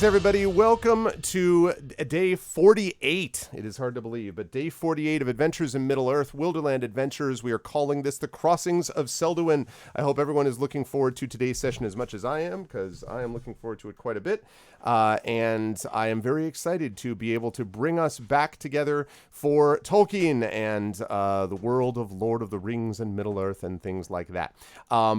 Greetings, everybody. Welcome to day 48. It is hard to believe, but day 48 of Adventures in Middle-earth, Wilderland Adventures. We are calling this the Crossings of Selduin. I hope everyone is looking forward to today's session as much as I am, because I am looking forward to it quite a bit. And I am very excited to be able to bring us back together for Tolkien and the world of Lord of the Rings and Middle-earth and things like that.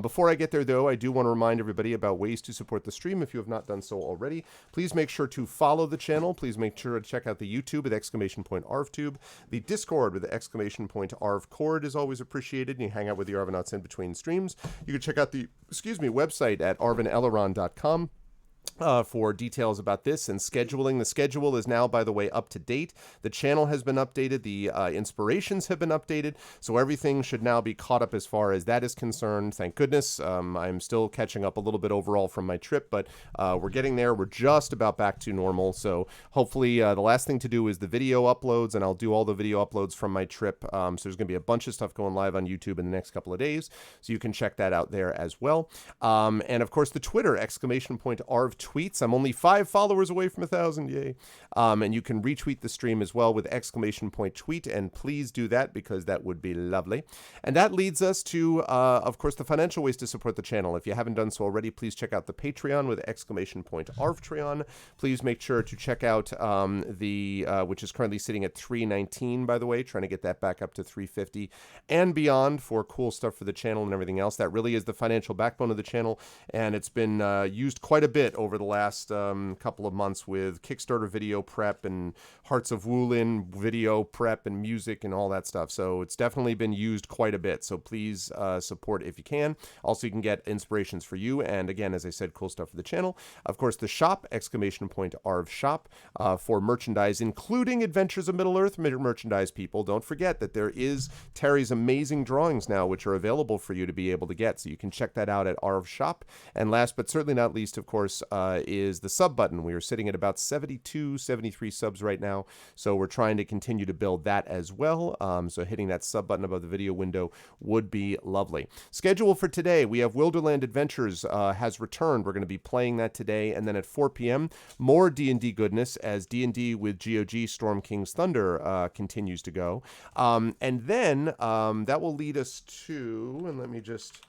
Before I get there, though, I do want to remind everybody about ways to support the stream if you have not done so already. Please make sure to follow the channel. Please make sure to check out the YouTube with !ArvTube. The Discord with the !ArvCord is always appreciated. And you hang out with the Arvanauts in between streams. You can check out the, website at arvaneleron.com. For details about this and scheduling. The schedule is now, by the way, up to date. The channel has been updated. The inspirations have been updated. So everything should now be caught up as far as that is concerned. Thank goodness. I'm still catching up a little bit overall from my trip, but we're getting there. We're just about back to normal. So hopefully the last thing to do is the video uploads, and I'll do all the video uploads from my trip. So there's going to be a bunch of stuff going live on YouTube in the next couple of days. So you can check that out there as well. And of course, the Twitter, !Arv tweets. I'm only 5 followers away from 1,000, yay. And you can retweet the stream as well with !tweet, and please do that because that would be lovely. And that leads us to, of course, the financial ways to support the channel. If you haven't done so already, please check out the Patreon with !Arvtreon. Please make sure to check out which is currently sitting at $3.19, by the way, trying to get that back up to $3.50 and beyond for cool stuff for the channel and everything else. That really is the financial backbone of the channel, and it's been used quite a bit over the last couple of months with Kickstarter video prep and Hearts of Wulin video prep and music and all that stuff. So it's definitely been used quite a bit. So please support if you can. Also, you can get inspirations for you. And again, as I said, cool stuff for the channel. Of course, the shop, !Arv shop, for merchandise, including Adventures of Middle-earth merchandise, people. Don't forget that there is Terry's amazing drawings now, which are available for you to be able to get. So you can check that out at Arv shop. And last but certainly not least, of course, is the sub button. We are sitting at about 72, 73 subs right now, so we're trying to continue to build that as well. So hitting that sub button above the video window would be lovely. Schedule for today, we have Wilderland Adventures has returned. We're going to be playing that today, and then at 4 p.m., more D&D goodness as D&D with GOG Storm King's Thunder continues to go. And then that will lead us to, and let me just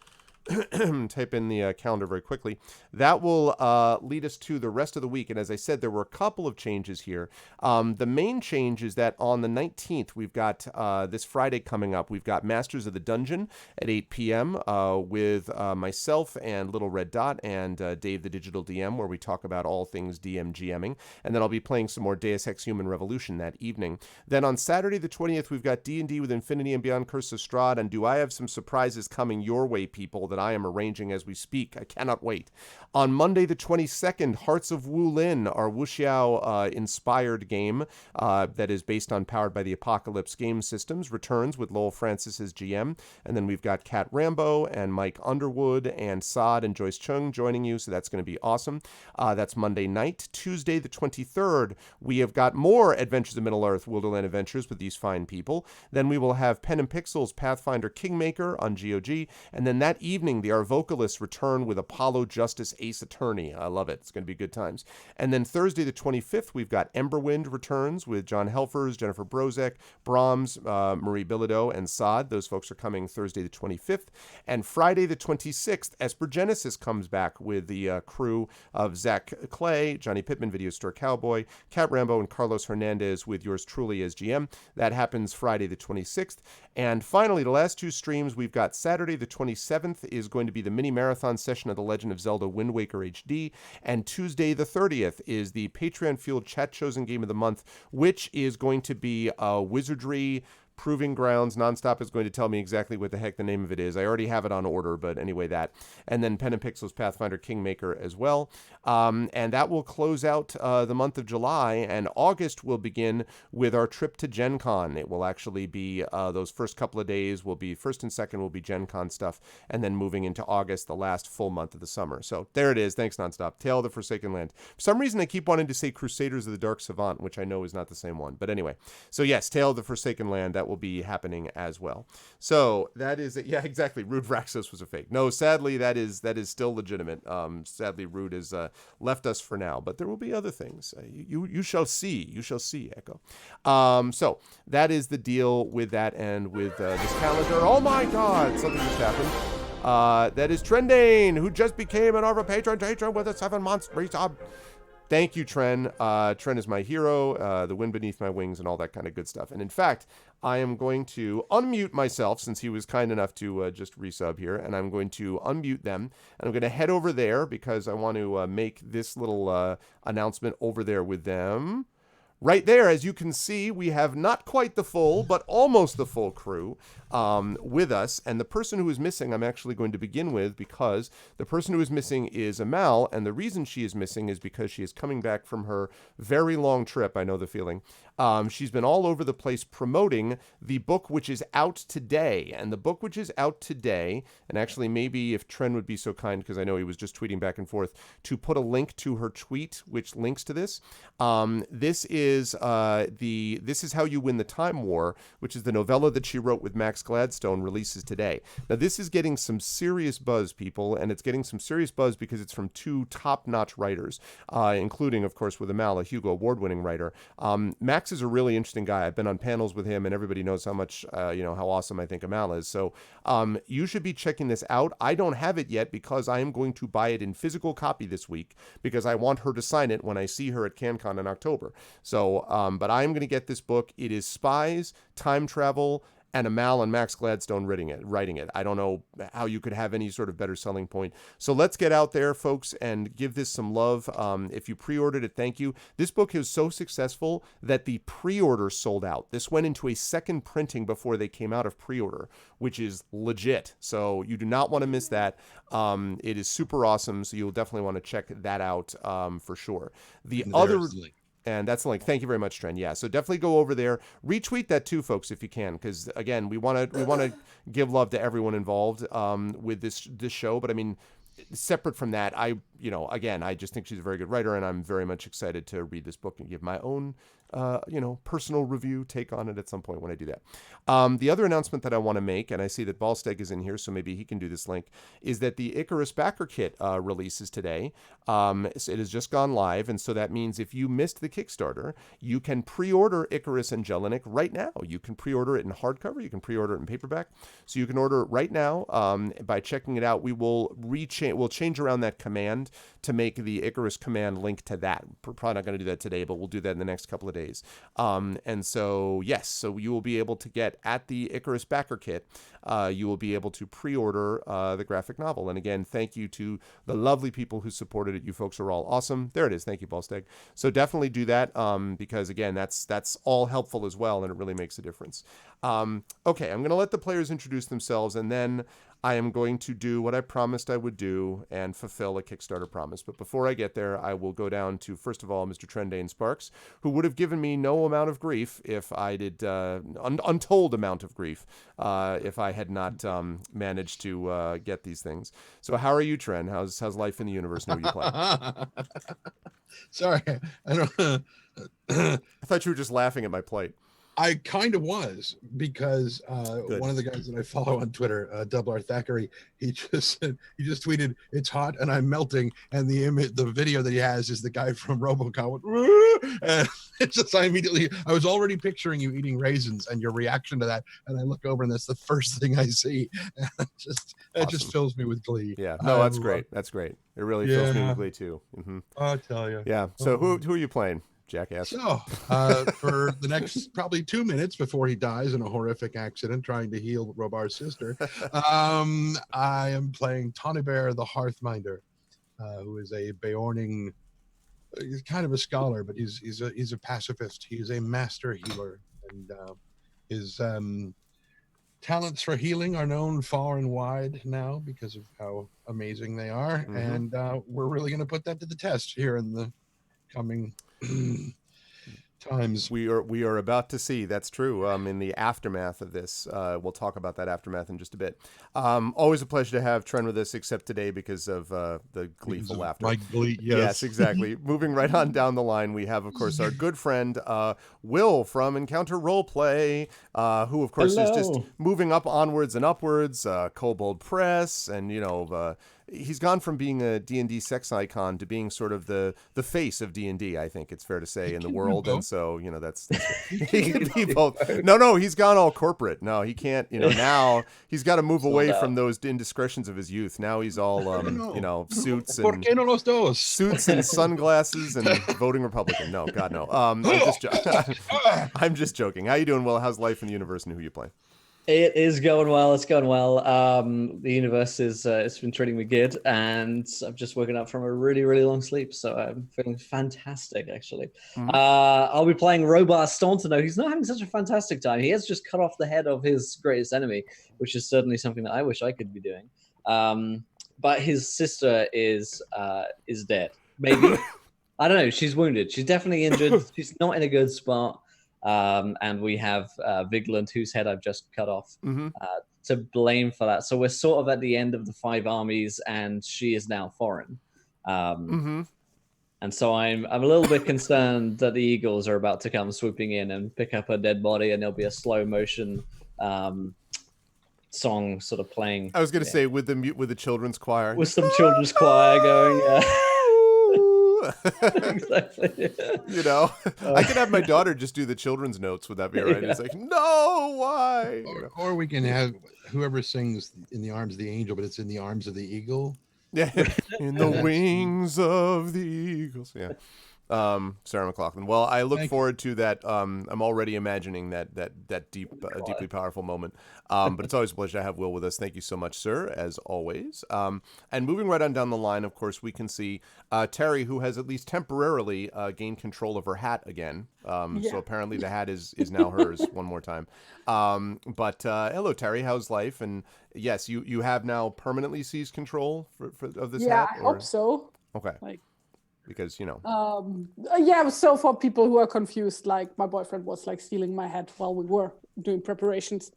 type in the calendar very quickly. That will lead us to the rest of the week. And as I said, there were a couple of changes here. The main change is that on the 19th, we've got this Friday coming up. We've got Masters of the Dungeon at 8 p.m. With myself and Little Red Dot and Dave the Digital DM, where we talk about all things GMing. And then I'll be playing some more Deus Ex Human Revolution that evening. Then on Saturday the 20th, we've got D&D with Infinity and Beyond Curse of Strahd. And do I have some surprises coming your way, people, that I am arranging as we speak? I cannot wait. On Monday the 22nd, Hearts of Wulin, our Wuxiao inspired game that is based on Powered by the Apocalypse game systems, returns with Lowell Francis as GM. And then we've got Kat Rambo and Mike Underwood and Saad and Joyce Chung joining you, so that's going to be awesome. That's Monday night. Tuesday the 23rd, we have got more Adventures of Middle-earth, Wilderland Adventures with these fine people. Then we will have Pen and Pixels Pathfinder Kingmaker on GOG. And then that evening, the Vocalists return with Apollo Justice Ace Attorney. I love it. It's going to be good times. And then Thursday the 25th, we've got Emberwind returns with John Helfers, Jennifer Brozek, Brahms, Marie Bilodeau, and Saad. Those folks are coming Thursday the 25th. And Friday the 26th, Esper Genesis comes back with the crew of Zach Clay, Johnny Pittman, Video Store Cowboy, Kat Rambo, and Carlos Hernandez with yours truly as GM. That happens Friday the 26th. And finally, the last two streams, we've got Saturday the 27th is going to be the mini marathon session of The Legend of Zelda Wind Waker HD, and Tuesday the 30th is the Patreon-fueled chat chosen game of the month, which is going to be Wizardry Proving Grounds. Nonstop is going to tell me exactly what the heck the name of it is. I already have it on order, but anyway, that. And then Pen and Pixels Pathfinder Kingmaker as well. And that will close out the month of July, and August will begin with our trip to Gen Con. It will actually be those first couple of days will be, first and second will be Gen Con stuff, and then moving into August, the last full month of the summer. So there it is. Thanks, Nonstop. Tale of the Forsaken Land. For some reason, I keep wanting to say Crusaders of the Dark Savant, which I know is not the same one. But anyway, so yes, Tale of the Forsaken Land. That that will be happening as well. So that is it. Yeah, exactly. Rude Vraxos was a fake. No, sadly, that is still legitimate. Sadly, Rude has left us for now, but there will be other things. You shall see. You shall see, Echo. So that is the deal with that and with this calendar. Oh my God, something just happened. That is Trendane, who just became an Arva patron with a 7-month resub. Thank you, Tren. Tren is my hero, the wind beneath my wings, and all that kind of good stuff. And in fact, I am going to unmute myself since he was kind enough to just resub here, and I'm going to unmute them. And I'm going to head over there because I want to make this little announcement over there with them. Right there, as you can see, we have not quite the full, but almost the full crew with us. And the person who is missing, I'm actually going to begin with, because the person who is missing is Amal. And the reason she is missing is because she is coming back from her very long trip. I know the feeling. She's been all over the place promoting the book which is out today. And the book which is out today, and actually maybe if Tren would be so kind, because I know he was just tweeting back and forth, to put a link to her tweet which links to this. This is How You Win the Time War, which is the novella that she wrote with Max Gladstone, releases today. Now this is getting some serious buzz, people, and it's getting some serious buzz because it's from two top-notch writers, including, of course, with Amal, a Hugo Award-winning writer. Max is a really interesting guy. I've been on panels with him, and everybody knows how much, how awesome I think Amal is. So you should be checking this out. I don't have it yet because I am going to buy it in physical copy this week because I want her to sign it when I see her at CanCon in October. So, but I am going to get this book. It is spies, time travel, and Amal and Max Gladstone writing it. I don't know how you could have any sort of better selling point. So let's get out there, folks, and give this some love. If you pre-ordered it, thank you. This book is so successful that the pre-order sold out. This went into a second printing before they came out of pre-order, which is legit. So you do not want to miss that. It is super awesome, so you'll definitely want to check that out for sure. And that's the link. Thank you very much, Tren. Yeah, so definitely go over there. Retweet that too, folks, if you can, because again, we want to give love to everyone involved with this show. But I mean, separate from that, I just think she's a very good writer, and I'm very much excited to read this book and give my own personal review take on it at some point when I do that. The other announcement that I want to make, and I see that Ballsteg is in here, so maybe he can do this link, is that the Icarus backer kit releases today. It has just gone live, and so that means if you missed the Kickstarter, you can pre-order Icarus and Jelinek right now. You can pre-order it in hardcover, you can pre-order it in paperback, so you can order it right now by checking it out. We'll change around that command to make the Icarus command link to that. We're probably not going to do that today, but we'll do that in the next couple of days. And so, yes, so you will be able to get at the Icarus backer kit, you will be able to pre-order the graphic novel. And again, thank you to the lovely people who supported it. You folks are all awesome. There it is. Thank you, Ballsteg. So definitely do that because, again, that's all helpful as well, and it really makes a difference. Okay, I'm going to let the players introduce themselves, and then I am going to do what I promised I would do and fulfill a Kickstarter promise. But before I get there, I will go down to, first of all, Mr. Trendane Sparks, who would have given me no amount of grief if I did, untold amount of grief, if I had not managed to get these things. So how are you, Tren? How's life in the universe? Know you play? Sorry, I don't. I thought you were just laughing at my plight. I kind of was, because one of the guys that I follow on Twitter, Double R Thackeray, he just tweeted, "It's hot and I'm melting," and the video that he has is the guy from RoboCop. And it's just I was already picturing you eating raisins and your reaction to that, and I look over and that's the first thing I see. And it just fills me with glee. Yeah, no, that's great. That's great. It really fills me with glee too. Mm-hmm. I'll tell you. Yeah. So who are you playing? Jackass. So, for the next probably 2 minutes before he dies in a horrific accident trying to heal Robar's sister, I am playing Tonybear the Hearthminder, who is a Beorning. He's kind of a scholar, but he's a pacifist. He's a master healer, and his talents for healing are known far and wide now because of how amazing they are. Mm-hmm. And we're really going to put that to the test here in the coming times. We are about to see. That's true. In the aftermath of this, we'll talk about that aftermath in just a bit. Always a pleasure to have Tren with us, except today because of the gleeful laughter. My glee, Yes, exactly. Moving right on down the line, we have, of course, our good friend Will from Encounter Roleplay, who, of course, is just moving up onwards and upwards. Kobold Press, and he's gone from being a D&D sex icon to being sort of the face of D&D, I think it's fair to say, in the world. And so, that's he can be both. No, he's gone all corporate. No, he can't, now he's got to move away from those indiscretions of his youth. Now he's all, suits and sunglasses and voting Republican. No, God, no. I'm just joking. How you doing, Will? How's life in the universe and who you play? It is going well. It's going well. The universe is it's been treating me good, and I've just woken up from a really, really long sleep, so I'm feeling fantastic, actually. I'll be playing Robar Stauntono. He's not having such a fantastic time. He has just cut off the head of his greatest enemy, which is certainly something that I wish I could be doing. But his sister is dead. Maybe. I don't know. She's wounded. She's definitely injured. She's not in a good spot. And we have Vigland, whose head I've just cut off, to blame for that. So we're sort of at the end of the 5 armies, and she is now foreign. And so I'm a little bit concerned that the Eagles are about to come swooping in and pick up her dead body, and there'll be a slow motion song sort of playing. I was going to say with the children's choir, with some children's choir going. Exactly. I could have my daughter just do the children's notes. Would that be all right? It's like, no, why? Or we can have whoever sings "In the Arms of the Angel," but it's in the arms of the eagle. Yeah, in the wings of the eagles. Yeah. Sarah McLachlan. Well, I look forward to that. I'm already imagining that deeply powerful moment. But it's always a pleasure to have Will with us. Thank you so much, sir, as always. And moving right on down the line, of course, we can see Terry, who has at least temporarily gained control of her hat again. So apparently the hat is now hers one more time. But hello, Terry. How's life? And yes, you have now permanently seized control of this hat? Yeah, I hope so. Okay. Because so for people who are confused, my boyfriend was stealing my hat while we were doing preparations,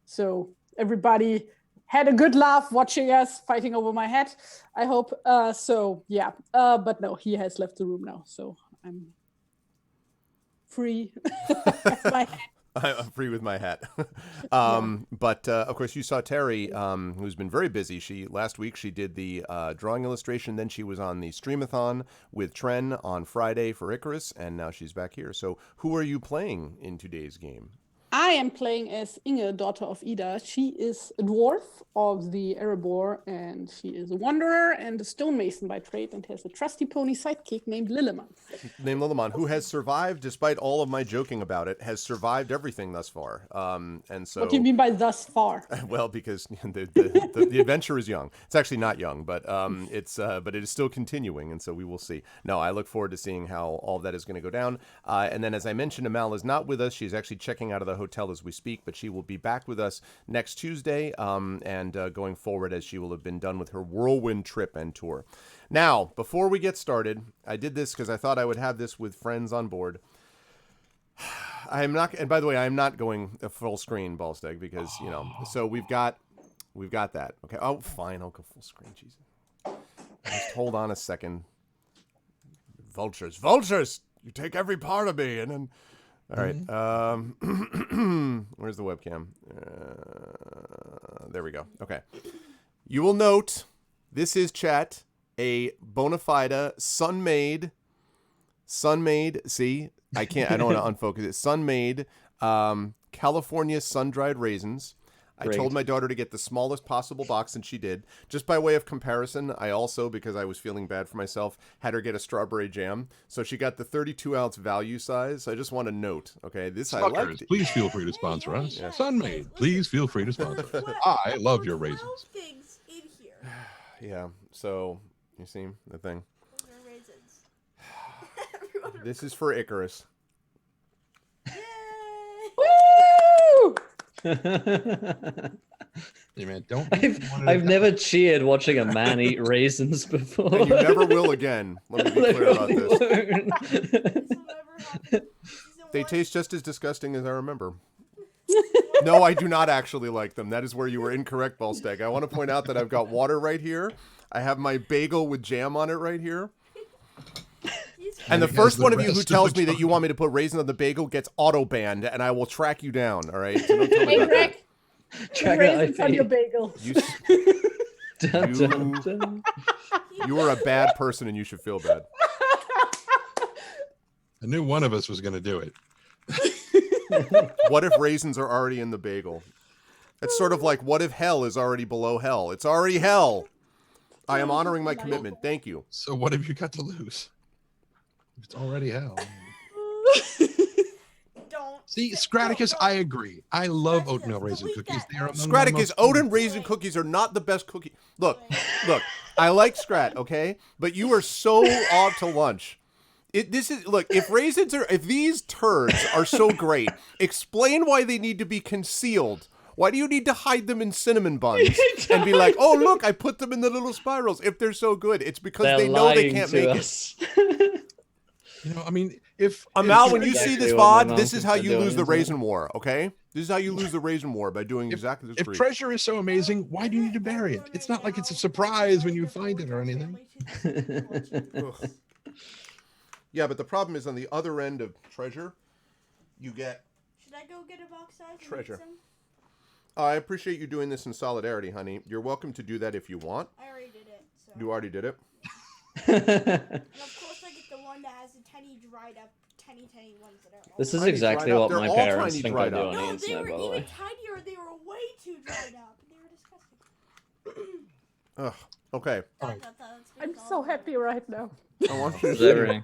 so everybody had a good laugh watching us fighting over my hat, I hope. But no, he has left the room now, so I'm free. My hat. I'm free with my hat. But of course, you saw Terry, who's been very busy. Last week she did the drawing illustration. Then she was on the Streamathon with Tren on Friday for Icarus, and now she's back here. So, who are you playing in today's game? I am playing as Inge, daughter of Ida. She is a dwarf of the Erebor, and she is a wanderer and a stonemason by trade, and has a trusty pony sidekick named Lilleman. Who has survived, despite all of my joking about it, has survived everything thus far. And so, what do you mean by thus far? Well, because the adventure is young. It's actually not young, but but it is still continuing, and so we will see. No, I look forward to seeing how all of that is going to go down. And then, as I mentioned, Amal is not with us. She's actually checking out of the hotel as we speak, but she will be back with us next Tuesday and going forward, as she will have been done with her whirlwind trip and tour. Now, before we get started, I did this because I thought I would have this with friends on board. I am not, and by the way, I am not going a full screen, Ballsteg, because so we've got that. Okay. Oh, fine, I'll go full screen. Jesus, just hold on a second. Vultures, you take every part of me, and then. All right. Where's the webcam? There we go. Okay. You will note this is, chat, a bona fide sun-made. See, I don't want to unfocus it. Sun-made California sun-dried raisins. Great. I told my daughter to get the smallest possible box, and she did. Just by way of comparison, I also, because I was feeling bad for myself, had her get a strawberry jam. So she got the 32-ounce value size. So I just want to note, okay, this Suckers, I liked. Please feel free to sponsor us. Yeah. Sunmade, please feel free to sponsor us. I love your raisins. Things in here. Yeah, so you see the thing. Raisins. This is for Icarus. Woo! Hey man, don't. I've never cheered watching a man eat raisins before. And you never will again. Let me be clear about this. This will never happened. This is the They one- taste just as disgusting as I remember. No, I do not actually like them. That is where you were incorrect, Ballstag. I want to point out that I've got water right here. I have my bagel with jam on it right here. He's And the Has first the one of you who rest of tells the me that you time. want me to put raisins on the bagel gets auto-banned, and I will track you down, all right? So don't tell me Hey, about that. Greg, put Track raisins on your IP. bagel. You, Dun, dun, You- dun. you are a bad person, and you should feel bad. I knew one of us was going to do it. What if raisins are already in the bagel? It's sort of like, what if hell is already below hell? It's already hell. I am honoring my commitment. Thank you. So what have you got to lose? It's already hell. don't See, say- Scraticus, don't- I agree. I love Scraticus, oatmeal raisin delete cookies. that. They are among my Scraticus, most Odin raisin cookies are not the best cookie. Look, I like Scrat, okay? But you are so off to lunch. If these turds are so great, explain why they need to be concealed. Why do you need to hide them in cinnamon buns and be like, oh, look, I put them in the little spirals if they're so good? It's because They're they know they lying can't to make it. us. You know, I mean, if Amal, if- when you see exactly this what my VOD, mom this is how thinks you I'm lose the doing, isn't it? raisin war, okay? This is how you lose the raisin war, by doing exactly this. if treasure is so amazing, why do you need to bury it? It's not like it's a surprise when you find it or anything. Ugh. Yeah, but the problem is on the other end of treasure, you get... Should I go get a box size? and Treasure. get some? I appreciate you doing this in solidarity, honey. You're welcome to do that if you want. I already did it. So. You already did it. And of course, I get the one that has the tiny dried up, tiny ones that are. All This is Tiny exactly dried up. what They're my all parents tiny think I dried do up. on the No, they internet, were by the even way. tinier. They were way too dried up. They were disgusting. Ugh. Okay. I'm so happy right now. I want you to Is see. everything.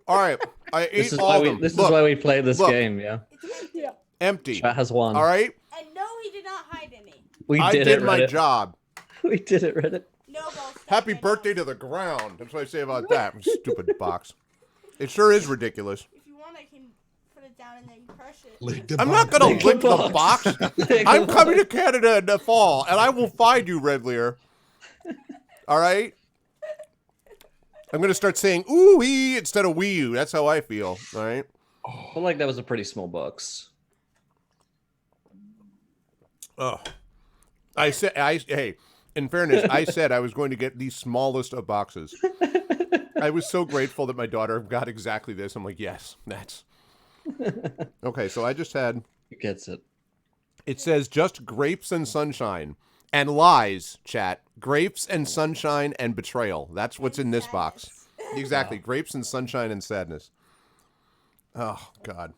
All right. I ate This is all why of we. them. This is Look, why we play this look. game. Yeah. It's empty. Yeah. empty. Chat has won. All right. And no, he did not hide any. We I did, did it. my Reddit. job. We did it. Reddit. No, Ball Happy birthday to the ground. That's what I say about that. Stupid box. It sure is ridiculous. If you want, I can put it down and then crush it. Lick the I'm not box. gonna Lick lick the the box. Lick I'm the coming to Canada in the fall, and I will find you, Red Lear. All right. I'm gonna start saying "ooh wee" instead of "wee you." That's how I feel. All right. I feel like that was a pretty small box. Oh, hey. In fairness, I said I was going to get the smallest of boxes. I was so grateful that my daughter got exactly this. I'm like, yes, that's okay. So I just had. Who gets it? It says just grapes and sunshine and lies. Chat grapes and sunshine and betrayal. That's what's in this box. Exactly, grapes and sunshine and sadness. Oh God.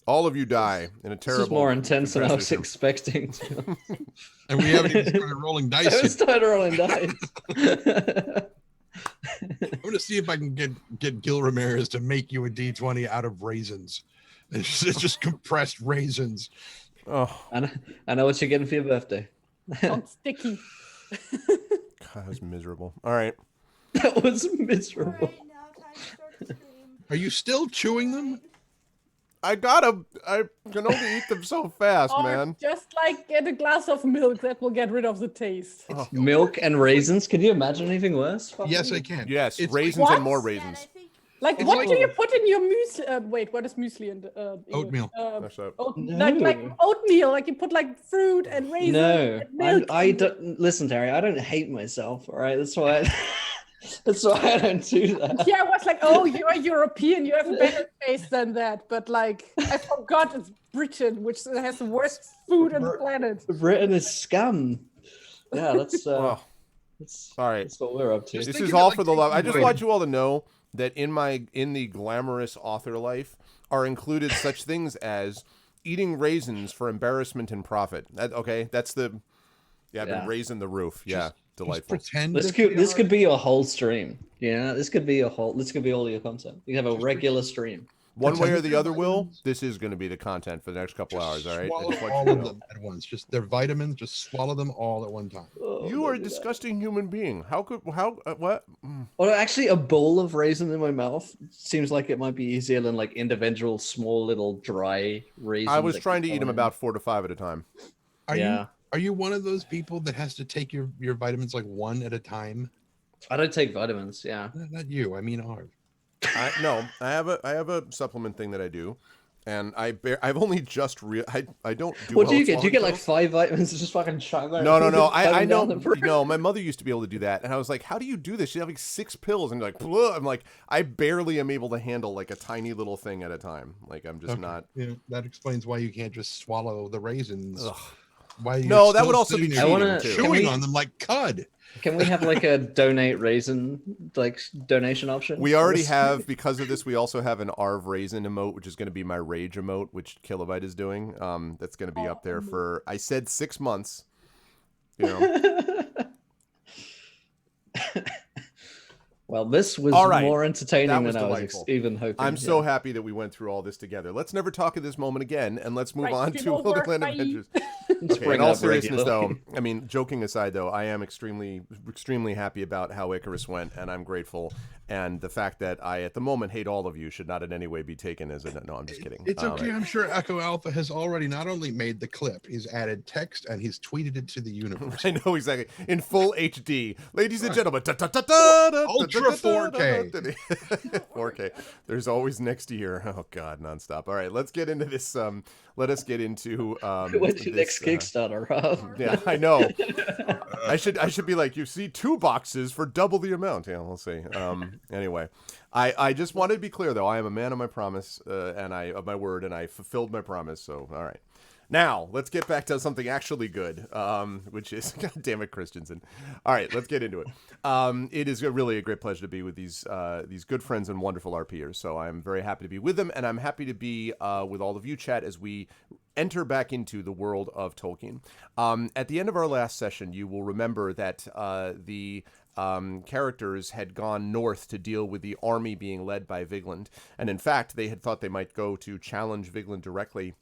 All of you die in a This terrible. is more intense than I was confession. expecting. To. And we haven't even started rolling I dice was yet. started rolling dice. I'm gonna see if I can get Gil Ramirez to make you a D20 out of raisins. It's just compressed raisins. Oh, I know what you're getting for your birthday. Sounds sticky. God, that was miserable. All right. That was miserable. Alright, now time to start the stream. Are you still chewing them? I can only eat them so fast, Or man. just like get a glass of milk that will get rid of the taste. Oh. Milk and raisins. Can you imagine anything worse? Yes, I can. Yes, It's raisins What? and more Dad, raisins. I think Like, It's what like- do you put in your muesli? Wait, what is muesli in English? Oatmeal. That's right. Like No. oatmeal, like you put like fruit and raisins. No, and milk. I don't listen, Terry. I don't hate myself. All right, that's why. That's why I don't do that. Yeah, I was like, oh, you're European, you have better taste than that. But like, I forgot it's Britain, which has the worst food on the planet. Britain is scum. Yeah, that's Oh, that's, all right. that's what we're up to. Just This think is of it all like for the love. I taking just raisins. want you all to know that in the glamorous author life are included such things as eating raisins for embarrassment and profit. Okay, that's the I've been Yeah. raising the roof. Yeah, Just delightful. pretend. This that could they this are- could be your whole stream. Yeah, this could be all your content. You have a regular stream. One way pretend or that the other, they're Will, vitamins. this is going to be the content for the next couple hours. All right. I Swallow just want all you of to know. them at once. Just their vitamins. Just swallow them all at one time. Oh, You are a disgusting human being. How could what? Well, actually, a bowl of raisin in my mouth seems like it might be easier than like individual small little dry raisins. I was that trying to keep eat them going. about 4 to 5 at a time. Are Yeah. you one of those people that has to take your vitamins like one at a time? I don't take vitamins. Yeah. Not you. I mean, Arv. No, I have a supplement thing that I do, and I've only just I don't do. What do you get? health Do you get like pills. 5 vitamins and just fucking chug them? No. I know. Down the No, my mother used to be able to do that, and I was like, "How do you do this?" She'd have like 6 pills, and like, "Bleh." I'm like, I barely am able to handle like a tiny little thing at a time. Like, I'm just not. Yeah, that explains why you can't just swallow the raisins. Ugh. Why you're No, that still would also be sitting there cheating wanna- too. Can chewing we- on them like cud. Can we have like a donate raisin donation option? We already have, because of this, we also have an Arv Raisin emote, which is going to be my rage emote, which Kilobyte is doing. That's going to be up there for, I said 6 months. You know. Well, this was All right. more entertaining That was than I was delightful. even hoping. I'm so happy that we went through all this together. Let's never talk of this moment again, and let's move Right, on get to over, Wilderland bye. Adventures. Let's Okay, bring in all it up seriousness, though, regularly. I mean, joking aside, though, I am extremely happy about how Icarus went, and I'm grateful. And the fact that I, at the moment, hate all of you should not in any way be taken as a... No, I'm just kidding. It's okay. I'm sure Echo Alpha has already not only made the clip, he's added text and he's tweeted it to the universe. I know exactly. In full HD. Ladies and gentlemen. Ultra 4K. 4K. There's always next year. Oh, God, nonstop. All right, let's get into this. Let us get into... When's your next Kickstarter, Rob? Yeah, I know. I should be like, you see 2 boxes for double the amount. Yeah, we'll see. Anyway, I just wanted to be clear, though. I am a man of my promise, and of my word, and I fulfilled my promise. So, all right. Now, let's get back to something actually good, which is, God damn it, Christensen. All right, let's get into it. It is really a great pleasure to be with these good friends and wonderful RPers. So I'm very happy to be with them, and I'm happy to be with all of you, chat, as we enter back into the world of Tolkien. At the end of our last session, you will remember that the characters had gone north to deal with the army being led by Vigland. And in fact, they had thought they might go to challenge Vigland directly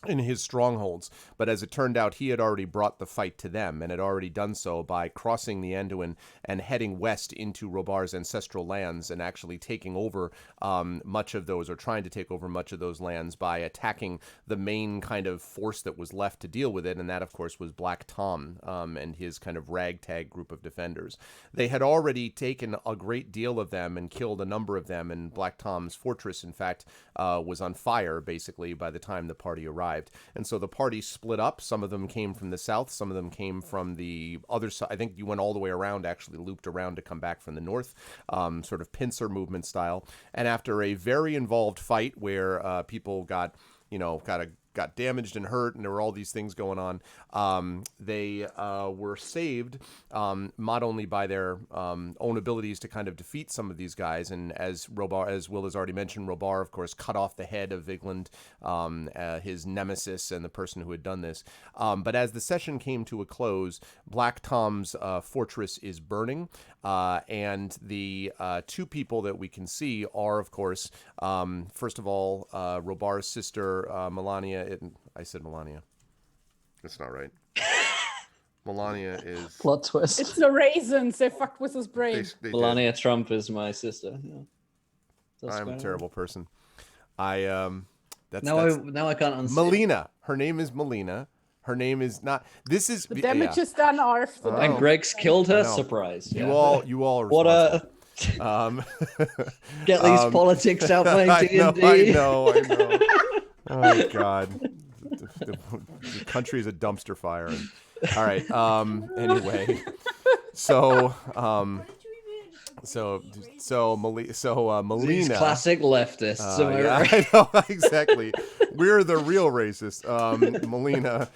in his strongholds, but as it turned out, he had already brought the fight to them, and had already done so by crossing the Anduin and heading west into Robar's ancestral lands, and actually taking over much of those, or trying to take over much of those lands by attacking the main kind of force that was left to deal with it, and that, of course, was Black Tom and his kind of ragtag group of defenders. They had already taken a great deal of them and killed a number of them, and Black Tom's fortress, in fact, was on fire, basically, by the time the party arrived. And so the party split up. Some of them came from the south. Some of them came from the other side. I think you went all the way around, actually looped around to come back from the north, sort of pincer movement style. And after a very involved fight where people got damaged and hurt, and there were all these things going on, they were saved not only by their own abilities to kind of defeat some of these guys, and as Will has already mentioned, Robar, of course, cut off the head of Vigland, his nemesis and the person who had done this. But as the session came to a close, Black Tom's fortress is burning, and the 2 people that we can see are, of course, first of all, Robar's sister, Melania. I said Melania. That's not right. Melania is... Plot twist. It's the raisins. They fucked with his brain. They Melania Trump is my sister. Yeah. did. I'm a That's terrible person. Now Now I can't unsee it. Melina. Her name is Melina. Her name is not... This is... The damage is done, Arf. The Oh. And damage Greg's is done. killed her. I know. Surprise. You yeah. all are What a get these politics out playing I D&D. know. Oh, God. The country is a dumpster fire. All right. Anyway, so Melina. These classic leftists. Am I Yeah, right? I know exactly. We're the real racist. Melina,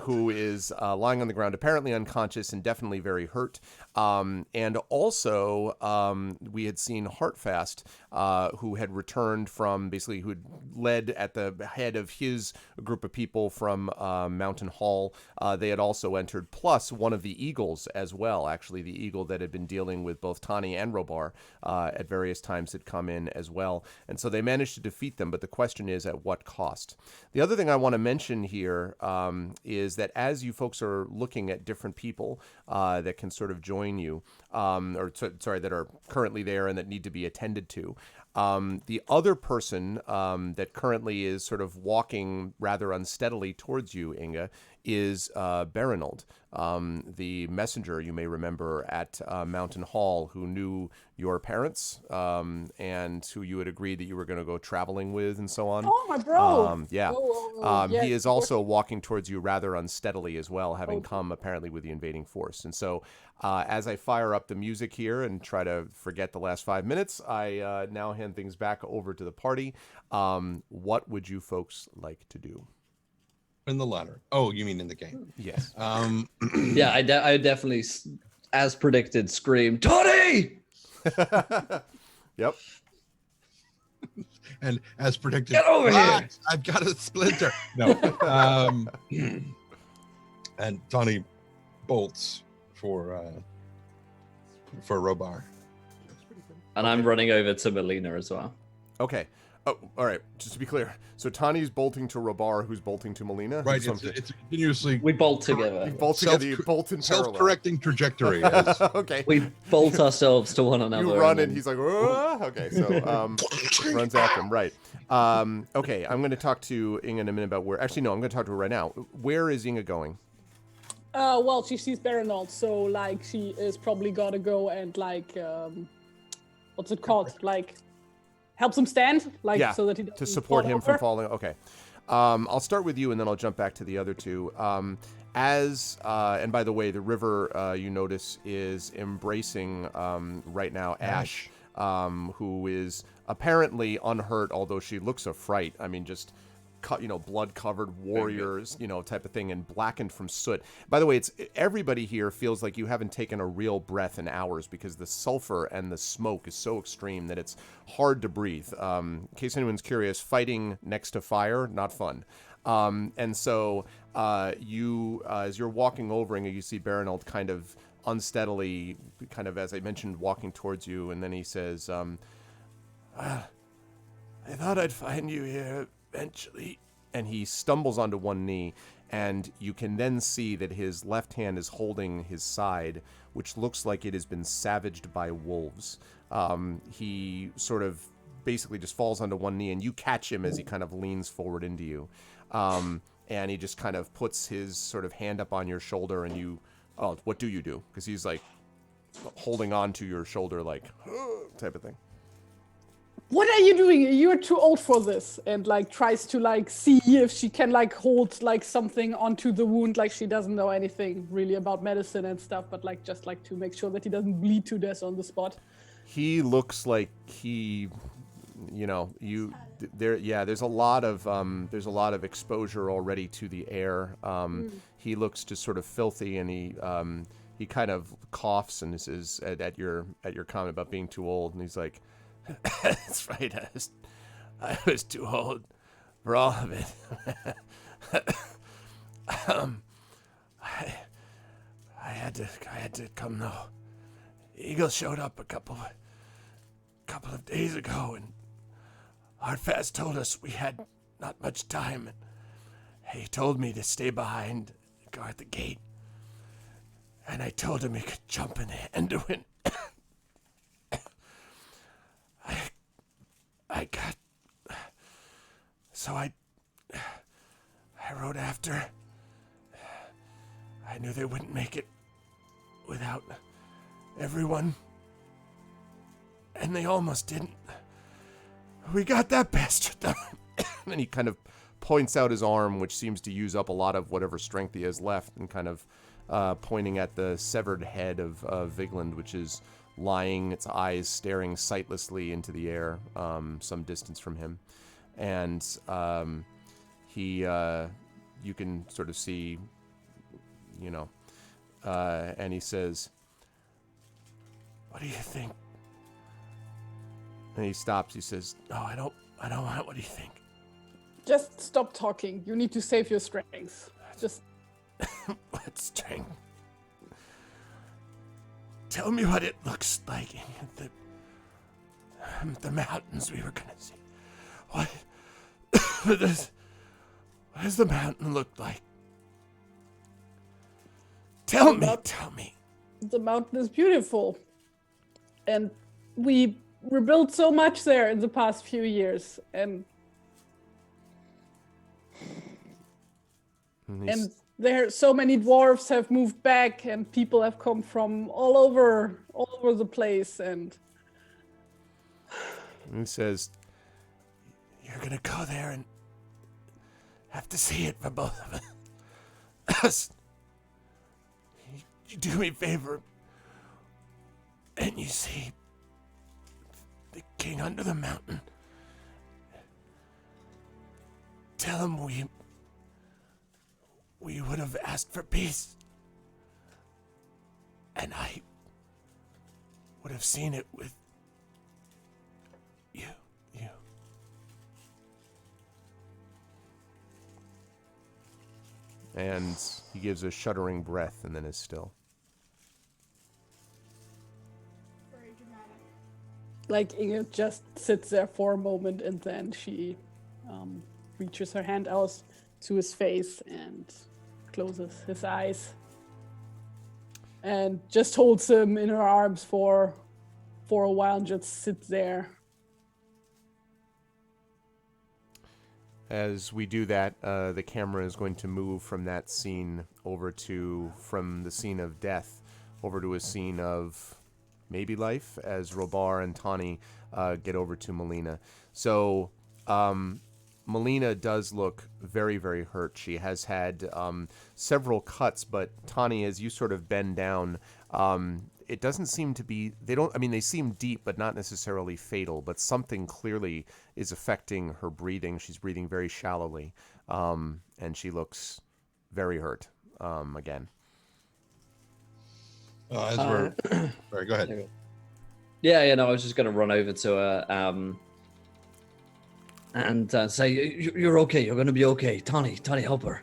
who is lying on the ground, apparently unconscious and definitely very hurt. And also, we had seen Heartfast, who had returned from, basically, who had led at the head of his group of people from Mountain Hall. They had also entered, plus one of the eagles as well. Actually, the eagle that had been dealing with both Tani and Robar at various times had come in as well. And so they managed to defeat them, but the question is, at what cost? The other thing I want to mention here is that as you folks are looking at different people that can sort of join you, that are currently there and that need to be attended to, the other person that currently is sort of walking rather unsteadily towards you, Inga, is Berenold, the messenger you may remember at Mountain Hall, who knew your parents and who you had agreed that you were going to go traveling with and so on. Oh, my bro. Yeah. Yes, He is also walking towards you rather unsteadily as well, having Okay. come apparently with the invading force. And so as I fire up the music here and try to forget the last 5 minutes, I now hand things back over to the party. What would you folks like to do? In the letter. Oh, you mean in the game? Yes. Yeah, I definitely, as predicted, scream, Tony! Yep. And as predicted, Get over here! I've got a splinter. No. And Tawny bolts for Robar. And I'm running over to Melina as well. Okay. Oh, all right. Just to be clear, so Tani's bolting to Robar, who's bolting to Melina. Right. So It's a continuously We bolt together. you bolt together. You bolt in parallel. self-correcting trajectory. As, Okay. We bolt ourselves to one another. You run then- and he's like, "Whoa." Okay, so runs after him, right? Okay, I'm going to talk to Inga in a minute about where. Actually, no, I'm going to talk to her right now. Where is Inga going? Well, she sees Berenold, so like she is probably gotta go and like, what's it called? Like, helps him stand, like Yeah, so that he doesn't to support fall him from over. falling. Okay, I'll start with you, and then I'll jump back to the other two. And by the way, the river you notice is embracing right now Ash, who is apparently unhurt, although she looks a fright. I mean, just blood-covered warriors, type of thing, and blackened from soot. By the way, everybody here feels like you haven't taken a real breath in hours because the sulfur and the smoke is so extreme that it's hard to breathe. In case anyone's curious, fighting next to fire, not fun. And so you, as you're walking over, and you see Berenold kind of unsteadily, kind of, as I mentioned, walking towards you, and then he says, I thought I'd find you here eventually. And he stumbles onto one knee, and you can then see that his left hand is holding his side, which looks like it has been savaged by wolves. He sort of basically just falls onto one knee, and you catch him as he kind of leans forward into you. And he just kind of puts his sort of hand up on your shoulder, and you, what do you do? Because he's like holding on to your shoulder, like, type of thing. What are you doing? You're too old for this. And like tries to like see if she can like hold like something onto the wound. Like she doesn't know anything really about medicine and stuff, but like just like to make sure that he doesn't bleed to death on the spot. He looks like he, there's a lot of exposure already to the air. He looks just sort of filthy, and he kind of coughs and is at your comment about being too old, and he's like, that's right, I was too old for all of it. I had to come though. Eagle showed up a couple of days ago, and Hardfast told us we had not much time. And he told me to stay behind and guard the gate. And I told him he could jump in the Anduin. I rode after. I knew they wouldn't make it without everyone. And they almost didn't. We got that bastard though. And he kind of points out his arm, which seems to use up a lot of whatever strength he has left, and kind of pointing at the severed head of Vigland, which is lying, its eyes staring sightlessly into the air, some distance from him. And you can sort of see, and he says, "What do you think?" And he stops. He says, "No, I don't want it. What do you think?" Just stop talking. You need to save your strength. Just What strength? Tell me what it looks like in the mountains we were gonna see. What does the mountain look like? Tell me. the mountain is beautiful. And we rebuilt so much there in the past few years. And there so many dwarves have moved back, and people have come from all over the place, and he says, "You're gonna go there and have to see it for both of us. You do me a favor, and you see the king under the mountain. Tell him we would have asked for peace, and I would have seen it with you. And he gives a shuddering breath and then is still. Very dramatic. like Inge just sits there for a moment, and then she reaches her hand out to his face and closes his eyes and just holds him in her arms for a while and just sits there. As we do that, the camera is going to move from that scene from the scene of death over to a scene of maybe life as Robar and Tani get over to Melina. So Melina does look very, very hurt. She has had several cuts, but Tani, as you sort of bend down, it doesn't seem to be, they seem deep, but not necessarily fatal, but something clearly is affecting her breathing. She's breathing very shallowly, and she looks very hurt again. Sorry, go ahead. Yeah, I was just going to run over to her and say, you're okay, you're going to be okay. Tani, help her.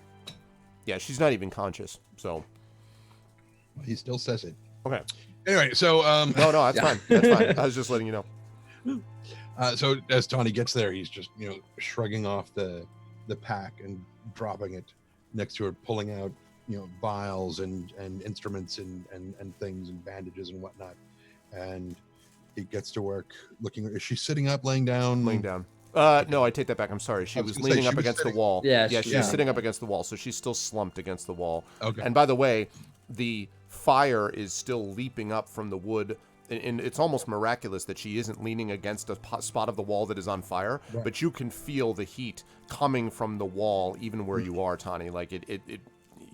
Yeah, she's not even conscious, so. He still says it. Okay. Anyway, so No, that's fine. That's fine. I was just letting you know. So as Tani gets there, he's just shrugging off the pack and dropping it next to her, pulling out vials and instruments and things and bandages and whatnot, and he gets to work looking. Is she sitting up, laying down? Laying down. No, I take that back. I'm sorry. She was leaning up against the wall. Yeah, she's sitting up against the wall, so she's still slumped against the wall. Okay. And by the way, the fire is still leaping up from the wood, and it's almost miraculous that she isn't leaning against a spot of the wall that is on fire, right. But you can feel the heat coming from the wall even where you are, Tani, like it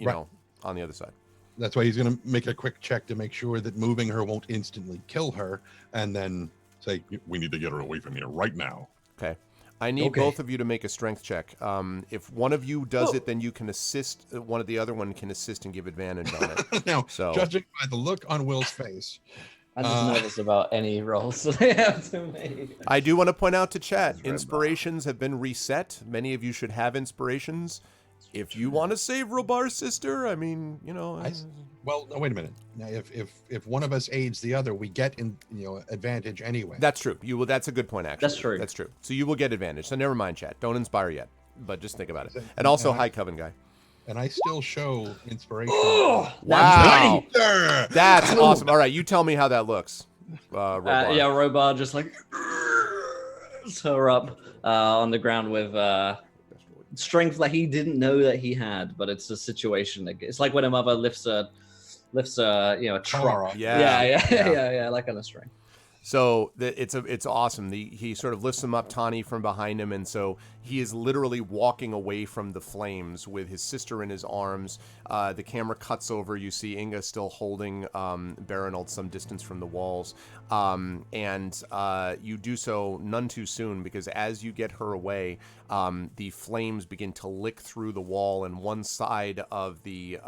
right. On the other side. That's why he's going to make a quick check to make sure that moving her won't instantly kill her, and then say, we need to get her away from here right now. Okay. I need both of you to make a strength check. If one of you does it, then you can assist. One of the other one can assist and give advantage on it. Now, judging by the look on Will's face, I'm just nervous about any rolls that I have to make. I do want to point out to chat, inspirations have been reset. Many of you should have inspirations. If you want to save Robar's sister, well, no, wait a minute. Now, if one of us aids the other, we get advantage anyway. That's true. That's a good point, actually. That's true. So you will get advantage. So never mind, chat. Don't inspire yet, but just think about it. And also, hi, Coven guy. And I still show inspiration. Wow, that's awesome. All right, you tell me how that looks. Robar. Robar just like her up on the ground with strength that he didn't know that he had, but it's a situation. It's like when a mother lifts a truck. Yeah, that kind of strength. So it's awesome. He sort of lifts him up, Tani, from behind him, and so he is literally walking away from the flames with his sister in his arms. The camera cuts over. You see Inga still holding Baronold some distance from the walls, and you do so none too soon, because as you get her away, the flames begin to lick through the wall, and one side of the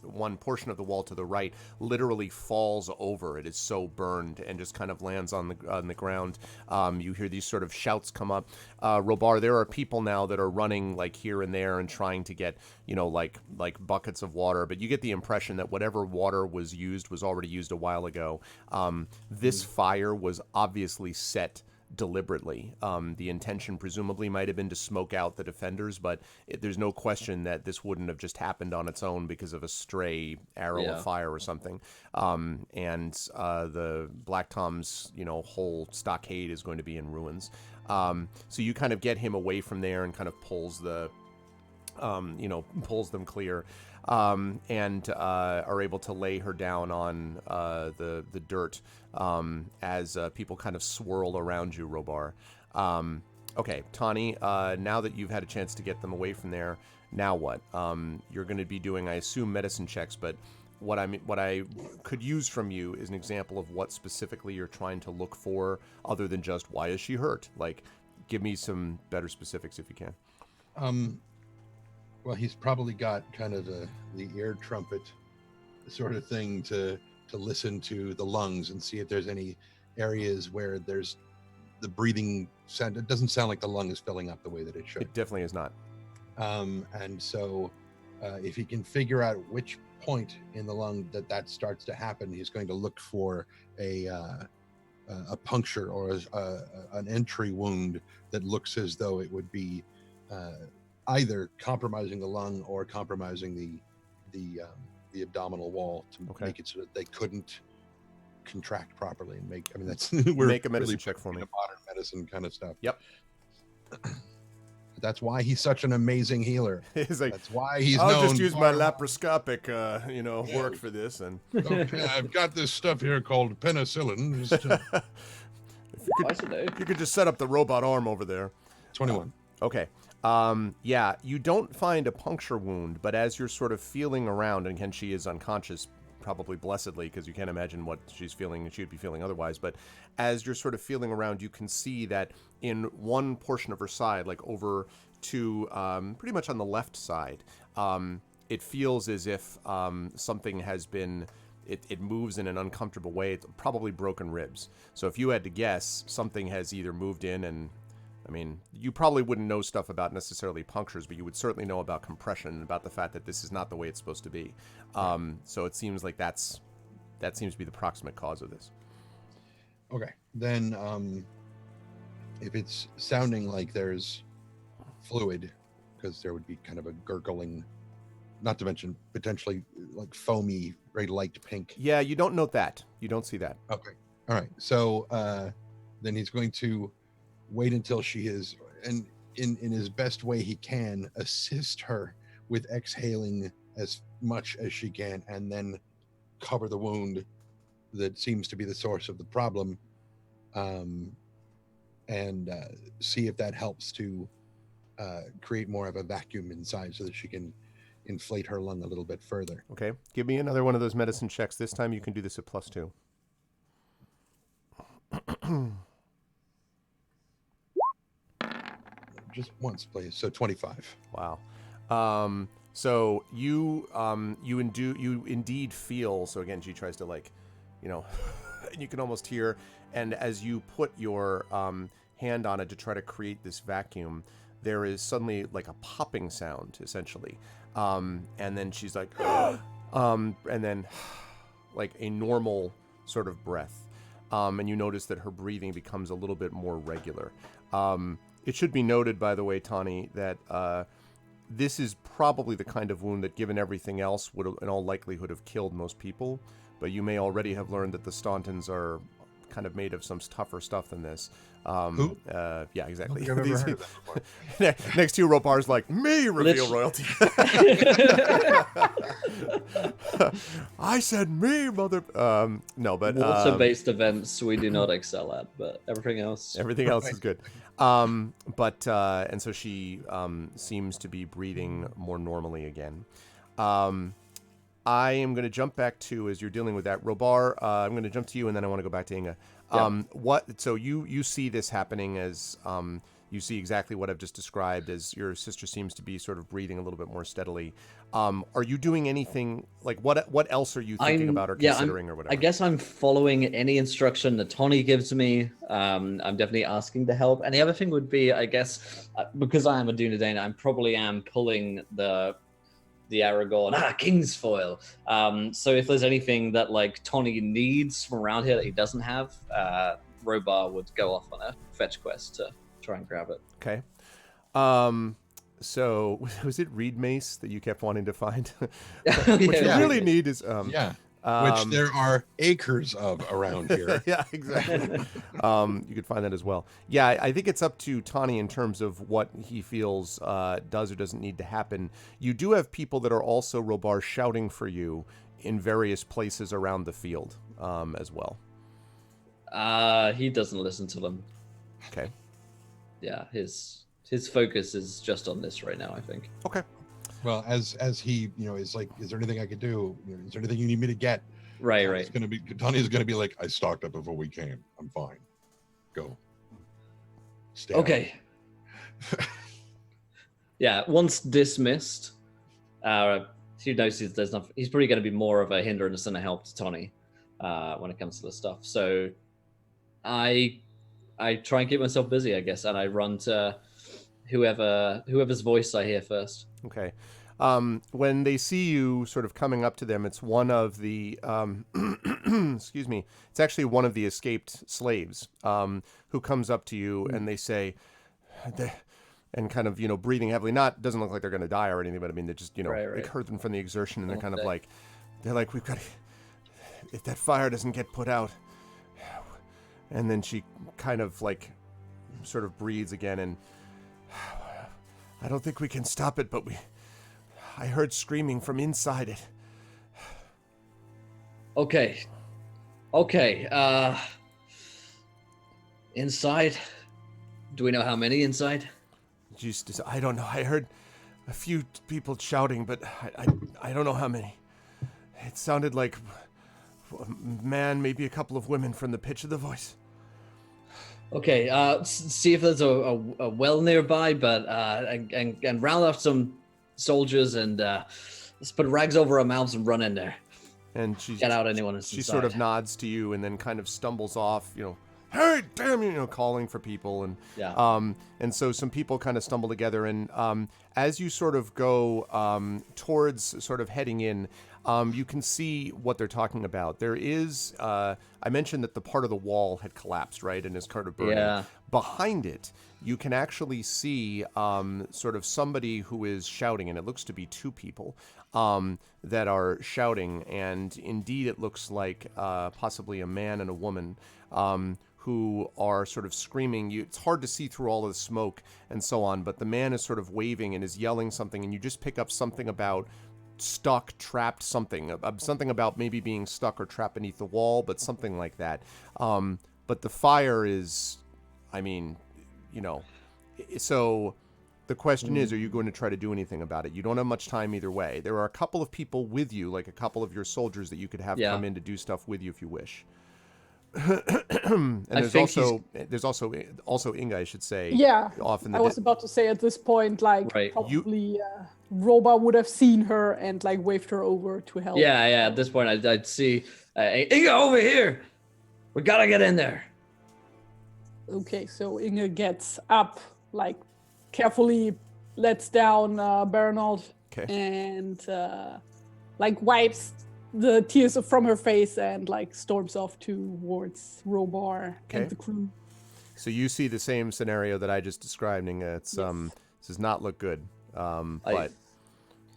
one portion of the wall to the right literally falls over. It is so burned and just kind of lands on the ground. You hear these sort of shouts come up. Robar, there are people now that are running like here and there and trying to get like buckets of water, but you get the impression that whatever water was used was already used a while ago. This fire was obviously set deliberately. The intention presumably might have been to smoke out the defenders, but there's no question that this wouldn't have just happened on its own because of a stray arrow of fire or something. And the Black Tom's whole stockade is going to be in ruins. So you kind of get him away from there and kind of pulls them clear. and are able to lay her down on the dirt as people kind of swirl around you, Robar. Okay, Tawny, now that you've had a chance to get them away from there, now what? You're going to be doing, I assume, medicine checks, but what I could use from you is an example of what specifically you're trying to look for, other than just why is she hurt? Like, give me some better specifics if you can. Well, he's probably got kind of the ear trumpet sort of thing to listen to the lungs and see if there's any areas where there's the breathing sound. It doesn't sound like the lung is filling up the way that it should. It definitely is not. And so if he can figure out which point in the lung that starts to happen, he's going to look for a puncture or an entry wound that looks as though it would be either compromising the lung or compromising the abdominal wall to make it so that they couldn't contract properly and make. I mean, that's we're make a medicine really check for me. Modern medicine kind of stuff. Yep. That's why he's such an amazing healer. He's like, that's why he's. I'll known just use my for- laparoscopic, work for this, and Okay, I've got this stuff here called penicillin. Just, you could just set up the robot arm over there. 21. Okay. Yeah, you don't find a puncture wound, but as you're sort of feeling around, and again, she is unconscious, probably blessedly, because you can't imagine what she's feeling and she'd be feeling otherwise, but as you're sort of feeling around, you can see that in one portion of her side, like over to pretty much on the left side, it feels as if something has been, it moves in an uncomfortable way. It's probably broken ribs. So if you had to guess, something has either moved in and, I mean, you probably wouldn't know stuff about necessarily punctures, but you would certainly know about compression and about the fact that this is not the way it's supposed to be. So it seems like that seems to be the proximate cause of this. Okay. Then if it's sounding like there's fluid, because there would be kind of a gurgling, not to mention potentially like foamy, very light pink. Yeah, you don't note that. You don't see that. Okay. All right. So then he's going to wait until she is, and in his best way he can, assist her with exhaling as much as she can, and then cover the wound that seems to be the source of the problem, and see if that helps to create more of a vacuum inside so that she can inflate her lung a little bit further. Okay. Give me another one of those medicine checks. This time you can do this at +2. Just once, please. So 25. Wow. So you indeed feel, so again, she tries to and you can almost hear, and as you put your hand on it to try to create this vacuum, there is suddenly like a popping sound, essentially. And then she's like, and then like a normal sort of breath. And you notice that her breathing becomes a little bit more regular. It should be noted, by the way, Tawny, that this is probably the kind of wound that, given everything else, would in all likelihood have killed most people. But you may already have learned that the Stauntons are kind of made of some tougher stuff than this. Who? Yeah, exactly. I've never heard of that before. Next to you, Ropar's like, me reveal royalty. I said me, mother. No, but water-based events we do not excel at, but everything else is good. And so she seems to be breathing more normally again. I am going to jump back to, as you're dealing with that, Robar, I'm going to jump to you, and then I want to go back to Inga. So you see this happening as you see exactly what I've just described, as your sister seems to be sort of breathing a little bit more steadily. Are you doing anything, like what else are you thinking about or considering or whatever? I guess I'm following any instruction that Tawny gives me. I'm definitely asking to help. And the other thing would be, I guess, because I am a Dunedain, I probably am pulling the Aragorn, King's Foil. So if there's anything that like Tawny needs from around here that he doesn't have, Robar would go off on a fetch quest to try and grab it. Okay. So was it Reed Mace that you kept wanting to find? What you really need is Which there are acres of around here. Yeah, exactly. You could find that as well. Yeah, I think it's up to Tani in terms of what he feels does or doesn't need to happen. You do have people that are also, Robar, shouting for you in various places around the field as well. He doesn't listen to them. Okay. Yeah, his focus is just on this right now, I think. Okay. Well, as he, is like, is there anything I could do? Is there anything you need me to get? Right. Tony's gonna be like, I stocked up before we came. I'm fine. Go. Stay Okay. Yeah, once dismissed, he notices there's not. He's probably going to be more of a hindrance than a help to Tony when it comes to this stuff. So I try and keep myself busy, I guess, and I run to whoever's voice I hear first. Okay. When they see you sort of coming up to them, it's one of the, excuse me, it's actually one of the escaped slaves who comes up to you and they say, and kind of, breathing heavily, doesn't look like they're going to die or anything, but I mean, they're just, It hurt them from the exertion and they're kind of like, we've got to, if that fire doesn't get put out. And then she kind of like sort of breathes again and I don't think we can stop it, but I heard screaming from inside it. Okay. Inside? Do we know how many inside? Just, I don't know. I heard a few people shouting, but I don't know how many. It sounded like a man, maybe a couple of women from the pitch of the voice. Okay, see if there's a well nearby, but and round up some soldiers and let's put rags over our mouths and run in there. And she get out anyone who's She inside. sort of nods to you and then kind of stumbles off, hey, damn you, calling for people. And and so some people kind of stumble together. And as you sort of go towards sort of heading in, you can see what they're talking about. There is, I mentioned that the part of the wall had collapsed, right, and is kind of burning. Yeah. Behind it, you can actually see sort of somebody who is shouting, and it looks to be two people that are shouting. And indeed, it looks like possibly a man and a woman who are sort of screaming. It's hard to see through all of the smoke and so on, but the man is sort of waving and is yelling something, and you just pick up something about stuck, trapped, something about maybe being stuck or trapped beneath the wall, but something like that. But the fire is, so the question is, are you going to try to do anything about it? You don't have much time either way. There are a couple of people with you, like a couple of your soldiers that you could have come in to do stuff with you if you wish. And there's also Inga, I should say. Yeah, off in the I was about to say at this point, like Right. probably Roba would have seen her and like waved her over to help. Yeah. At this point, I'd see Inga over here. We gotta get in there. Okay, so Inga gets up, like carefully lets down Bernald and like wipes the tears from her face and like storms off towards Robar and the crew. So you see the same scenario that I just described, Inga. It's this does not look good. But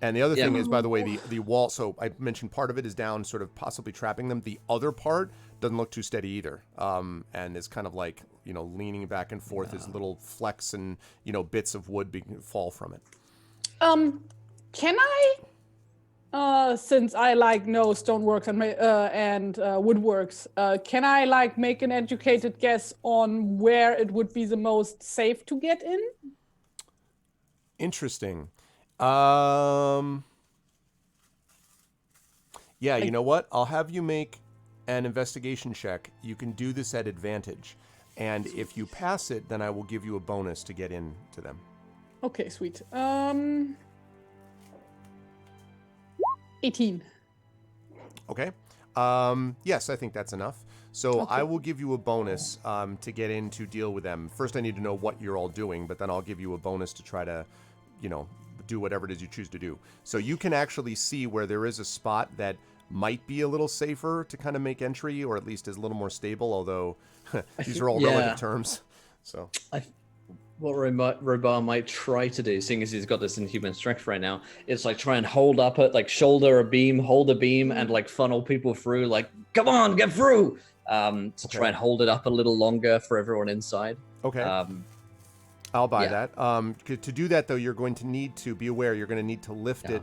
and the other thing is, by the way, the wall. So I mentioned part of it is down, sort of possibly trapping them. The other part doesn't look too steady either, and is kind of like leaning back and forth as little flecks and bits of wood fall from it. Can I, since I know stoneworks and woodworks, can I make an educated guess on where it would be the most safe to get in? Interesting. Yeah, you know what? I'll have you make an investigation check. You can do this at advantage. And if you pass it, then I will give you a bonus to get into them. Okay, sweet. 18. Okay. Yes, I think that's enough. So I will give you a bonus to get in to deal with them. First, I need to know what you're all doing, but then I'll give you a bonus to try to, do whatever it is you choose to do. So you can actually see where there is a spot that might be a little safer to kind of make entry, or at least is a little more stable, although these are all relative terms. So what Robar might try to do, seeing as he's got this inhuman strength right now, is like try and hold up it, like shoulder a beam, hold a beam, and like funnel people through. Like, come on, get through. To try and hold it up a little longer for everyone inside. Okay. I'll buy that. To do that, though, you're going to need to be aware. You're going to need to lift it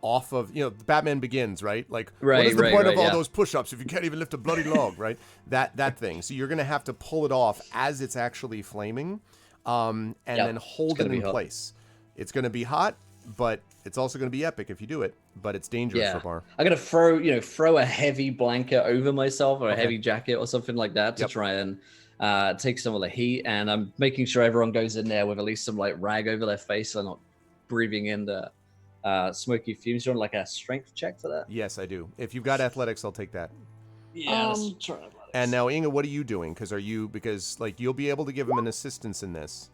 off of, Batman Begins, right? Like, what is the point of all those push-ups if you can't even lift a bloody log, right? That thing. So you're going to have to pull it off as it's actually flaming, and then hold it in place. It's going to be hot, but it's also going to be epic if you do it. But it's dangerous for Bar. I'm going to throw a heavy blanket over myself or a heavy jacket or something like that to try and take some of the heat, and I'm making sure everyone goes in there with at least some like rag over their face so they're not breathing in the smoky fumes. You want like a strength check for that? Yes, I do. If you've got athletics, I'll take that. Yeah, let's try athletics. And now, Inga, what are you doing? Because you'll be able to give him an assistance in this.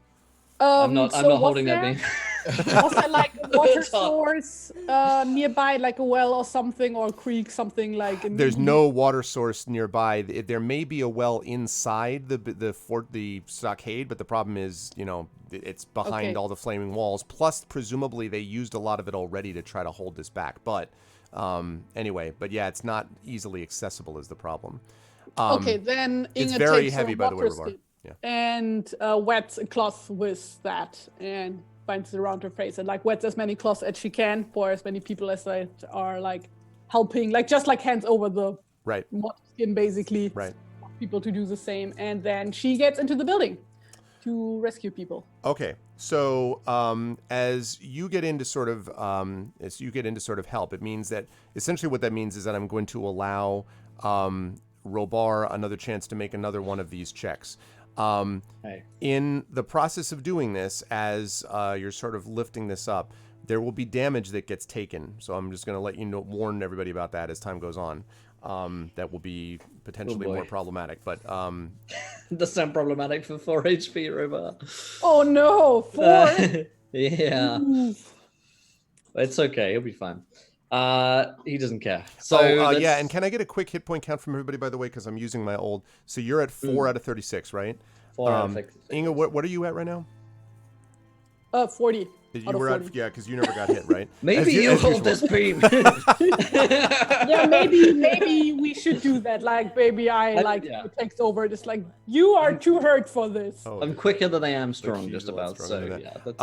I'm not holding that beam. Was there like a water source nearby, like a well or something, or a creek, something like? There's no water source nearby. There may be a well inside the stockade, but the problem is, it's behind all the flaming walls. Plus, presumably, they used a lot of it already to try to hold this back. But anyway, it's not easily accessible is the problem. Then Inga it's very takes heavy, by the way, Robar. Yeah. And wets a cloth with that and binds it around her face and like wets as many cloths as she can for as many people as they are like helping, like just like hands over the water skin basically. Right. People to do the same, and then she gets into the building to rescue people. Okay. So as you get into sort of help, it means that essentially what that means is that I'm going to allow Robar another chance to make another one of these checks. In the process of doing this, as you're sort of lifting this up, there will be damage that gets taken. So I'm just going to let you know, warn everybody about that as time goes on. That will be potentially more problematic. But does sound problematic for 4 HP, Robar. Oh no, 4. Yeah. Oof. It's okay. He'll be fine. He doesn't care. So and can I get a quick hit point count from everybody, by the way, because I'm using my old. So you're at 4 out of 36, right? 4 out of 36. Inga, what are you at right now? 40. You were at, because you never got hit, right? Maybe you hold this beam. Yeah, maybe we should do that. Like, maybe it takes over. It's like, you are too hurt for this. Oh, I'm quicker than I am strong, just about. So yeah. That's...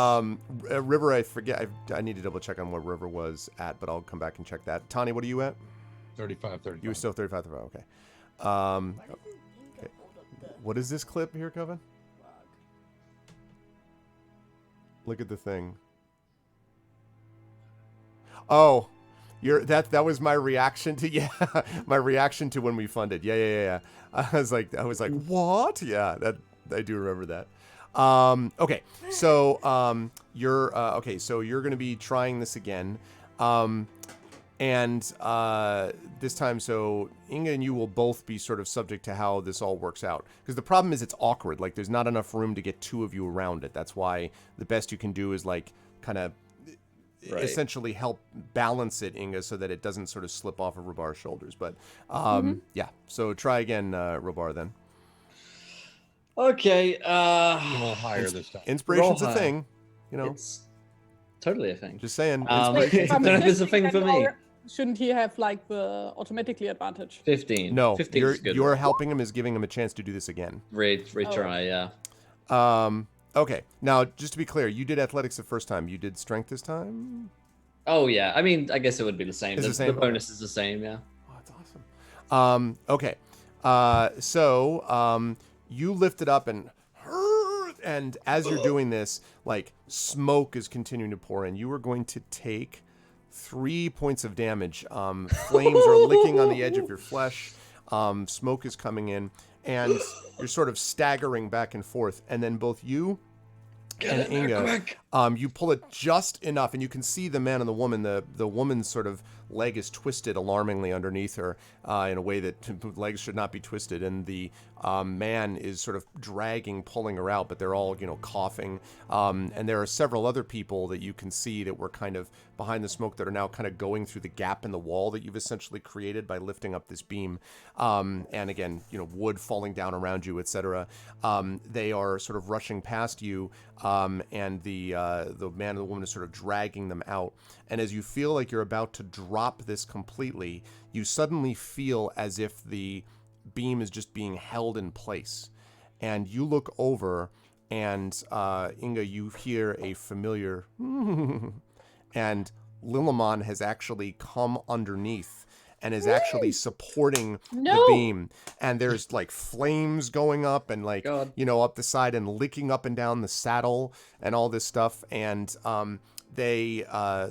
River, I forget. I need to double check on what River was at, but I'll come back and check that. Tani, what are you at? 35. You were still 35. Okay. Okay. What is this clip here, Coven? Look at the thing. Oh, that was my reaction to my reaction to when we funded. Yeah. I was like, what? Yeah, that I do remember that. Okay, so you're so you're going to be trying this again, and this time, so Inga and you will both be sort of subject to how this all works out. Because the problem is it's awkward. Like, there's not enough room to get 2 of you around it. That's why the best you can do is, like, kind of essentially help balance it, Inga, so that it doesn't sort of slip off of Robar's shoulders. But, yeah. So try again, Robar, then. Okay. A little higher this time. Inspiration's a thing, It's totally a thing. Just saying. I don't know if it's a thing for me. Shouldn't he have like the automatically advantage? 15. No, 15 is good. You're helping him is giving him a chance to do this again. Retry, yeah. Okay. Now, just to be clear, you did athletics the first time. You did strength this time? Oh, yeah. I mean, I guess it would be the same. The bonus is the same, yeah. Oh, that's awesome. Okay. So you lift it up and as you're doing this, like, smoke is continuing to pour in. You are going to take 3 points of damage. Flames are licking on the edge of your flesh. Smoke is coming in, and you're sort of staggering back and forth. And then both you and Inga You pull it just enough, and you can see the man and the woman. The woman's sort of leg is twisted alarmingly underneath her in a way that legs should not be twisted, and the man is sort of dragging, pulling her out, but they're all, coughing. And there are several other people that you can see that were kind of behind the smoke that are now kind of going through the gap in the wall that you've essentially created by lifting up this beam. And again, wood falling down around you, etc. They are sort of rushing past you, and the man and the woman is sort of dragging them out. And as you feel like you're about to drop this completely, you suddenly feel as if the beam is just being held in place. And you look over, and Inga, you hear a familiar and Lilliman has actually come underneath and is actually supporting the beam. And there's like flames going up and up the side and licking up and down the saddle and all this stuff. And the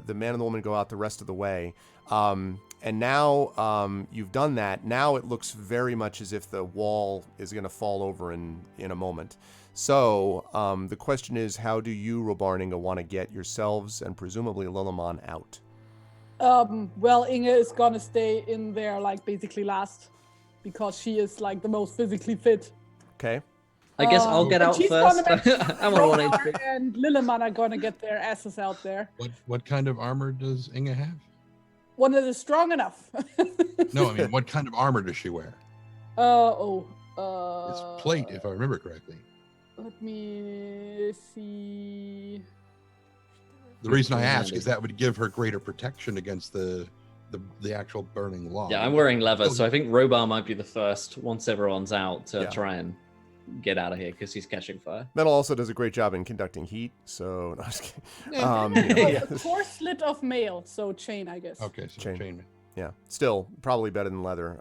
man and the woman go out the rest of the way. And now you've done that. Now it looks very much as if the wall is going to fall over in a moment. So the question is, how do you, Robar and Inga, want to get yourselves and presumably Lilliman out? Well, Inga is gonna stay in there, basically last, because she is the most physically fit. Okay. I guess I'll get out first. I'm on 1 HP. And Lilliman are gonna get their asses out there. What kind of armor does Inga have? One that is strong enough. No, I mean, what kind of armor does she wear? It's plate, if I remember correctly. Let me see. The reason I ask is that would give her greater protection against the actual burning log. Yeah, I'm wearing leather, so I think Robar might be the first, once everyone's out, to try and get out of here because he's catching fire. Metal also does a great job in conducting heat, so no, I'm just kidding. A corslet of mail, so chain, I guess. Okay, so chain. Yeah, still probably better than leather.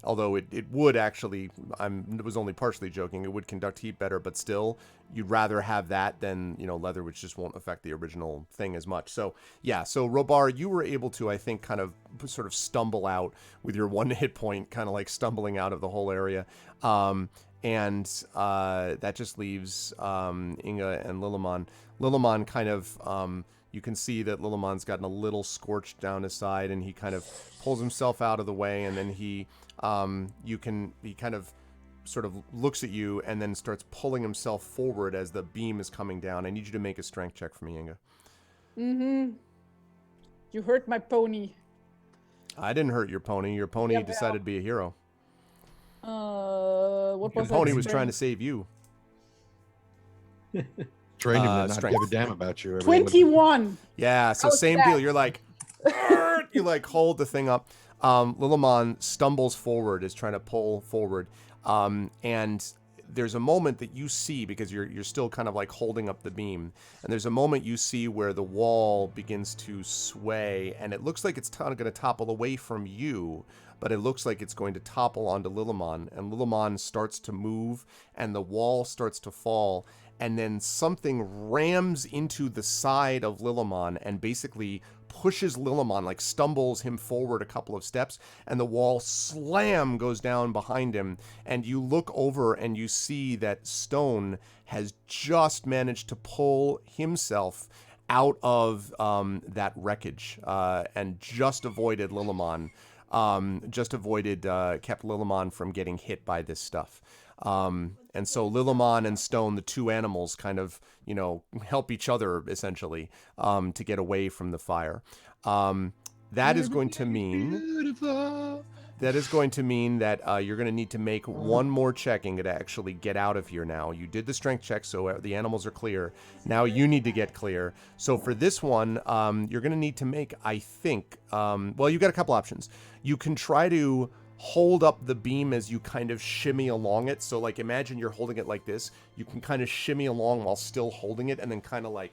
Although it would actually, was only partially joking, it would conduct heat better, but still, you'd rather have that than, leather, which just won't affect the original thing as much. So, yeah, so Robar, you were able to, I think, kind of sort of stumble out with your 1 hit point, kind of like stumbling out of the whole area. And that just leaves Inga and Lilliman. Lilliman kind of... you can see that Lilliman's gotten a little scorched down his side, and he kind of pulls himself out of the way, and then he kind of sort of looks at you and then starts pulling himself forward as the beam is coming down. I need you to make a strength check for me, Inga. Mm-hmm. You hurt my pony. I didn't hurt your pony. Your pony decided to be a hero. What was your pony was trying to save you. Trained him to not give a damn about you. 21. Yeah, so same deal. You're like, you hold the thing up. Lilliman stumbles forward, is trying to pull forward. And there's a moment that you see, because you're still kind of holding up the beam. And there's a moment you see where the wall begins to sway, and it looks like it's going to topple away from you, but it looks like it's going to topple onto Lilliman. And Lilliman starts to move, and the wall starts to fall. And then something rams into the side of Lilliman and basically pushes Lilliman, stumbles him forward a couple of steps, and the wall slam goes down behind him. And you look over and you see that Stone has just managed to pull himself out of that wreckage and just avoided Lilliman, kept Lilliman from getting hit by this stuff. And so Lilliman and Stone, the two animals, kind of, help each other essentially to get away from the fire. That is going to mean that you're going to need to make one more check, Inga, to actually get out of here now. You did the strength check, so the animals are clear. Now you need to get clear. So for this one, you're going to need to make, I think, you've got a couple options. You can try to hold up the beam as you kind of shimmy along it. So imagine you're holding it like this. You can kind of shimmy along while still holding it, and then kind of let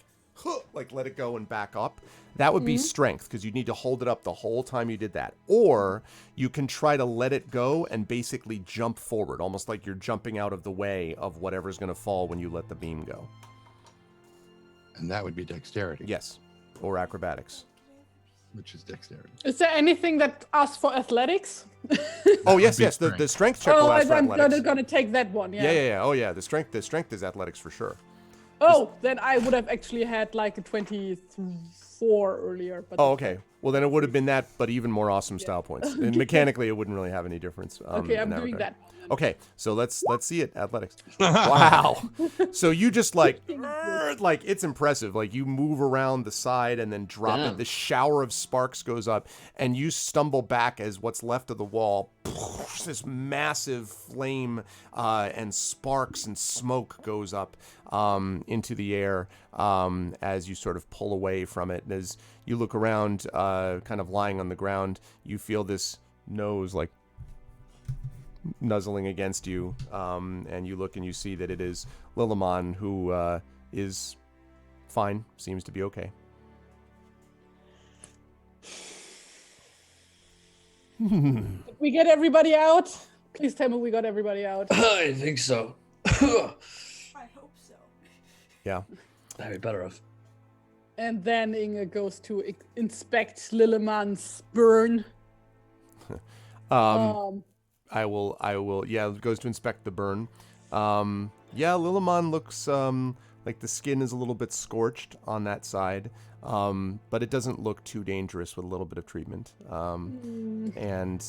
it go and back up. That would be strength, because you need to hold it up the whole time you did that. Or you can try to let it go and basically jump forward, almost like you're jumping out of the way of whatever's going to fall when you let the beam go. And that would be dexterity. Yes, or acrobatics. Which is dexterity. Is there anything that asks for athletics? Oh, yes. The strength check will ask for athletics. I'm gonna take that one. Yeah. Oh, yeah. The strength is athletics for sure. Oh, then I would have actually had like a 24 earlier. But Oh, okay. Well, then it would have been that, but even more awesome style points. And mechanically, it wouldn't really have any difference. Okay, I'm in doing regard. that. Okay, so let's see it. Athletics. Wow. So you just like it's impressive. Like you move around the side and then drop it. Damn. The shower of sparks goes up, and you stumble back as what's left of the wall. This massive flame and sparks and smoke goes up into the air as you sort of pull away from it. And as you look around, kind of lying on the ground, you feel this nose like nuzzling against you, and you look and you see that it is Lillimon, who is fine, seems to be okay. Did we get everybody out? Please tell me we got everybody out. I think so. I hope so. Yeah. Very better off. And then Inge goes to inspect Lilleman's burn. I will. Yeah, it goes to inspect the burn. Yeah, Lillimon looks like the skin is a little bit scorched on that side, but it doesn't look too dangerous with a little bit of treatment. And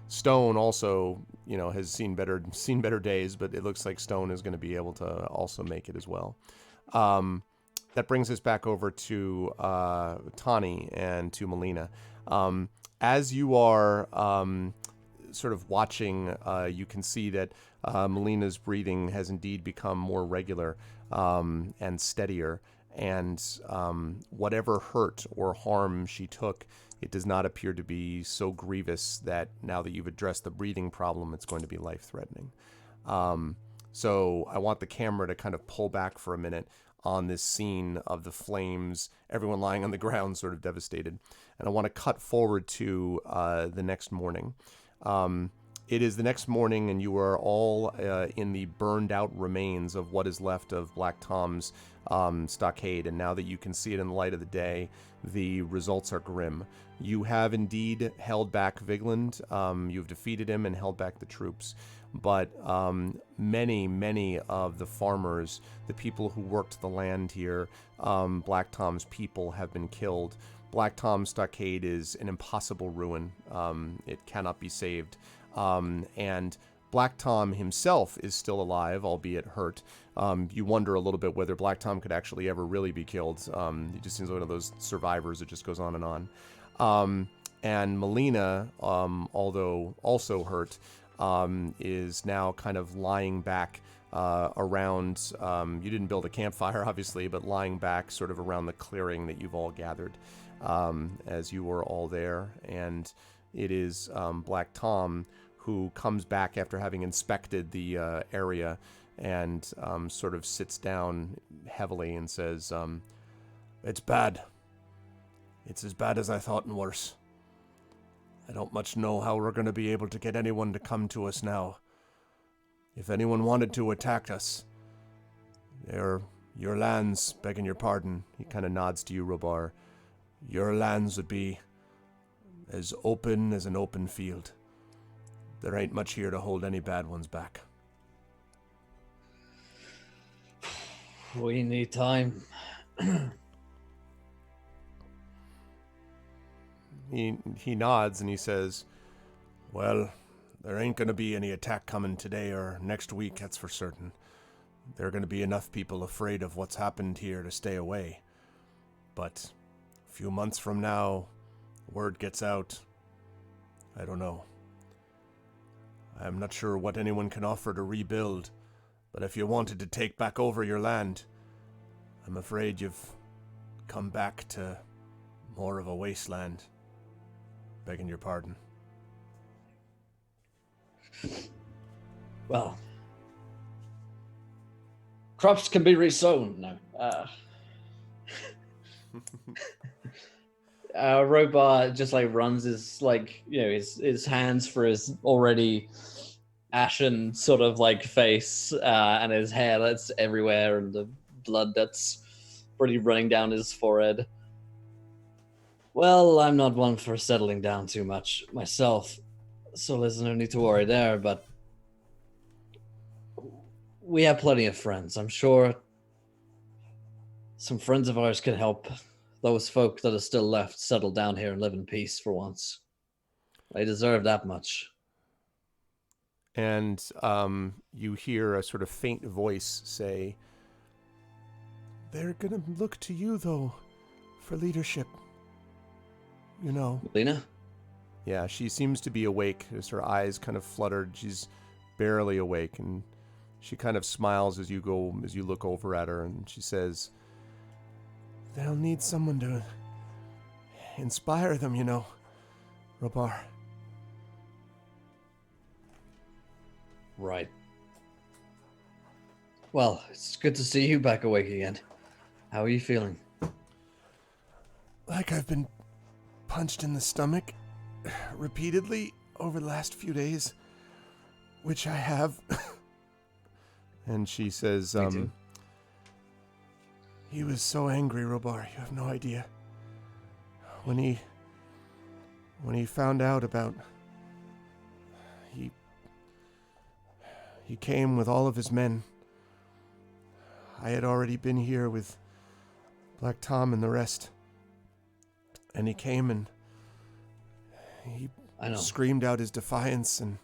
Stone also, has seen better days, but it looks like Stone is going to be able to also make it as well. That brings us back over to Tani and to Melina. As you are sort of watching, you can see that Melina's breathing has indeed become more regular and steadier, and whatever hurt or harm she took, it does not appear to be so grievous that now that you've addressed the breathing problem, it's going to be life-threatening. So I want the camera to kind of pull back for a minute on this scene of the flames, everyone lying on the ground sort of devastated. And I want to cut forward to the next morning. It is the next morning, and you are all in the burned-out remains of what is left of Black Tom's stockade. And now that you can see it in the light of the day, the results are grim. You have indeed held back Vigland. You've defeated him and held back the troops. But many of the farmers, the people who worked the land here, Black Tom's people, have been killed. Black Tom's stockade is an impossible ruin. It cannot be saved. And Black Tom himself is still alive, albeit hurt. You wonder a little bit whether Black Tom could actually ever really be killed. He just seems like one of those survivors that just goes on and on. And Melina, although also hurt, is now kind of lying back around. You didn't build a campfire, obviously, but lying back sort of around the clearing that you've all gathered as you were all there. And it is Black Tom who comes back after having inspected the area and sort of sits down heavily and says, "It's bad. It's as bad as I thought and worse. I don't much know how we're going to be able to get anyone to come to us now. If anyone wanted to attack us, your lands, begging your pardon," he kind of nods to you, Robar, "your lands would be as open as an open field. There ain't much here to hold any bad ones back." We need time. He nods and he says, "Well, there ain't going to be any attack coming today or next week, that's for certain. There are going to be enough people afraid of what's happened here to stay away. But a few months from now, word gets out. I don't know. I'm not sure what anyone can offer to rebuild, but if you wanted to take back over your land, I'm afraid you've come back to more of a wasteland. Begging your pardon." Well, crops can be resown now. Robar just runs his his hands for his already ashen sort of face and his hair that's everywhere and the blood that's already running down his forehead. Well, I'm not one for settling down too much myself, so there's no need to worry there, but we have plenty of friends. I'm sure some friends of ours can help those folk that are still left settle down here and live in peace for once. They deserve that much. And you hear a sort of faint voice say, "They're going to look to you, though, for leadership. You know." Lena? Yeah, she seems to be awake as her eyes kind of fluttered. She's barely awake, and she kind of smiles as you look over at her, and she says, "They'll need someone to inspire them, you know, Robar." Right. Well, it's good to see you back awake again. How are you feeling? Like I've been punched in the stomach repeatedly over the last few days, which I have. And she says, Me too. "He was so angry, Robar, you have no idea. When he found out about... He came with all of his men. I had already been here with Black Tom and the rest. And he came and he I know. screamed out his defiance, and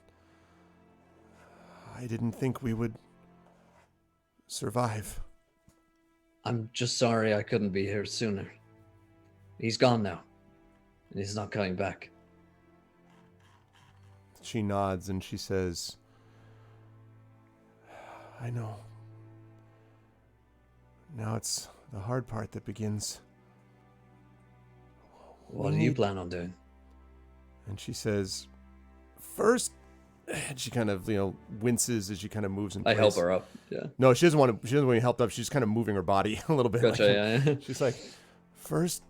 I didn't think we would survive." I'm just sorry I couldn't be here sooner. He's gone now. And he's not coming back. She nods and she says, "I know. Now it's the hard part that begins." What do you plan on doing? And she says, "First," and she kind of, winces as she kind of moves in I place. help her up. Yeah. No, she doesn't want to be helped up. She's kind of moving her body a little bit. Gotcha, yeah. She's like, "First,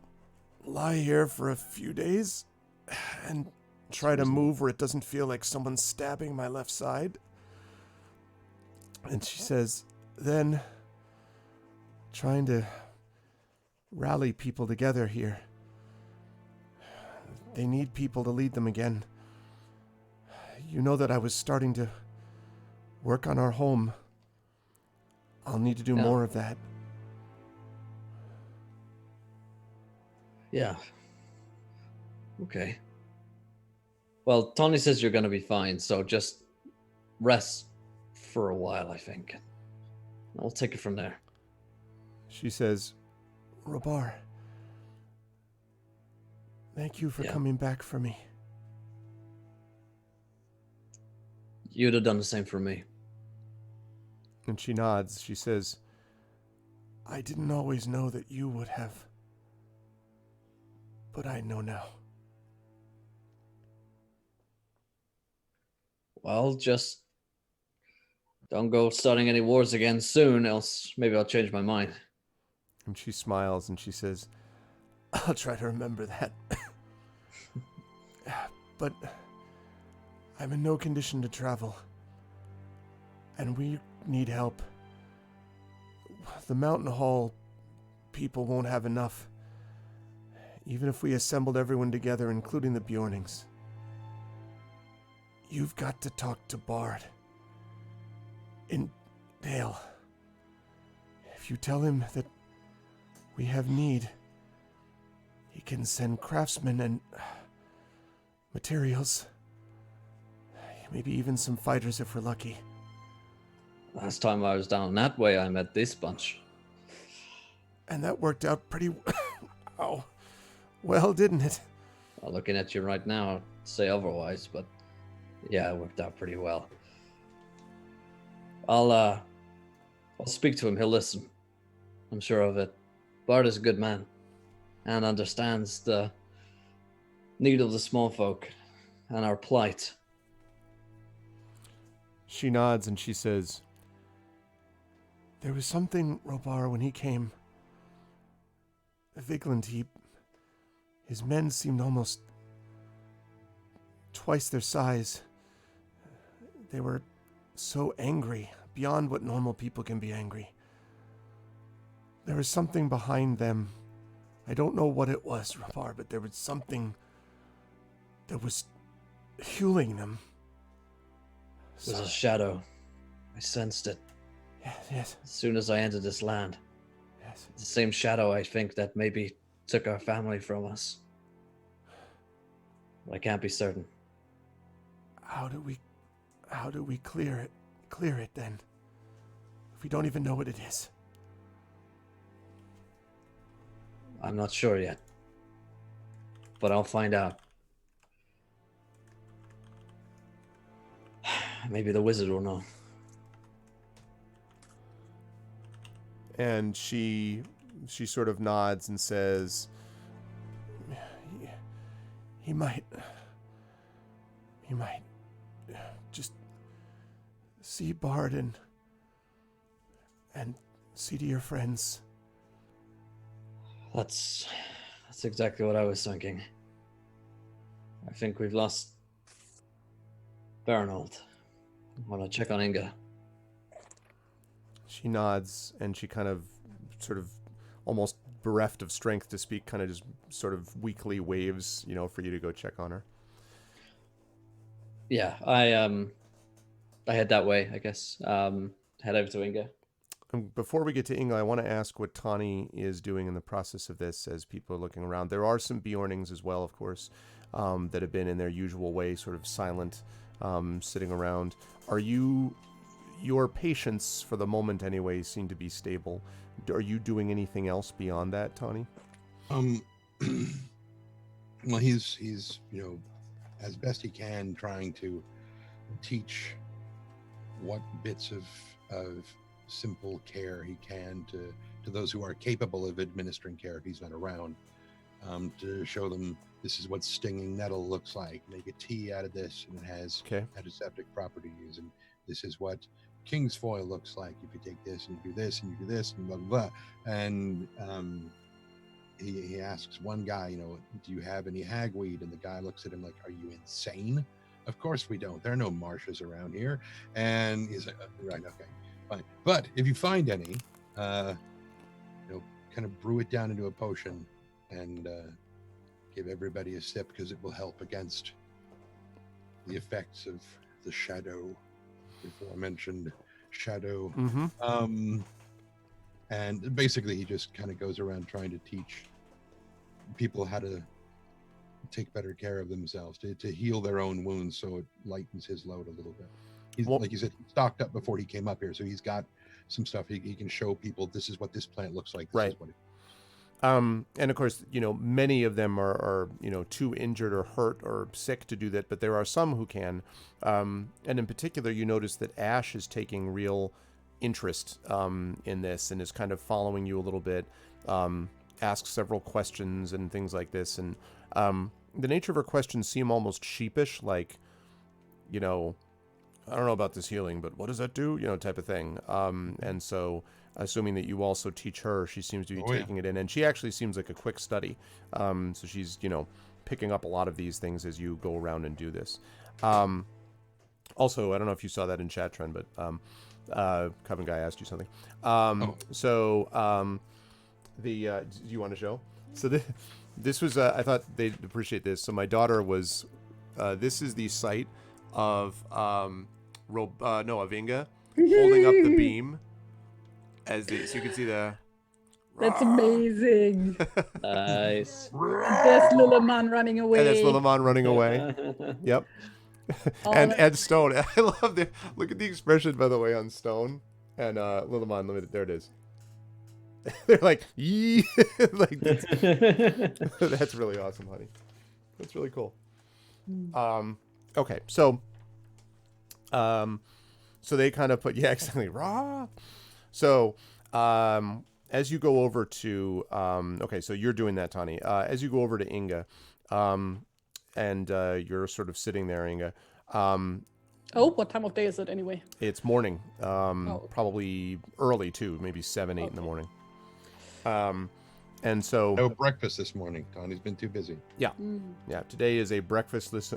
lie here for a few days and try to move where it doesn't feel like someone's stabbing my left side." And she says, "Then, trying to rally people together here. They need people to lead them again. You know that I was starting to work on our home. I'll need to do more of that." Yeah. Okay. Well, Tony says you're going to be fine, so just rest for a while, I think. I'll take it from there. She says, "Robar, thank you for coming back for me." You'd have done the same for me. And she nods. She says, "I didn't always know that you would have, but I know now." Well, just don't go starting any wars again soon, else maybe I'll change my mind. And she smiles and she says, "I'll try to remember that." But I'm in no condition to travel, and we need help. The Mountain Hall people won't have enough, even if we assembled everyone together, including the Bjornings. You've got to talk to Bard in Dale. If you tell him that we have need, he can send craftsmen and materials. Maybe even some fighters if we're lucky. Last time I was down that way, I met this bunch. And that worked out pretty well, didn't it? Well, looking at you right now, I'd say otherwise, but yeah, it worked out pretty well. I'll speak to him. He'll listen. I'm sure of it. Bard is a good man and understands the need of the small folk and our plight. She nods and she says, "There was something, Robar, when he came. Vigland, his men seemed almost twice their size. They were so angry, beyond what normal people can be angry. There was something behind them. I don't know what it was, Robar, but there was something that was fueling them." It was a shadow. I sensed it Yes. as soon as I entered this land. Yes. The same shadow, I think, that maybe took our family from us. But I can't be certain. How do we clear it then? If we don't even know what it is. I'm not sure yet. But I'll find out. Maybe the wizard will know. And she sort of nods and says, he might just see Bard and see to your friends. That's exactly what I was thinking. I think we've lost Baronold. I want to check on Inga. She nods and she kind of sort of almost bereft of strength to speak, kind of just sort of weakly waves, for you to go check on her. Yeah, I head that way, I guess. Head over to Inga. Before we get to Inga, I want to ask what Tani is doing in the process of this as people are looking around. There are some Bjornings as well, of course, that have been in their usual way, sort of silent, sitting around. Your patients, for the moment anyway, seem to be stable. Are you doing anything else beyond that, Tani? Well, he's as best he can, trying to teach what bits of simple care he can to those who are capable of administering care if he's not around, to show them this is what stinging nettle looks like. Make a tea out of this, and it has antiseptic properties, and this is what king's foil looks like if you take this and you do this and you do this and blah blah blah. And he asks one guy, do you have any hagweed? And the guy looks at him like, are you insane? Of course we don't. There are no marshes around here. And he's like, right, okay, fine. But if you find any, kind of brew it down into a potion and give everybody a sip, because it will help against the effects of the shadow, before mentioned shadow. Mm-hmm. And basically he just kind of goes around trying to teach people how to take better care of themselves, to heal their own wounds, so it lightens his load a little bit. He's, like you said, stocked up before he came up here, so he's got some stuff he can show people. This is what this plant looks like. This is what it and of course, many of them are too injured or hurt or sick to do that, but there are some who can. And in particular, you notice that Ash is taking real interest in this and is kind of following you a little bit, asks several questions and things like this. And the nature of her questions seem almost sheepish, like, I don't know about this healing, but what does that do? Type of thing. And so, assuming that you also teach her, she seems to be taking it in, and she actually seems like a quick study. So she's, picking up a lot of these things as you go around and do this. Also, I don't know if you saw that in chat, Trend, but Coven Guy asked you something. So do you want to show? So this was, I thought they'd appreciate this. So my daughter was, this is the site of of Inga holding up the beam. So you can see the... That's amazing. Nice. There's Lilleman running away. And that's Lilleman running away. Yep. And Stone. I love look at the expression, by the way, on Stone and Lilleman. There it is. They're like, yee. Like, that's really awesome, honey. That's really cool. Okay, so they kind of put, exactly, raw. So, as you go over to, so you're doing that, Tani. As you go over to Inga, and you're sort of sitting there, Inga. What time of day is it anyway? It's morning, probably early too, maybe 7, 8 in the morning. And so... No breakfast this morning. Tani's been too busy. Yeah. Yeah, today is a breakfastless...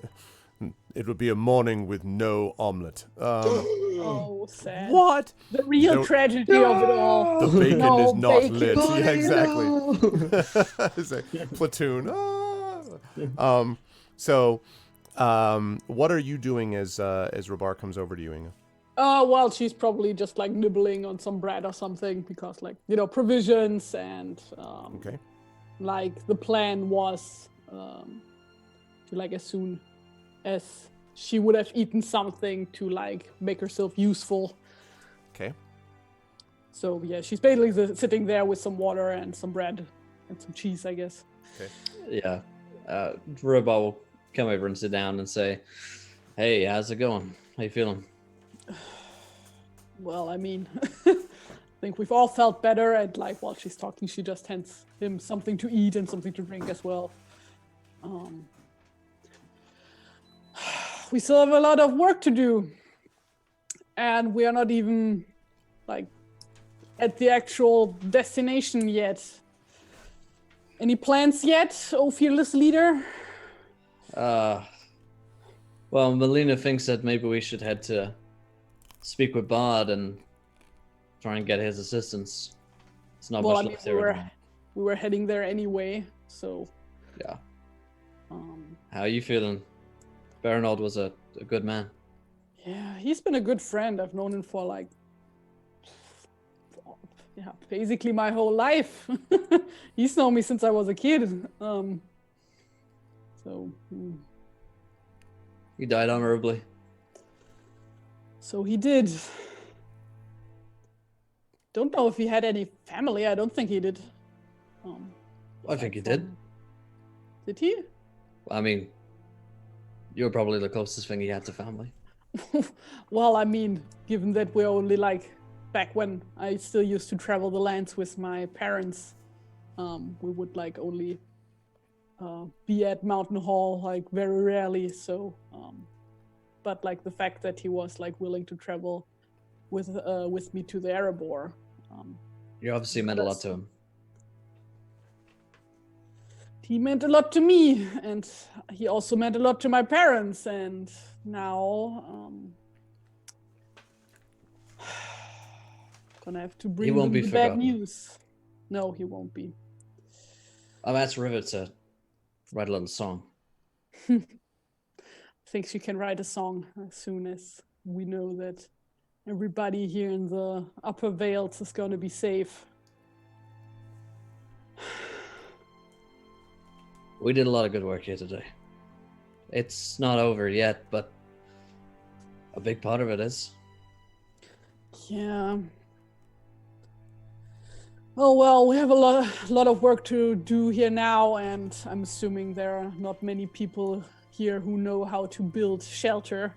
It would be a morning with no omelette. Oh, sad. What? The real tragedy of it all. The bacon is not bacon. lit. Yeah, exactly. It's like platoon. So, what are you doing as Rabar comes over to you, Inga? Well, she's probably just like nibbling on some bread or something because, like, provisions and Okay. like the plan was to, like, as soon as she would have eaten something to, like, make herself useful. Okay. So yeah, she's basically sitting there with some water and some bread and some cheese, I guess. Okay. Yeah. Robot will come over and sit down and say, "Hey, how's it going? How you feeling?" Well, I mean, I think we've all felt better, and, like, while she's talking, she just hands him something to eat and something to drink as well. We still have a lot of work to do, and we are not even, like, at the actual destination yet. Any plans yet, oh fearless leader? Well, Melina thinks that maybe we should head to speak with Bard and try and get his assistance. It's not Well, much I mean, left there. at the moment. we were heading there anyway, so. Yeah. How are you feeling? Baronold was a good man. Yeah, he's been a good friend. I've known him for, like, basically my whole life. He's known me since I was a kid. He died honorably. So he did. Don't know if he had any family. I don't think he did. I think he did. Did he? I mean, you're probably the closest thing he had to family. Well, I mean, given that we're only, like, back when I still used to travel the lands with my parents, we would, like, only be at Mountain Hall, like, very rarely. So, but, like, the fact that he was, like, willing to travel with me to the Erebor. You obviously meant a lot to him. He meant a lot to me, and he also meant a lot to my parents, and now gonna have to bring them the bad news. No, he won't be. I've asked River to write a little song. Thinks you can write a song as soon as we know that everybody here in the Upper Vales is gonna be safe. We did a lot of good work here today. It's not over yet, but a big part of it is. Yeah. Oh well, we have a lot of work to do here now, and I'm assuming there are not many people here who know how to build shelter.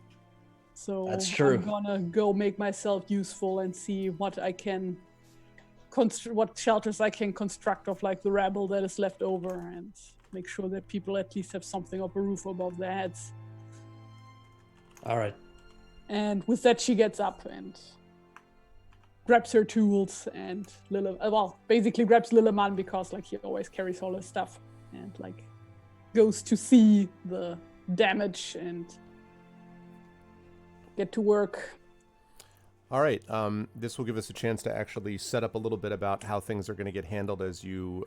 So That's true. I'm gonna go make myself useful and see what I can what shelters I can construct of, like, the rabble that is left over, and make sure that people at least have something of a roof above their heads. All right. And with that, she gets up and grabs her tools and basically grabs Lilleman because, like, he always carries all his stuff, and, like, goes to see the damage and get to work. All right. This will give us a chance to actually set up a little bit about how things are going to get handled as you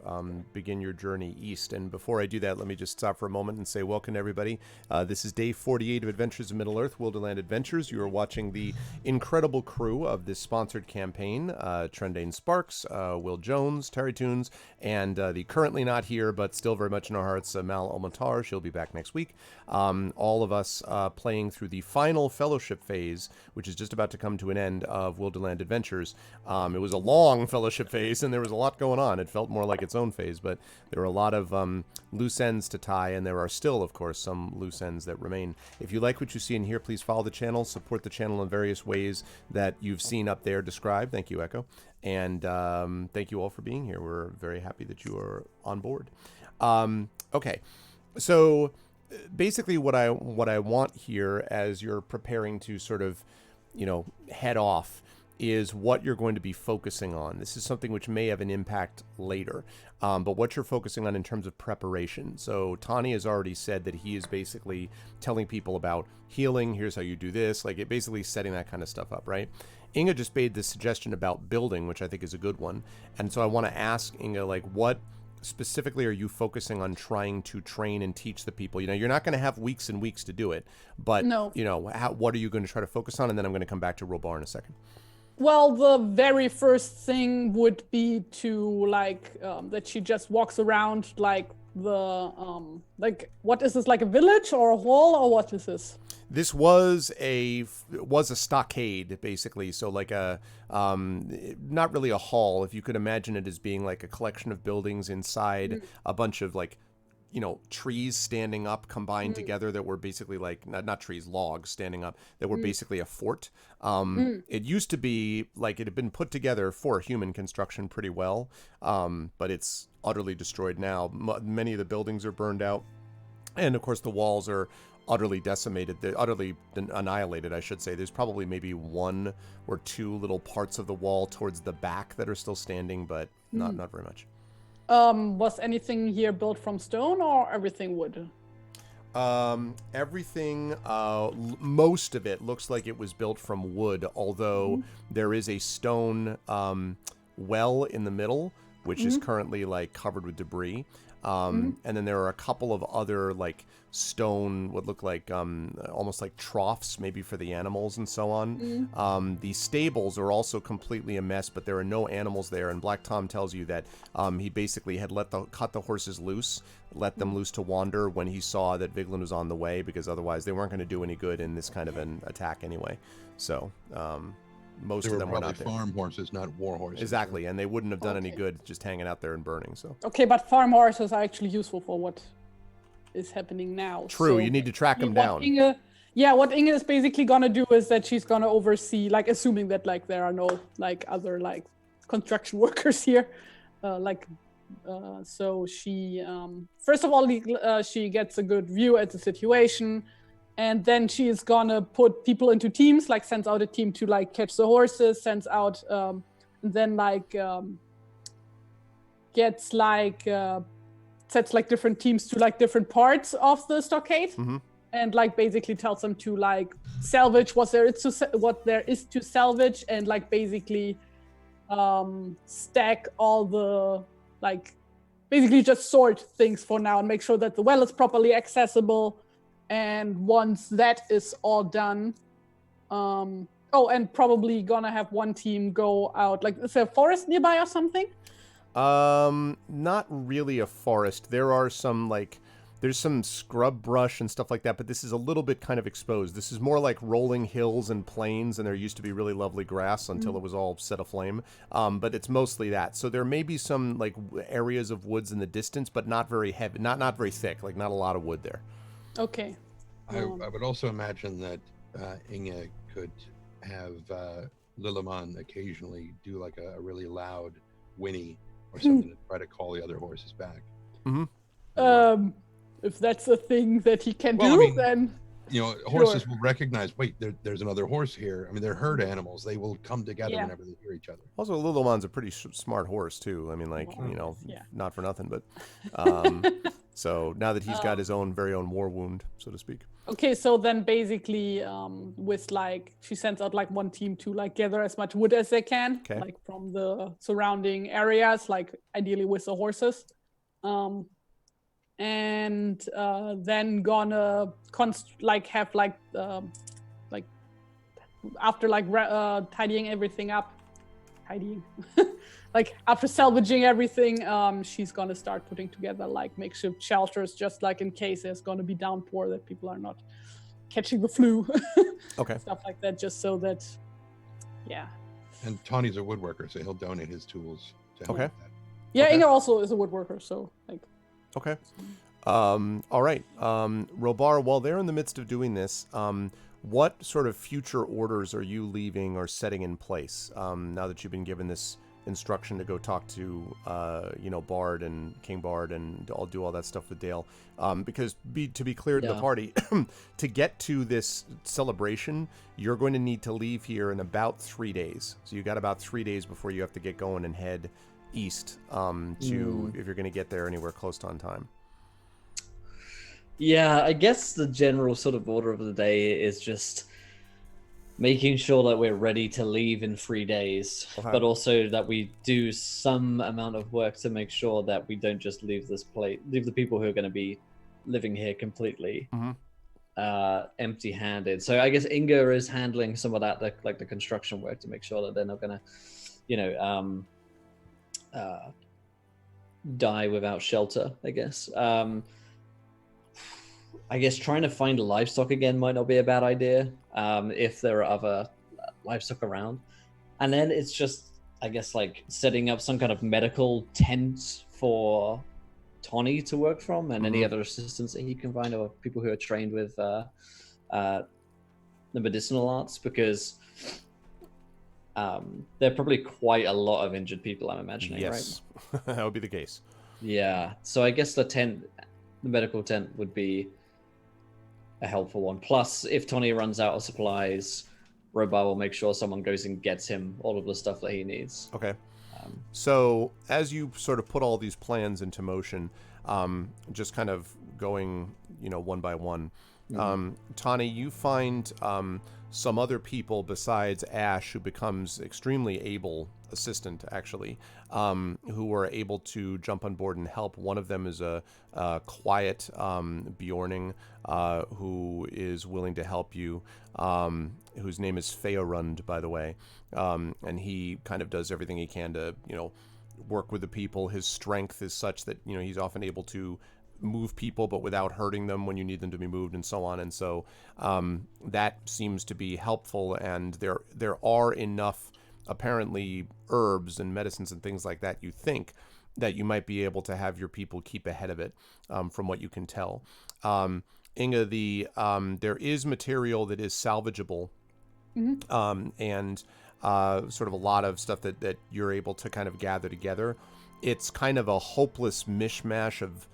begin your journey east. And before I do that, let me just stop for a moment and say welcome to everybody. This is day 48 of Adventures in Middle-earth, Wilderland Adventures. You are watching the incredible crew of this sponsored campaign, Trendane Sparks, Will Jones, Terry Tunes, and the currently not here but still very much in our hearts, Mal Almatar. She'll be back next week. All of us playing through the final fellowship phase, which is just about to come to an end, of Wilderland Adventures. It was a long fellowship phase, and there was a lot going on. It felt more like its own phase, but there were a lot of loose ends to tie, and there are still, of course, some loose ends that remain. If you like what you see in here, please follow the channel, support the channel in various ways that you've seen up there described. Thank you, Echo. And thank you all for being here. We're very happy that you are on board. Okay, so basically what I want here as you're preparing to sort of, head off is what you're going to be focusing on. This is something which may have an impact later, but what you're focusing on in terms of preparation. So Tani has already said that he is basically telling people about healing. Here's how you do this, like it basically setting that kind of stuff up, right? Inga just made this suggestion about building, which I think is a good one. And so I want to ask Inga, like, what specifically are you focusing on trying to train and teach the people? You know, you're not going to have weeks and weeks to do it, but No. you know, what are you going to try to focus on? And then I'm going to come back to Robar in a second. Well, the very first thing would be to like that she just walks around like like what is this, like a village or a wall, or what is this? This was a stockade, basically. So like a not really a hall, if you could imagine it as being like a collection of buildings inside a bunch of like, you know, trees standing up combined together that were basically like not trees, logs standing up that were basically a fort. It used to be like it had been put together for human construction pretty well, but it's utterly destroyed now. Many of the buildings are burned out, and of course the walls are utterly decimated. They're utterly annihilated, I should say. There's probably maybe one or two little parts of the wall towards the back that are still standing, but not very much. Was anything here built from stone or everything wood? Everything, most of it looks like it was built from wood, although there is a stone well in the middle, which is currently like covered with debris. And then there are a couple of other like stone, what look like almost like troughs, maybe for the animals and so on. The stables are also completely a mess, but there are no animals there. And Black Tom tells you that he basically had cut the horses loose, let them loose to wander when he saw that Vigeland was on the way, because otherwise they weren't going to do any good in this kind of an attack anyway. So most of them were not there. Farm horses, not war horses. Exactly, and they wouldn't have done any good just hanging out there and burning. So okay, but farm horses are actually useful for what is happening now. True, So you need to track them what down. what Inge is basically gonna do is that she's gonna oversee, like, assuming that like there are no like other like construction workers here, so she first of all she gets a good view at the situation. And then she is gonna put people into teams, like sends out a team to like catch the horses, sends out, and then like gets like sets like different teams to like different parts of the stockade, and like basically tells them to like salvage what there is to salvage, and like basically stack all the like basically just sort things for now and make sure that the well is properly accessible. And once that is all done, and probably gonna have one team go out. Like, is there a forest nearby or something? Not really a forest. There are some there's some scrub brush and stuff like that, but this is a little bit kind of exposed. This is more like rolling hills and plains, and there used to be really lovely grass until it was all set aflame. But it's mostly that. So there may be some like areas of woods in the distance, but not very heavy, not very thick. Like not a lot of wood there. Okay. I would also imagine that Inge could have Lilliman occasionally do like a really loud whinny or something to try to call the other horses back. If that's a thing that he can do, I mean, then you know, horses will recognize. Wait, there's another horse here. I mean, they're herd animals. They will come together whenever they hear each other. Also, Lilliman's a pretty smart horse too. I mean, like not for nothing, but so now that he's got his very own war wound, so to speak. Okay, so then basically, with like she sends out like one team to like gather as much wood as they can, like from the surrounding areas, like ideally with the horses, and then gonna after like tidying everything up, like after salvaging everything, she's gonna start putting together like makeshift shelters, just like in case there's gonna be downpour, that people are not catching the flu. Stuff like that, just so that And Tawny's a woodworker, so he'll donate his tools to help with that. Inge also is a woodworker, so like all right, Robar, while they're in the midst of doing this, what sort of future orders are you leaving or setting in place now that you've been given this instruction to go talk to Bard and King Bard and I'll do all that stuff with Dale, because to be clear to the party, to get to this celebration, you're going to need to leave here in about 3 days. So you got about 3 days before you have to get going and head east if you're going to get there anywhere close to on time. Yeah, I guess the general sort of order of the day is just making sure that we're ready to leave in 3 days, Okay. but also that we do some amount of work to make sure that we don't just leave this place, leave the people who are going to be living here completely empty-handed. So I guess Inga is handling some of that, like the construction work, to make sure that they're not going to, die without shelter, I guess. I guess trying to find livestock again might not be a bad idea, if there are other livestock around. And then it's just, I guess, like setting up some kind of medical tent for Tawny to work from, and any other assistants that he can find, or people who are trained with the medicinal arts, because there are probably quite a lot of injured people, I'm imagining, Yes, right? that would be the case. Yeah, so I guess the medical tent would be a helpful one. Plus, if Tony runs out of supplies, Robar will make sure someone goes and gets him all of the stuff that he needs. Okay. So as you sort of put all these plans into motion, just kind of going, one by one, Tani, you find some other people besides Ash, who becomes extremely able assistant, actually, who are able to jump on board and help. One of them is a quiet Bjorning, who is willing to help you, whose name is Feorund, by the way, and he kind of does everything he can to, work with the people. His strength is such that, he's often able to move people but without hurting them when you need them to be moved, and so on. And so that seems to be helpful, and there are enough apparently herbs and medicines and things like that, you think, that you might be able to have your people keep ahead of it, from what you can tell. Inga, there is material that is salvageable, and sort of a lot of stuff that you're able to kind of gather together. It's kind of a hopeless mishmash of,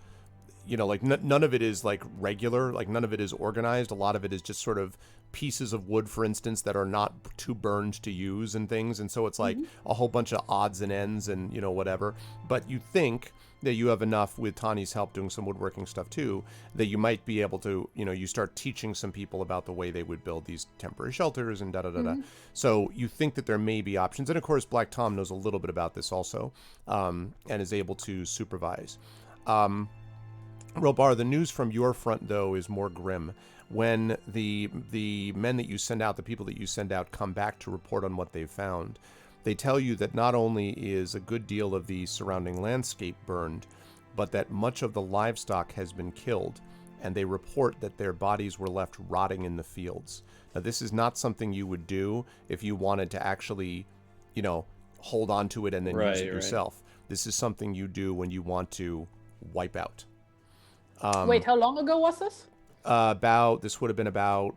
like none of it is like regular, like none of it is organized. A lot of it is just sort of pieces of wood, for instance, that are not too burned to use and things. And so it's like a whole bunch of odds and ends and, whatever. But you think that you have enough, with Tani's help doing some woodworking stuff too, that you might be able to, you start teaching some people about the way they would build these temporary shelters and da-da-da-da. So you think that there may be options. And of course, Black Tom knows a little bit about this also, and is able to supervise. Robar, the news from your front, though, is more grim. When the men that you send out, the people that you send out, come back to report on what they've found, they tell you that not only is a good deal of the surrounding landscape burned, but that much of the livestock has been killed, and they report that their bodies were left rotting in the fields. Now, this is not something you would do if you wanted to actually, hold on to it and then use it yourself. This is something you do when you want to wipe out. Wait, how long ago was this? This would have been about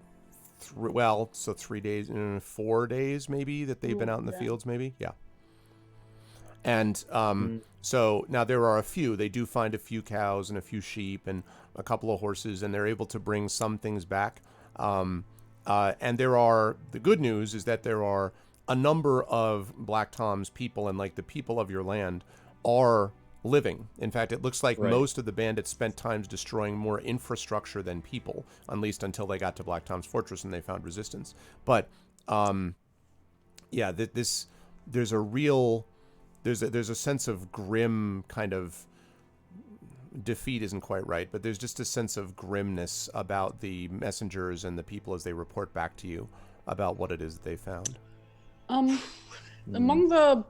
3 days, 4 days maybe, that they've been out in the fields, maybe. Yeah. And so now there are a few. They do find a few cows and a few sheep and a couple of horses, and they're able to bring some things back. And the good news is that there are a number of Black Tom's people, and like the people of your land are living. In fact, it looks like most of the bandits spent times destroying more infrastructure than people, at least until they got to Black Tom's fortress and they found resistance. But there's a sense of grim kind of defeat, isn't quite right, but there's just a sense of grimness about the messengers and the people as they report back to you about what it is that they found. Among the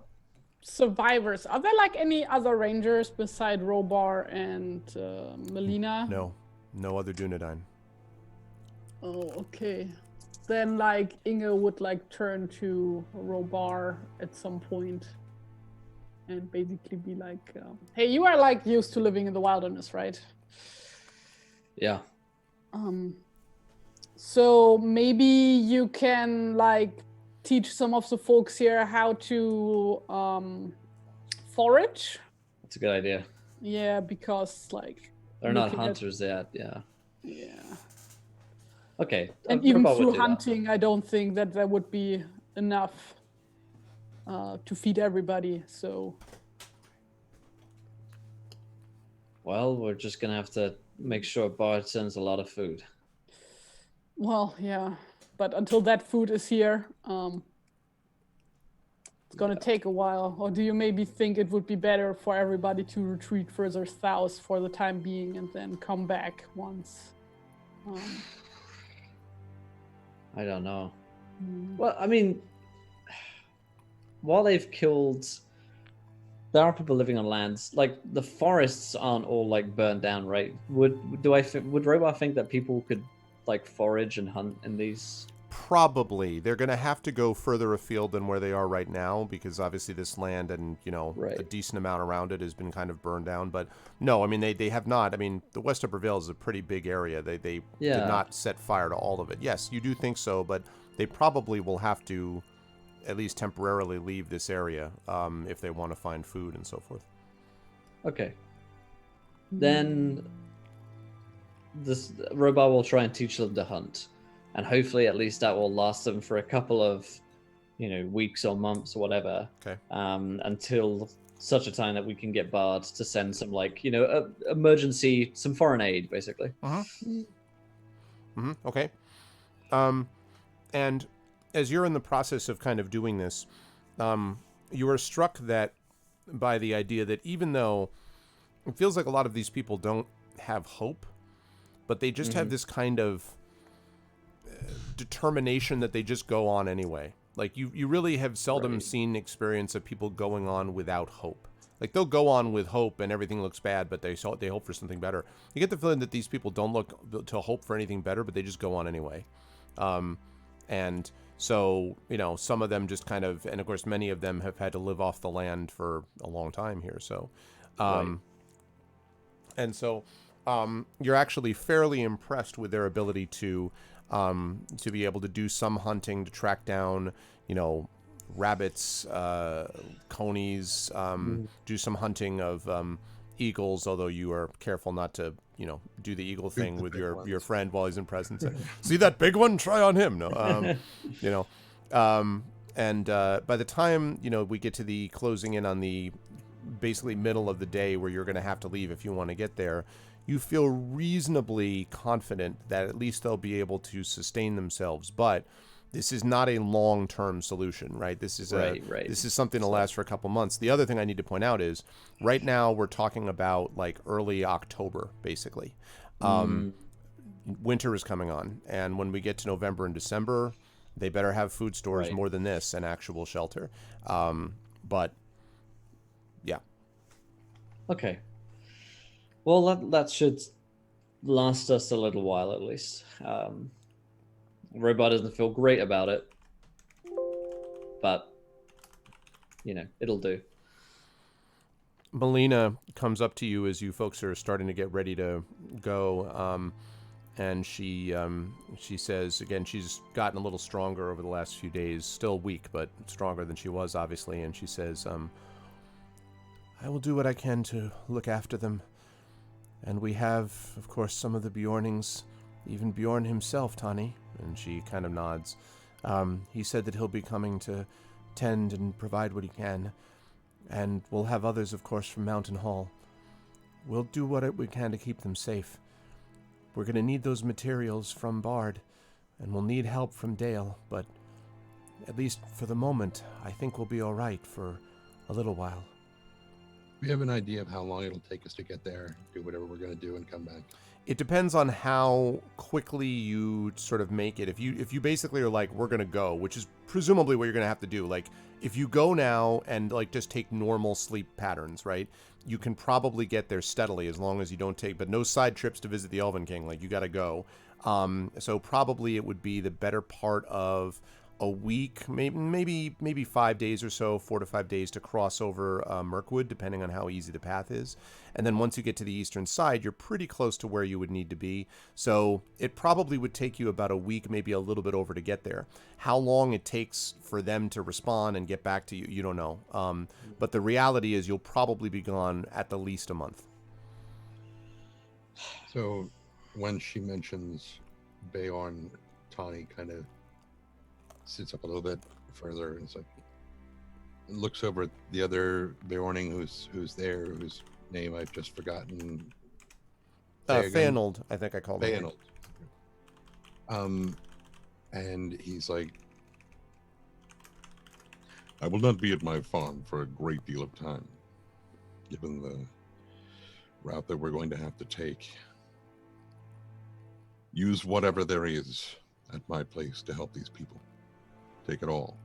survivors, are there like any other rangers beside Robar and Melina? No other Dunedain. Oh, okay. Then like Inga would like turn to Robar at some point and basically be like, hey, you are like used to living in the wilderness, right? Yeah. So maybe you can like teach some of the folks here how to forage. That's a good idea. Yeah, because like they're not hunters yet. Yeah. Okay. And even through hunting, I don't think that there would be enough to feed everybody. So. Well, we're just gonna have to make sure Bart sends a lot of food. Well, yeah. but until that food is here, it's gonna take a while. Or do you maybe think it would be better for everybody to retreat further south for the time being and then come back once? I don't know. Well, I mean, while they've killed, there are people living on lands. Like the forests aren't all like burned down, right? Would Robar think that people could like forage and hunt in these? Probably. They're going to have to go further afield than where they are right now, because obviously this land and, Right. a decent amount around it has been kind of burned down. But no, I mean, they have not. I mean, the West Upper Vale is a pretty big area. They did not set fire to all of it. Yes, you do think so, but they probably will have to at least temporarily leave this area if they want to find food and so forth. Okay. Then this Robar will try and teach them to hunt. And hopefully, at least that will last them for a couple of, weeks or months or whatever. Okay. Until such a time that we can get Bard to send some, emergency, some foreign aid, basically. Okay. And as you're in the process of kind of doing this, you are struck by the idea that even though it feels like a lot of these people don't have hope, but they just have this kind of determination that they just go on anyway. Like you really have seldom seen experience of people going on without hope. Like they'll go on with hope and everything looks bad, but they hope for something better. You get the feeling that these people don't look to hope for anything better, but they just go on anyway. And so, some of them just kind of, and of course many of them have had to live off the land for a long time here. So, and so you're actually fairly impressed with their ability to be able to do some hunting, to track down, rabbits, conies, do some hunting of eagles, although you are careful not to, do the eagle thing with your friend while he's in presence. See that big one? Try on him. No, and by the time, we get to the closing in on the basically middle of the day where you're going to have to leave if you want to get there, you feel reasonably confident that at least they'll be able to sustain themselves. But this is not a long-term solution, right? This is this is something to last for a couple months. The other thing I need to point out is right now we're talking about like early October, basically. Winter is coming on, and when we get to November and December, they better have food stores more than this and actual shelter. But yeah. Okay. Well, that should last us a little while at least. Robot doesn't feel great about it, but it'll do. Melina comes up to you as you folks are starting to get ready to go, and she says again, she's gotten a little stronger over the last few days, still weak but stronger than she was obviously, and she says, I will do what I can to look after them. And we have, of course, some of the Bjornings, even Bjorn himself, Tani. And she kind of nods. He said that he'll be coming to tend and provide what he can. And we'll have others, of course, from Mountain Hall. We'll do what we can to keep them safe. We're going to need those materials from Bard, and we'll need help from Dale. But at least for the moment, I think we'll be all right for a little while. We have an idea of how long it'll take us to get there, do whatever we're going to do, and come back. It depends on how quickly you sort of make it. If you basically are like, we're going to go, which is presumably what you're going to have to do. Like, if you go now and like just take normal sleep patterns, right? You can probably get there steadily as long as you don't take, but no side trips to visit the Elven King. Like, you got to go. So probably it would be the better part of a week, maybe 5 days or so, 4 to 5 days to cross over Mirkwood, depending on how easy the path is. And then once you get to the eastern side, you're pretty close to where you would need to be. So it probably would take you about a week, maybe a little bit over to get there. How long it takes for them to respond and get back to you, you don't know. But the reality is you'll probably be gone at the least a month. So when she mentions Beorn, Tawny kind of sits up a little bit further and it's like looks over at the other Beorning who's there, whose name I've just forgotten. Feyenold, I think I called him. Feyenold. And he's like, I will not be at my farm for a great deal of time, given the route that we're going to have to take. Use whatever there is at my place to help these people. Take it all.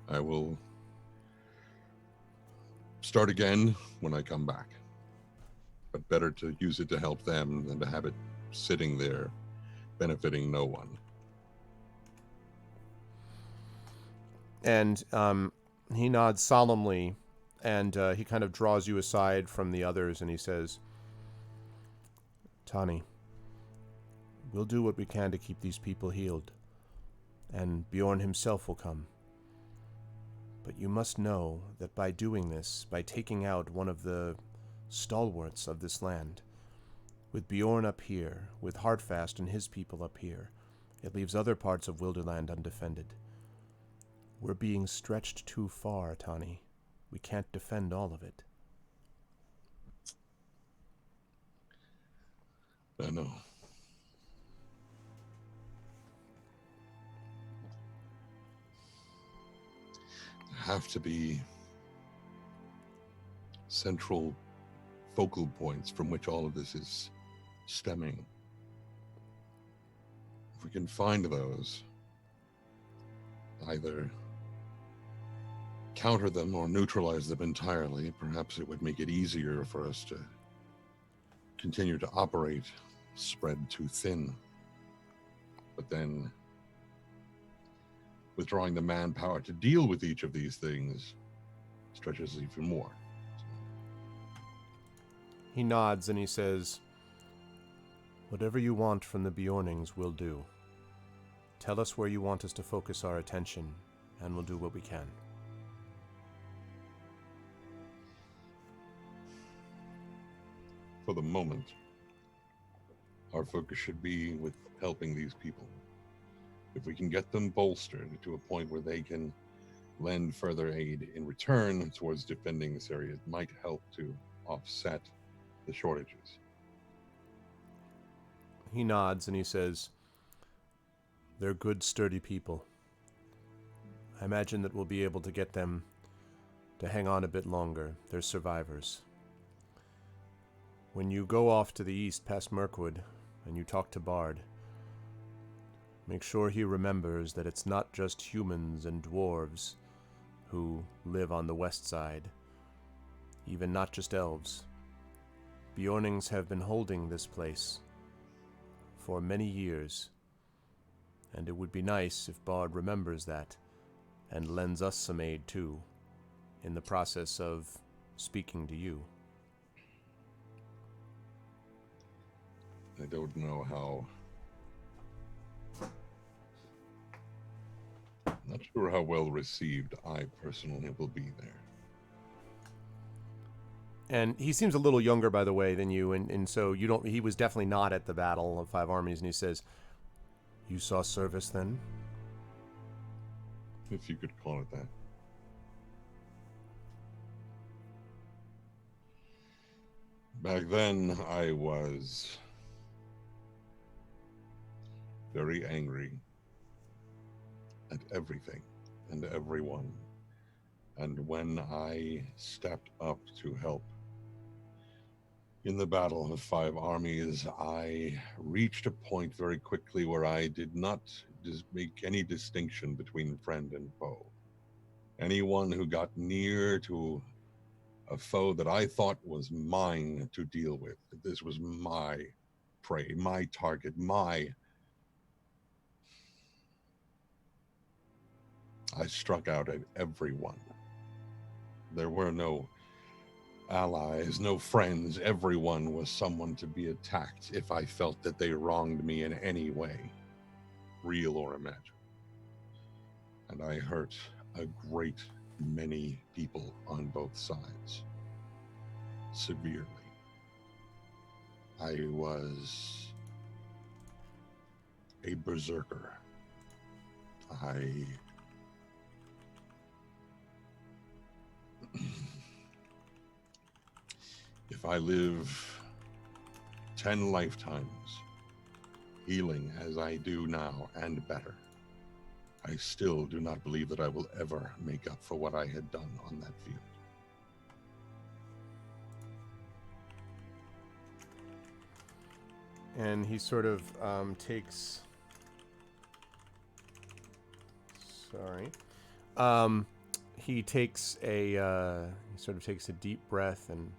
I will start again when I come back. But better to use it to help them than to have it sitting there benefiting no one. And he nods solemnly, and he kind of draws you aside from the others, and he says, Tani, we'll do what we can to keep these people healed, and Bjorn himself will come. But you must know that by doing this, by taking out one of the stalwarts of this land, with Bjorn up here, with Hardfast and his people up here, it leaves other parts of Wilderland undefended. We're being stretched too far, Tani. We can't defend all of it. I know. There have to be central focal points from which all of this is stemming. If we can find those, either counter them or neutralize them entirely, perhaps it would make it easier for us to continue to operate spread too thin. But then withdrawing the manpower to deal with each of these things stretches even more. He nods and he says, whatever you want from the Bjornings, we'll do. Tell us where you want us to focus our attention, and we'll do what we can. For the moment, our focus should be with helping these people. If we can get them bolstered to a point where they can lend further aid in return towards defending this area, it might help to offset the shortages. He nods and he says, they're good, sturdy people. I imagine that we'll be able to get them to hang on a bit longer. They're survivors. When you go off to the east past Mirkwood and you talk to Bard, make sure he remembers that it's not just humans and dwarves who live on the west side, even not just elves. Bjornings have been holding this place for many years, and it would be nice if Bard remembers that and lends us some aid too, in the process of speaking to you. I don't know how... Not sure how well received I personally will be there. And he seems a little younger, by the way, than you, and so you don't. He was definitely not at the Battle of Five Armies, and he says, "You saw service then?" If you could call it that. Back then, I was very angry at everything and everyone. And when I stepped up to help in the Battle of Five Armies, I reached a point very quickly where I did not make any distinction between friend and foe. Anyone who got near to a foe that I thought was mine to deal with, that this was my prey, my target, I struck out at everyone. There were no allies, no friends. Everyone was someone to be attacked if I felt that they wronged me in any way, real or imagined. And I hurt a great many people on both sides, severely. I was a berserker. If I live 10 lifetimes healing as I do now and better, I still do not believe that I will ever make up for what I had done on that field. And he sort of takes... Sorry. He takes a... he sort of takes a deep breath and...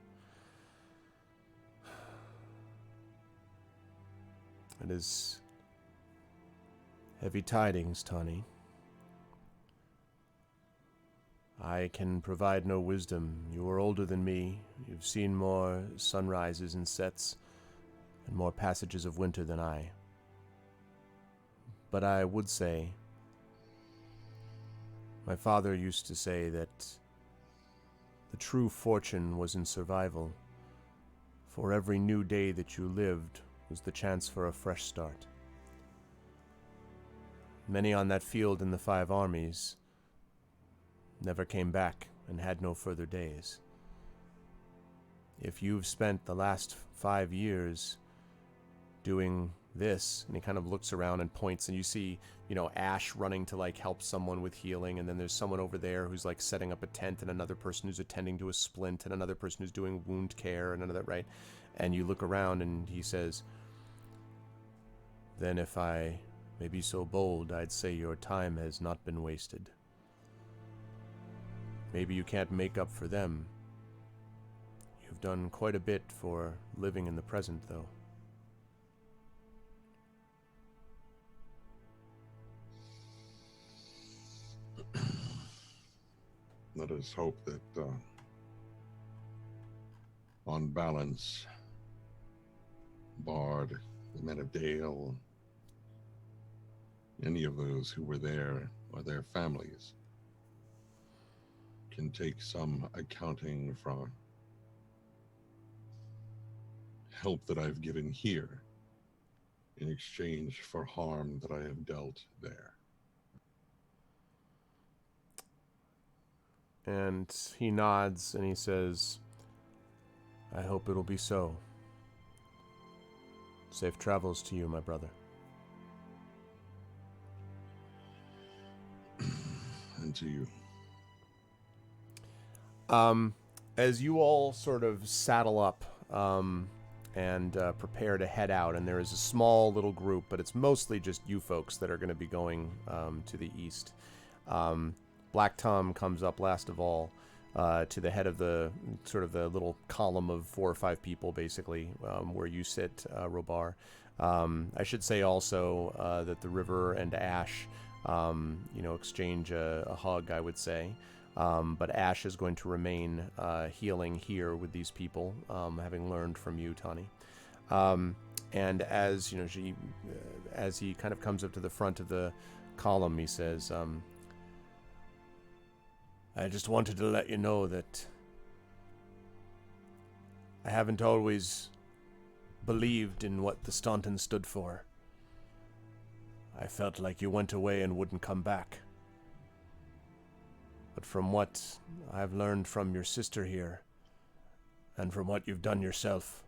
It is heavy tidings, Tawny. I can provide no wisdom. You are older than me. You've seen more sunrises and sets and more passages of winter than I. But I would say, my father used to say that the true fortune was in survival. For every new day that you lived was the chance for a fresh start. Many on that field in the 5 armies never came back and had no further days. If you've spent the last 5 years doing this, and he kind of looks around and points, and you see, you know, Ash running to like help someone with healing, and then there's someone over there who's like setting up a tent, and another person who's attending to a splint, and another person who's doing wound care, and another, right? And you look around and he says, then if I may be so bold, I'd say your time has not been wasted. Maybe you can't make up for them. You've done quite a bit for living in the present, though. Let us hope that, on balance, Bard, the Men of Dale, any of those who were there or their families can take some accounting for help that I've given here in exchange for harm that I have dealt there. And he nods and he says, I hope it'll be so. Safe travels to you, my brother. And to you. As you all sort of saddle up and prepare to head out, and there is a small little group, but it's mostly just you folks that are going to be going to the east. Black Tom comes up last of all to the head of the sort of the little column of 4 or 5 people, basically, where you sit, Robar. I should say also that the River and Ash, exchange a hug, I would say. But Ash is going to remain healing here with these people, having learned from you, Tawny. And as as he kind of comes up to the front of the column, he says, I just wanted to let you know that I haven't always believed in what the Staunton stood for. I felt like you went away and wouldn't come back. But from what I've learned from your sister here, and from what you've done yourself,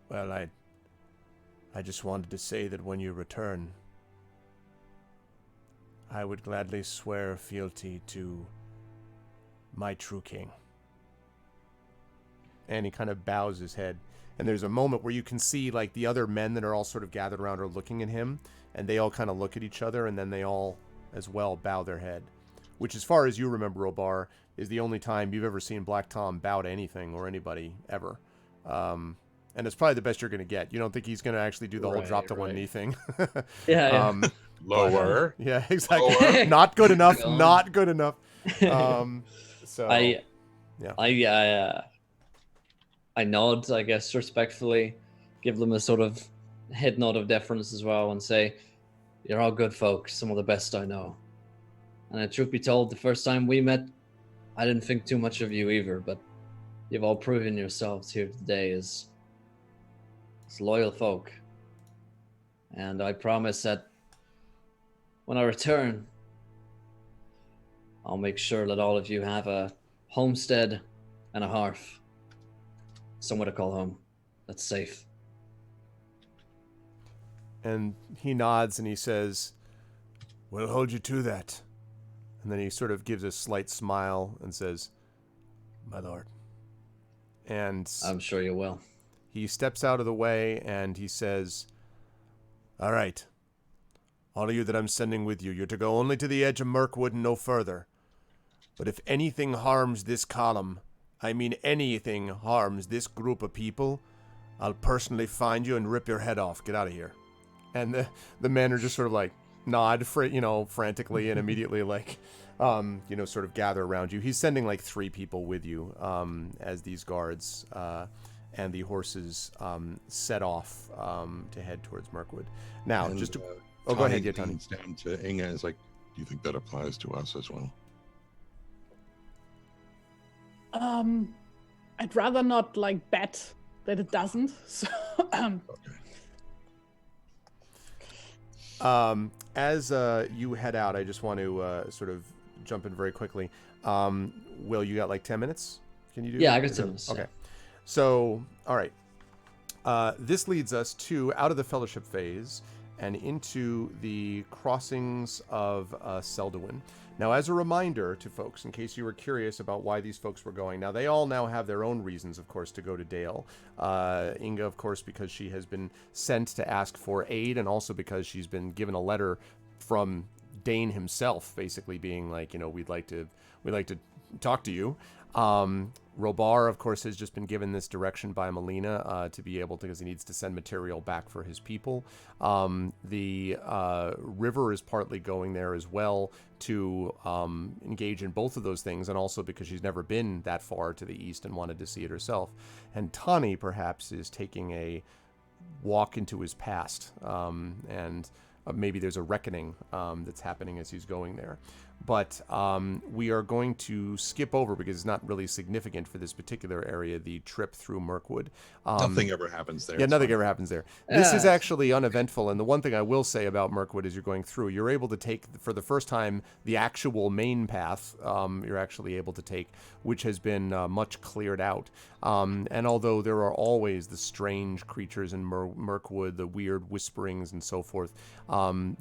well, I just wanted to say that when you return, I would gladly swear fealty to my true king. And he kind of bows his head. And there's a moment where you can see, like, the other men that are all sort of gathered around are looking at him, and they all kind of look at each other, and then they all, as well, bow their head. Which, as far as you remember, Obar, is the only time you've ever seen Black Tom bow to anything or anybody, ever. And it's probably the best you're going to get. You don't think he's going to actually do the whole drop to one knee thing? Yeah. Lower. Yeah, exactly. Lower. Not good enough. Not good enough. So I nod, I guess, respectfully, give them a sort of head nod of deference as well, and say, "You're all good folks, some of the best I know." And truth be told, the first time we met, I didn't think too much of you either, but you've all proven yourselves here today as loyal folk. And I promise that when I return, I'll make sure that all of you have a homestead and a hearth, somewhere to call home, that's safe. And he nods and he says, "We'll hold you to that." And then he sort of gives a slight smile and says, "My lord." And I'm sure you will. he steps out of the way and he says, "All right. All of you that I'm sending with you, you're to go only to the edge of Mirkwood and no further. But if anything harms this column, I mean anything harms this group of people, I'll personally find you and rip your head off. Get out of here." And the men are just sort of like nod, frantically, and immediately sort of gather around you. He's sending like 3 people with you as these guards and the horses set off to head towards Mirkwood. Now, And, just to... Tani go ahead, yeah, Tani. leans down to Inga and is like, "Do you think that applies to us as well?" I'd rather not like bet that it doesn't. So As you head out, I just want to sort of jump in very quickly. Will, you got like 10 minutes? Can you do Yeah, that? I got 10 minutes. Okay. So, all right. This leads us to out of the fellowship phase and into the crossings of Selduin. Now, as a reminder to folks, in case you were curious about why these folks were going, now they all now have their own reasons, of course, to go to Dale. Inga, of course, because she has been sent to ask for aid, and also because she's been given a letter from Dane himself, basically being like, we'd like to talk to you. Robar, of course, has just been given this direction by Melina to be able to, because he needs to send material back for his people. The River is partly going there as well to engage in both of those things, and also because she's never been that far to the east and wanted to see it herself. And Tani, perhaps, is taking a walk into his past, and maybe there's a reckoning that's happening as he's going there. But we are going to skip over, because it's not really significant for this particular area, the trip through Mirkwood. Nothing ever happens there. Yeah, It's nothing fine. ever happens there. This is actually uneventful, and the one thing I will say about Mirkwood is you're going through, you're able to take, for the first time, the actual main path you're actually able to take, which has been much cleared out. And although there are always the strange creatures in Mirkwood, the weird whisperings and so forth,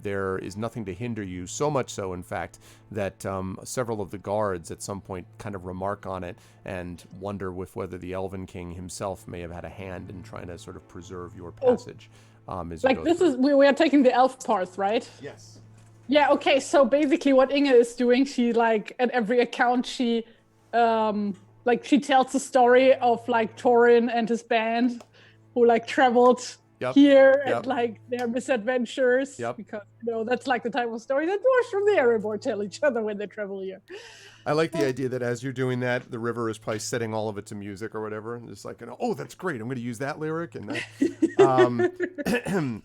there is nothing to hinder you, so much so, in fact, that several of the guards at some point kind of remark on it and wonder whether the Elven King himself may have had a hand in trying to sort of preserve your passage. As you like go this through. is we are taking the elf path, right? Yes. Yeah, okay, so basically what Inga is doing, she like at every account she she tells the story of like Thorin and his band who like traveled here and like their misadventures. Because that's like the type of story that dwarves from the Erebor tell each other when they travel here. I like the idea that as you're doing that, the River is probably setting all of it to music or whatever, and just like, oh, that's great. I'm going to use that lyric and that.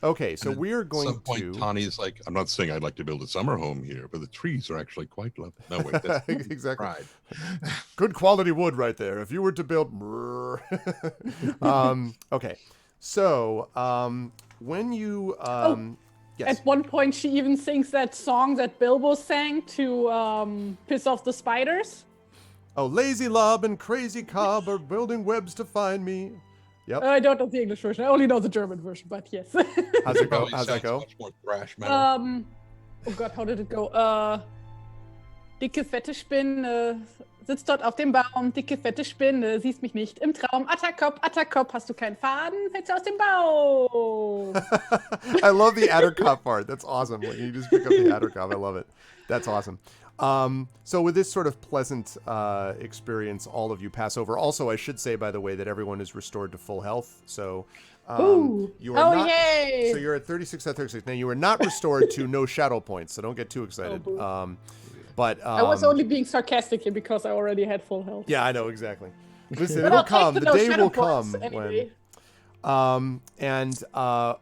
Okay, so we are going At some point, Tani's like, "I'm not saying I'd like to build a summer home here, but the trees are actually quite lovely." No, wait, that's exactly. Pride. Good quality wood right there. If you were to build, okay, so when you yes. At one point, she even sings that song that Bilbo sang to piss off the spiders. Oh, lazy lob and crazy cob are building webs to find me. Yep. I don't know the English version. I only know the German version, but yes. How's it go? Probably How's that sounds go? Much more thrash metal. Oh Gott, how did it go? Dicke, fette Spinne sitzt dort auf dem Baum. Dicke, fette Spinne, siehst mich nicht im Traum. Atterkopf, hast du keinen Faden? Fällst aus dem Baum. I love the Atterkopf part. That's awesome. When you just pick up the Atterkopf, I love it. That's awesome. So with this sort of pleasant experience, all of you pass over. Also, I should say, by the way, that everyone is restored to full health. So you are not. Yay! So you're at 36 out of 36. Now you are not restored to no shadow points. So don't get too excited. But I was only being sarcastic here because I already had full health. Yeah, I know exactly. Listen, But it'll I'll take come. The no day shadow will come points anyway. when.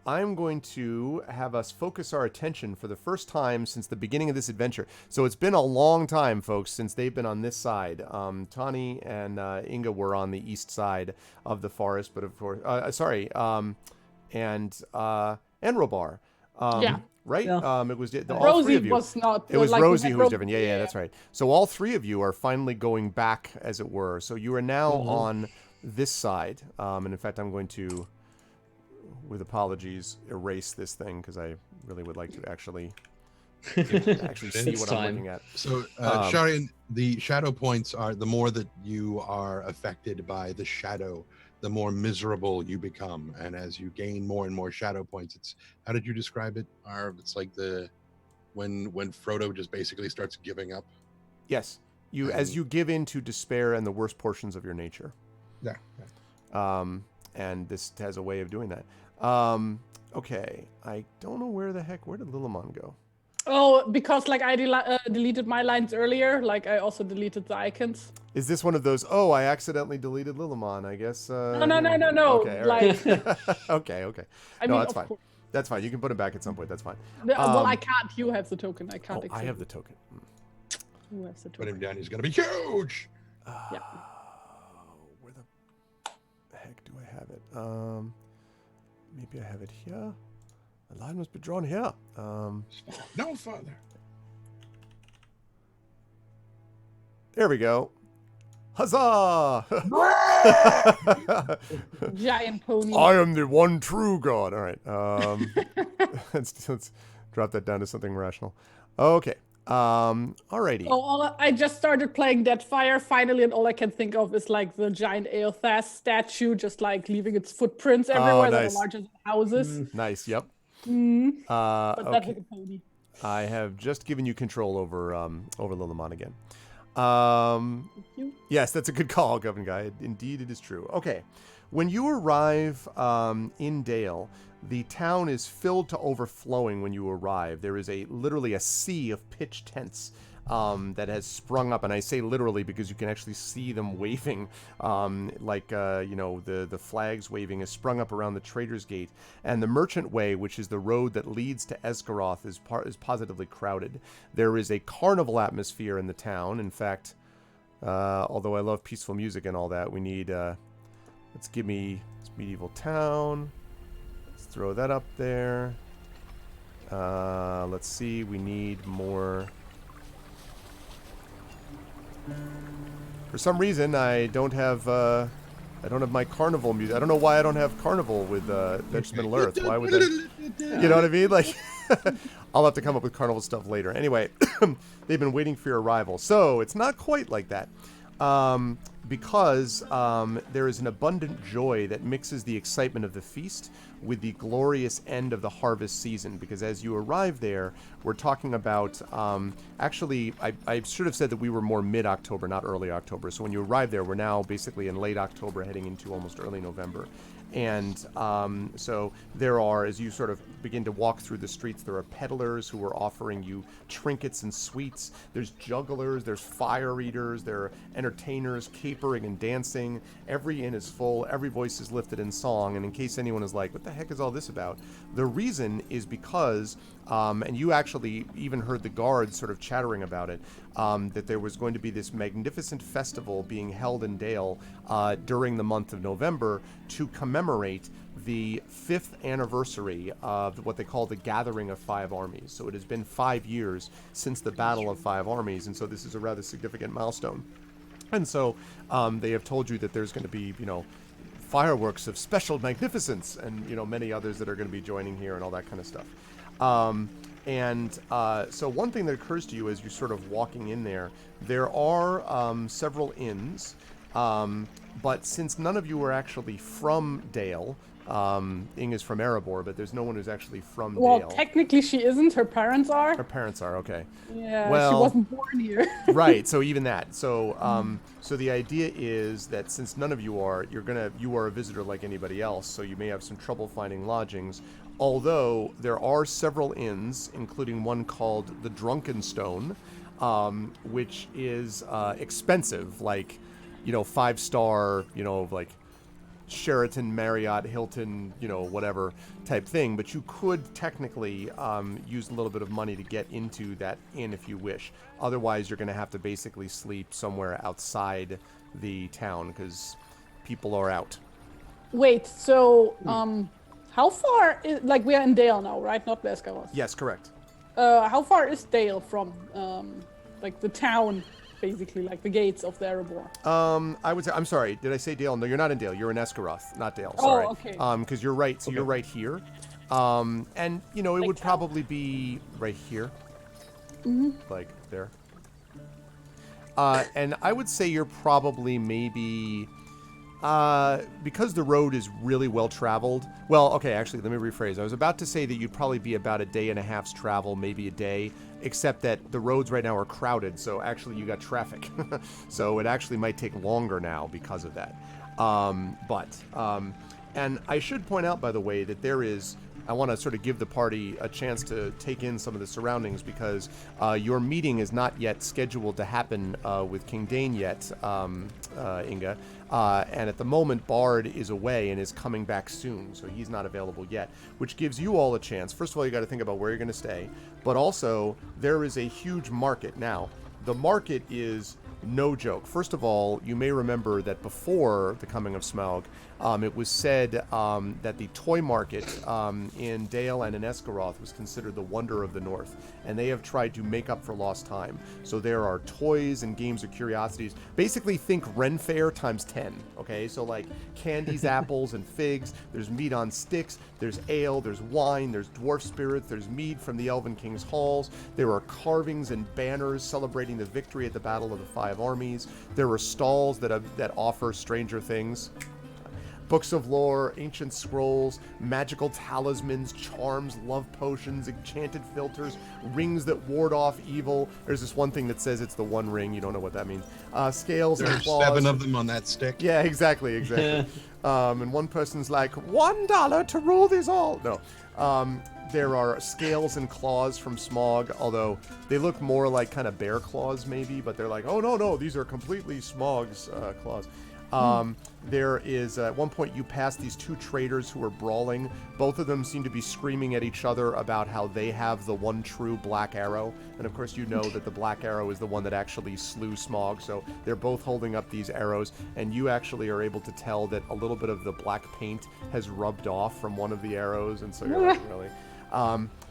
I'm going to have us focus our attention for the first time since the beginning of this adventure. So it's been a long time, folks, since they've been on this side. Tani and Inga were on the east side of the forest, but of course, and Robar. Yeah. Right? Yeah. It was all Rosie three of you. was not. It was like, Rosie who was Rosie- different. Yeah, that's right. So all three of you are finally going back, as it were. So you are now on this side. And in fact, I'm going to with apologies, erase this thing because I really would like to actually see It's what time. I'm looking at. So, Sharian, the shadow points are the more that you are affected by the shadow, the more miserable you become. And as you gain more and more shadow points, it's, how did you describe it? Arv? It's like when Frodo just basically starts giving up. Yes, as you give in to despair and the worst portions of your nature. Yeah. And this has a way of doing that. Okay, I don't know where did Lillimon go? Oh, because like I deleted my lines earlier, like I also deleted the icons. Is this one of those, oh, I accidentally deleted Lillimon, I guess? No. Okay, all right. Like, okay. I No, mean, that's of fine. course. That's fine. You can put it back at some point. That's fine. Well, I can't. You have the token. I can't. I have the token. You have the Put him token. down. He's going to be huge. Yeah. Where the heck do I have it? Maybe I have it here. The line must be drawn here. No further. There we go. Huzzah! Giant pony. I am the one true God. All right. Let's drop that down to something rational. Okay. Alrighty. Oh, I just started playing Deadfire finally, and all I can think of is like the giant Eothas statue, just like leaving its footprints everywhere that nice. are larger than houses. Nice. Yep. But that Okay. was a pony. I have just given you control over Lillimon again. Thank you. Yes, that's a good call, Goblin Guy. Indeed, it is true. Okay. When you arrive in Dale, the town is filled to overflowing when you arrive. There is literally a sea of pitch tents that has sprung up, and I say literally because you can actually see them waving, the flags waving is sprung up around the Trader's Gate, and the Merchant Way, which is the road that leads to Esgaroth, is positively crowded. There is a carnival atmosphere in the town. In fact, although I love peaceful music and all that, we need let's give me this medieval town. Let's throw that up there. Let's see, we need more. For some reason, I don't have my carnival music. I don't know why I don't have carnival with Adventures in Middle Earth. Why would that? You know what I mean? Like, I'll have to come up with carnival stuff later. Anyway, they've been waiting for your arrival, so it's not quite like that. Because there is an abundant joy that mixes the excitement of the feast with the glorious end of the harvest season. Because as you arrive there, we're talking about, actually, I should have said that we were more mid-October, not early October. So when you arrive there, we're now basically in late October, heading into almost early November. And so there are, as you sort of begin to walk through the streets, there are peddlers who are offering you trinkets and sweets. There's jugglers, there's fire eaters, there are entertainers capering and dancing. Every inn is full, every voice is lifted in song. And in case anyone is like, what the heck is all this about? The reason is because, and you actually even heard the guards sort of chattering about it, that there was going to be this magnificent festival being held in Dale during the month of November to commemorate the 5th anniversary of what they call the Gathering of Five Armies. So it has been 5 years since the Battle of Five Armies, and so this is a rather significant milestone. And so they have told you that there's going to be, fireworks of special magnificence and, many others that are going to be joining here and all that kind of stuff. So one thing that occurs to you as you're sort of walking in there are several inns, but since none of you are actually from Dale, Ing is from Erebor, but there's no one who's actually from Well, Dale. technically she isn't. Her parents are. Her parents are, okay. Yeah, Well, she wasn't born here. Right, so even that. So so the idea is that since none of you are, you are a visitor like anybody else, so you may have some trouble finding lodgings. Although there are several inns, including one called the Drunkenstone, which is expensive, like 5-star, like Sheraton, Marriott, Hilton, whatever type thing. But you could technically use a little bit of money to get into that inn if you wish. Otherwise, you're going to have to basically sleep somewhere outside the town because people are out. Wait, so how far is, like, we are in Dale now, right? Not Vescaros. Yes, correct. How far is Dale from like the town basically like the gates of the Erebor. I would say, I'm sorry, did I say Dale? No, you're not in Dale. You're in Escaroth, not Dale. Sorry. okay. Because you're right. So you're right here. And, you know, it Like would town? probably be right here. Like there. And I would say you're probably maybe... because the road is really well traveled. Well, okay, actually, let me rephrase. I was about to say that you'd probably be about a day and a half's travel, maybe a day, except that the roads right now are crowded, so actually you got traffic. So it actually might take longer now because of that. And I should point out, by the way, that there is... I want to sort of give the party a chance to take in some of the surroundings because your meeting is not yet scheduled to happen with King Dane yet, Inga. And at the moment, Bard is away and is coming back soon, so he's not available yet, which gives you all a chance. First of all, you got to think about where you're going to stay, but also there is a huge market. Now, the market is no joke. First of all, you may remember that before the coming of Smaug, it was said that the toy market in Dale and in Escaroth was considered the wonder of the North, and they have tried to make up for lost time. So there are toys and games or curiosities. Basically, think Ren Fair times 10, okay? So like candies, apples, and figs. There's meat on sticks. There's ale. There's wine. There's dwarf spirits. There's mead from the Elven King's halls. There are carvings and banners celebrating the victory at the Battle of the Five Armies. There are stalls that offer stranger things. Books of lore, ancient scrolls, magical talismans, charms, love potions, enchanted filters, rings that ward off evil. There's this one thing that says it's the one ring. You don't know what that means. Scales and There's claws. 7 of them on that stick. Yeah, exactly. And one person's like, $1 to rule these all. No. There are scales and claws from Smaug, although they look more like kind of bear claws maybe, but they're like, oh, no, these are completely Smaug's claws. There is, at one point you pass these two traders who are brawling. Both of them seem to be screaming at each other about how they have the one true black arrow. And of course you know that the black arrow is the one that actually slew Smaug. So they're both holding up these arrows, and you actually are able to tell that a little bit of the black paint has rubbed off from one of the arrows. And so you're like, really?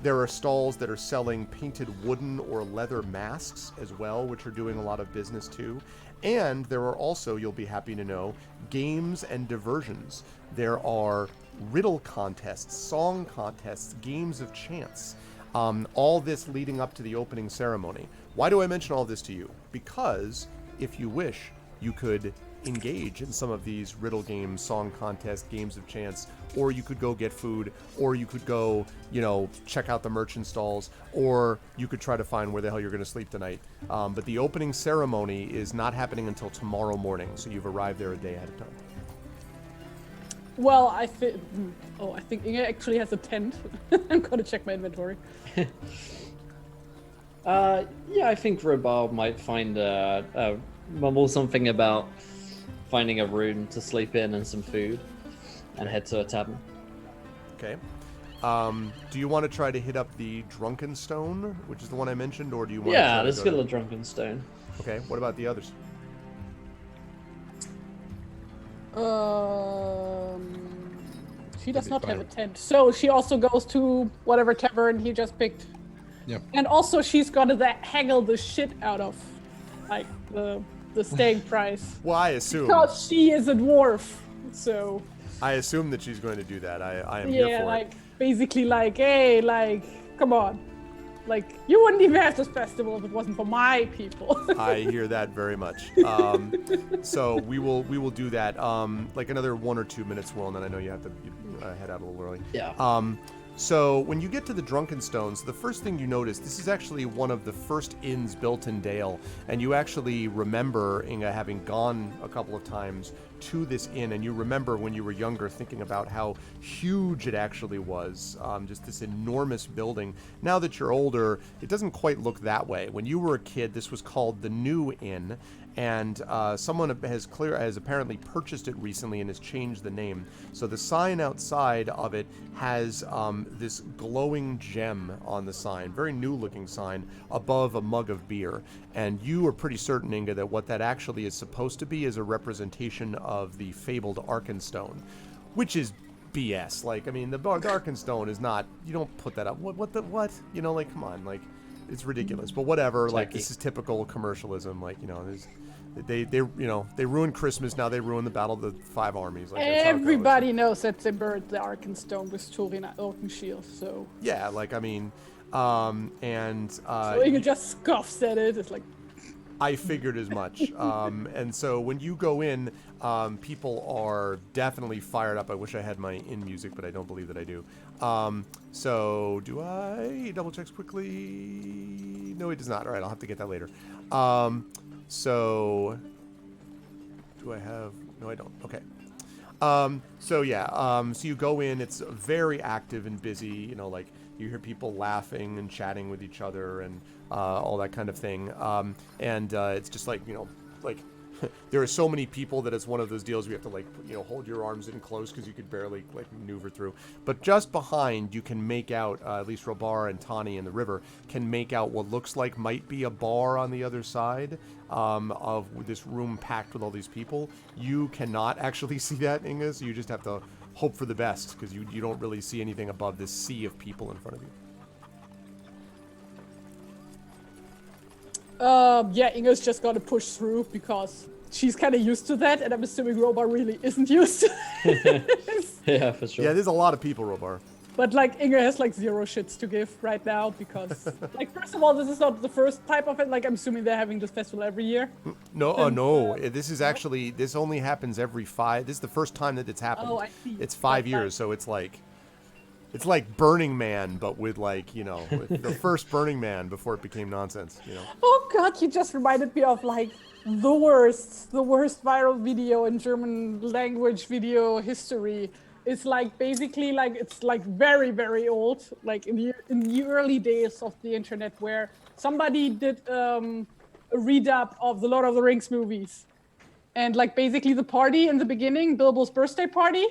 There are stalls that are selling painted wooden or leather masks as well, which are doing a lot of business too. And there are also, you'll be happy to know, games and diversions. There are riddle contests, song contests, games of chance. All this leading up to the opening ceremony. Why do I mention all this to you? Because, if you wish, you could engage in some of these riddle games, song contests, games of chance, or you could go get food, or you could go, check out the merchant stalls, or you could try to find where the hell you're going to sleep tonight. But the opening ceremony is not happening until tomorrow morning, so you've arrived there a day ahead of time. Well, I think Inga actually has a tent. I'm gonna check my inventory. Yeah, I think Robar might find mumble something about finding a room to sleep in and some food, and head to a tavern. Okay. Do you want to try to hit up the Drunken Stone, which is the one I mentioned, or do you want to try let's to get a drunken stone. Okay, what about the others? She does Maybe not have a fire. tent, so she also goes to whatever tavern he just picked. Yep. And also, she's gonna haggle the shit out of, like, the staying price. Well, I assume. Because she is a dwarf, so. I assume that she's going to do that. I am here Yeah, for like, basically, like, hey, like, come on. Like, you wouldn't even have this festival if it wasn't for my people. it. I hear that very much. So we will do that. Like another 1 or 2 minutes, Will, and then I know you have to head out a little early. Yeah. So when you get to the Drunken Stones, the first thing you notice, this is actually one of the first inns built in Dale, and you actually remember, Inga, having gone a couple of times to this inn, and you remember when you were younger thinking about how huge it actually was, just this enormous building. Now that you're older, it doesn't quite look that way. When you were a kid, this was called the New Inn, and someone has apparently purchased it recently and has changed the name. So the sign outside of it has this glowing gem on the sign, very new looking sign, above a mug of beer. And you are pretty certain, Inga, that what that actually is supposed to be is a representation of the fabled Arkenstone, which is BS. Like, I mean, the Arkenstone is not, you don't put that up. What? Like, come on, like, it's ridiculous. But whatever. Like, Tacky. this is typical commercialism. Like, they ruined Christmas. Now they ruin the Battle of the Five Armies. Like, that's how it goes. Everybody knows that they buried the Arkenstone with Thorin Oakenshield, so... Yeah, like, I mean, So you can just scoffs at it. It's like, I figured as much. And so when you go in, people are definitely fired up. I wish I had my in music, but I don't believe that I do. So do I double checks quickly? No, it does not. All right, I'll have to get that later. So do I have? No, I don't. Okay. So yeah, so you go in, it's very active and busy, like you hear people laughing and chatting with each other and all that kind of thing. And it's just like, like there are so many people that it's one of those deals where you have to hold your arms in close because you could barely maneuver through. But just behind, you can make out, at least Robar and Tani in the river can make out what looks like might be a bar on the other side of this room packed with all these people. You cannot actually see that, Inga, so you just have to hope for the best because you don't really see anything above this sea of people in front of you. Yeah, Inga's just gotta push through because she's kind of used to that, and I'm assuming Robar really isn't used to it. Yeah, for sure. Yeah, there's a lot of people, Robar. But Inga has zero shits to give right now because first of all, this is not the first type of it. I'm assuming they're having this festival every year. No, no. This is actually, this only happens every 5. This is the first time that it's happened. Oh, I see. It's 5 years, so it's like Burning Man, but with with the first Burning Man before it became nonsense. Oh God, you just reminded me of the worst viral video in German language video history. It's basically it's very, very old, in the early days of the internet, where somebody did a redub of the Lord of the Rings movies, and basically the party in the beginning, Bilbo's birthday party,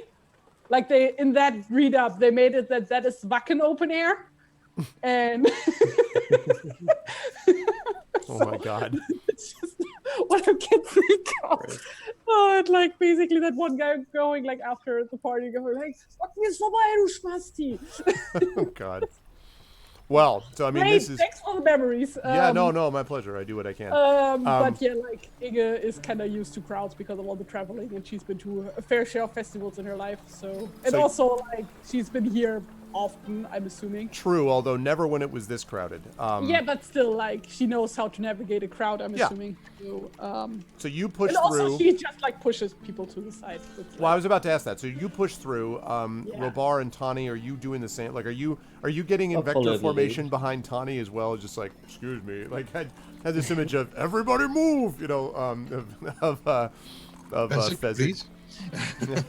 they in that redub they made it that is Wacken open air, and Oh my God. it's just what I can think of. Right. Oh, and basically that one guy going after the party going Wacken ist vorbei, du Spasti. Oh God. Well, so I mean, Great, this is. thanks for the memories. Yeah, no, my pleasure. I do what I can. But yeah, Inge is kind of used to crowds because of all the traveling, and she's been to a fair share of festivals in her life. And also she's been here often, I'm assuming. True, although never when it was this crowded. Yeah, but still, she knows how to navigate a crowd, I'm assuming. So you push and through. Also, she just pushes people to the side. Well, I was about to ask that. So you push through. Robar and Tani, are you doing the same? Are you getting in vector formation behind Tani as well? Just excuse me. I had this image of everybody move. Of Fezzik.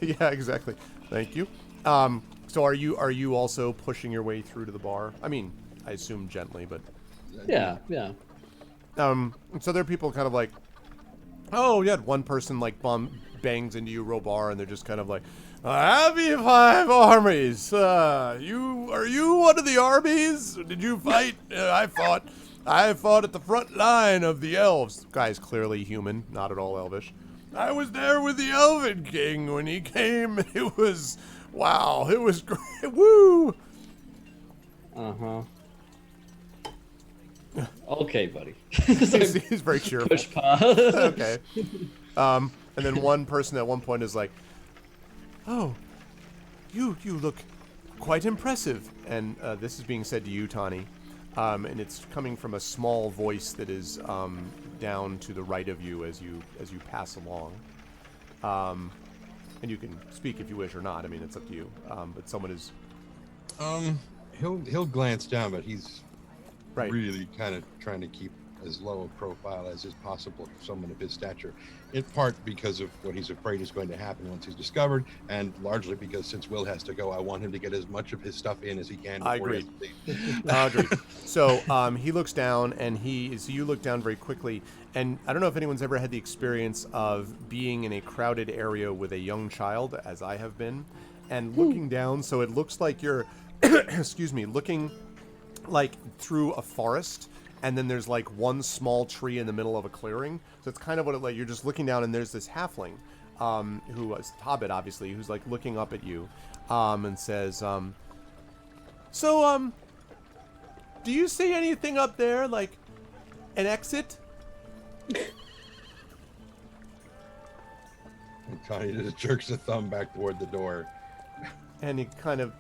Yeah, exactly. Thank you. So are you also pushing your way through to the bar? I mean, I assume gently, but yeah. So there are people kind of oh yeah, one person bangs into you, Robar, and they're just kind of Happy Five Armies. Are you one of the armies? Did you fight? I fought at the front line of the elves. Guy's clearly human, not at all elvish. I was there with the Elven King when he came. It was. Wow, it was great. Woo! Uh-huh. Okay, buddy. He's very cheerful. Push past. Okay. And then one person at one point is oh, you look quite impressive. And this is being said to you, Tani. And it's coming from a small voice that is down to the right of you as you pass along. And you can speak if you wish or not. I mean, it's up to you. But someone is. He'll glance down, but he's right. Really kind of trying to keep as low a profile as is possible for someone of his stature. In part because of what he's afraid is going to happen once he's discovered, and largely because since Will has to go, I want him to get as much of his stuff in as he can. I agree. I agree. So he looks down, and so you look down very quickly, and I don't know if anyone's ever had the experience of being in a crowded area with a young child, as I have been, and looking down, so it looks like you're, excuse me, looking through a forest. And then there's one small tree in the middle of a clearing. So it's kind of what it you're just looking down, and there's this halfling, who is Hobbit, obviously, who's looking up at you, and says, so do you see anything up there, like an exit? And Tony just jerks a thumb back toward the door. And he kind of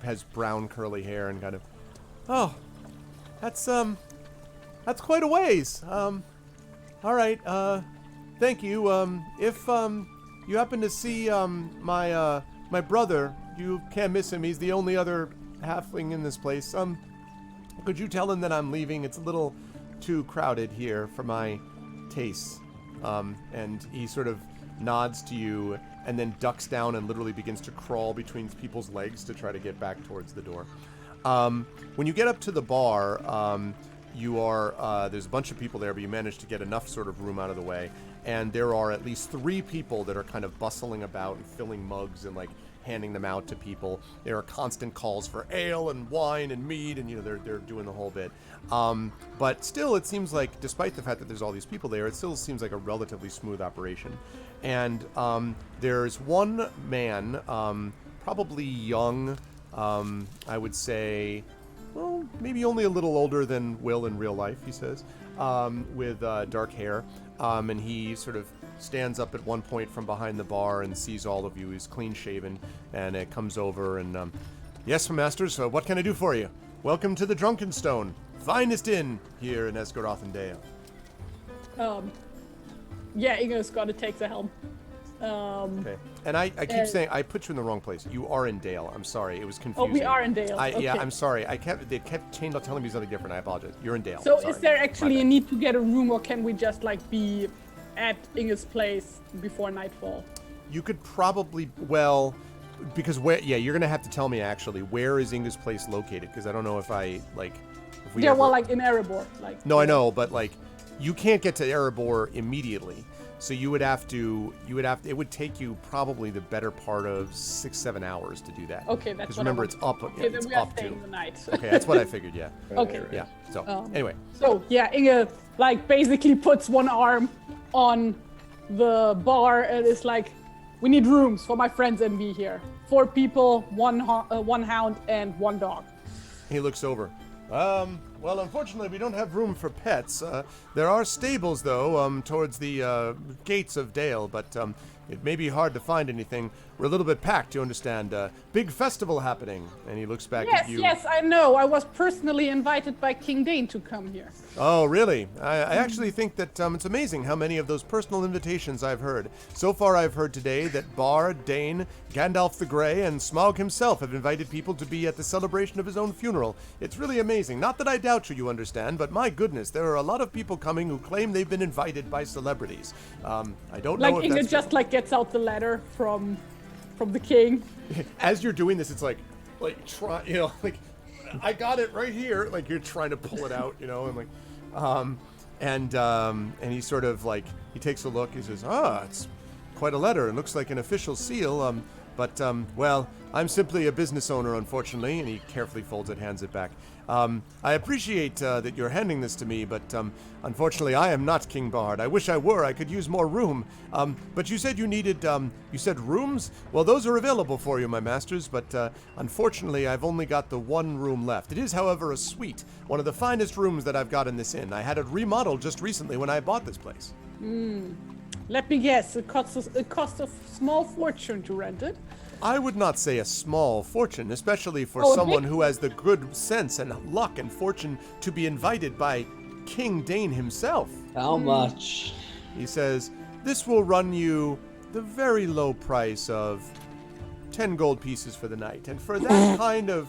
has brown curly hair and kind of, oh, that's quite a ways. All right, thank you. If you happen to see my brother, you can't miss him. He's the only other halfling in this place. Could you tell him that I'm leaving? It's a little too crowded here for my tastes. And he sort of nods to you and then ducks down and literally begins to crawl between people's legs to try to get back towards the door. When you get up to the bar, you are there's a bunch of people there, but you manage to get enough sort of room out of the way. And there are at least 3 people that are kind of bustling about and filling mugs and like handing them out to people. There are constant calls for ale and wine and mead, and they're doing the whole bit. But still, it seems like, despite the fact that there's all these people there, it still seems like a relatively smooth operation. And there's one man, probably young, I would say, well, maybe only a little older than Will in real life, he says, with dark hair. And he sort of stands up at one point from behind the bar and sees all of you. He's clean shaven, and it comes over and, yes, my masters, what can I do for you? Welcome to the Drunken Stone, finest inn here in Esgaroth and Dale. Yeah, Ingo's gotta take the helm. Okay. And I keep saying, I put you in the wrong place. You are in Dale. I'm sorry. It was confusing. Oh, we are in Dale. Okay. Yeah, I'm sorry. They kept telling me something different. I apologize. You're in Dale. So Sorry. is there actually a need to get a room, or can we just like be at Inge's place before nightfall? You could probably, because you're gonna have to tell me actually, where is Inge's place located? Because I don't know if we Yeah, well, like in Erebor, like. No, I know, but like, you can't get to Erebor immediately. So it would take you probably the better part of 6-7 hours to do that. Okay, that's because what remember I it's up. Okay, it's then we are up staying to. the night. Okay, that's what I figured. Yeah. Okay. Yeah. So anyway. So yeah, Inge like basically puts one arm on the bar and is like, "We need rooms for my friends and me here. 4 people, one hound, and 1 dog." He looks over. Well, unfortunately, we don't have room for pets. There are stables, though, towards the gates of Dale, but it may be hard to find anything. We're a little bit packed, you understand. Big festival happening. And he looks back at you. Yes, I know. I was personally invited by King Dane to come here. Oh, really? I actually think that it's amazing how many of those personal invitations I've heard. So far, I've heard today that Bard, Dane, Gandalf the Grey, and Smaug himself have invited people to be at the celebration of his own funeral. It's really amazing. Not that I doubt you understand, but my goodness, there are a lot of people coming who claim they've been invited by celebrities. I don't know if Inge that's just like gets out the letter from the king. As you're doing this, it's like try, like I got it right here. Like you're trying to pull it out, and like, and he sort of like he takes a look. He says, it's quite a letter. It looks like an official seal. But well, I'm simply a business owner, unfortunately. And he carefully folds it, hands it back. I appreciate that you're handing this to me, but unfortunately, I am not King Bard. I wish I were. I could use more room. But you said you needed, you said rooms? Well, those are available for you, my masters, but unfortunately, I've only got the 1 room left. It is, however, a suite, one of the finest rooms that I've got in this inn. I had it remodeled just recently when I bought this place. Let me guess, it costs a small fortune to rent it. I would not say a small fortune, especially for someone who has the good sense and luck and fortune to be invited by King Dane himself. How much? He says, this will run you the very low price of 10 gold pieces for the night. And for that kind of,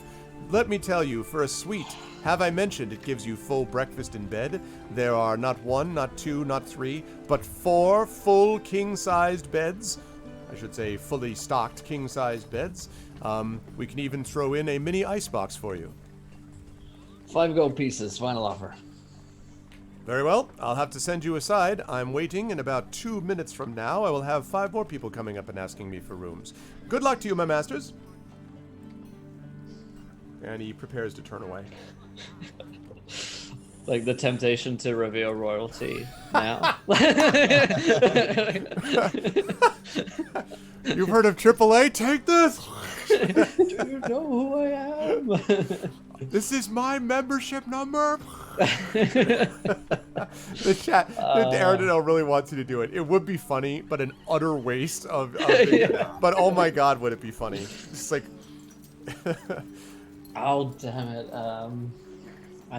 let me tell you, for a suite, have I mentioned it gives you full breakfast in bed? There are not 1, not 2, not 3, but 4 full king-sized beds. I should say fully stocked king-sized beds. We can even throw in a mini icebox for you. 5 gold pieces, final offer. Very well. I'll have to send you aside. I'm waiting. In about 2 minutes from now, I will have 5 more people coming up and asking me for rooms. Good luck to you, my masters. And he prepares to turn away. Like the temptation to reveal royalty now. You've heard of AAA? Take this! Do you know who I am? This is my membership number. The chat, Aradinel really wants you to do it. It would be funny, but an utter waste of Yeah. But oh my god, would it be funny? It's like Oh damn it!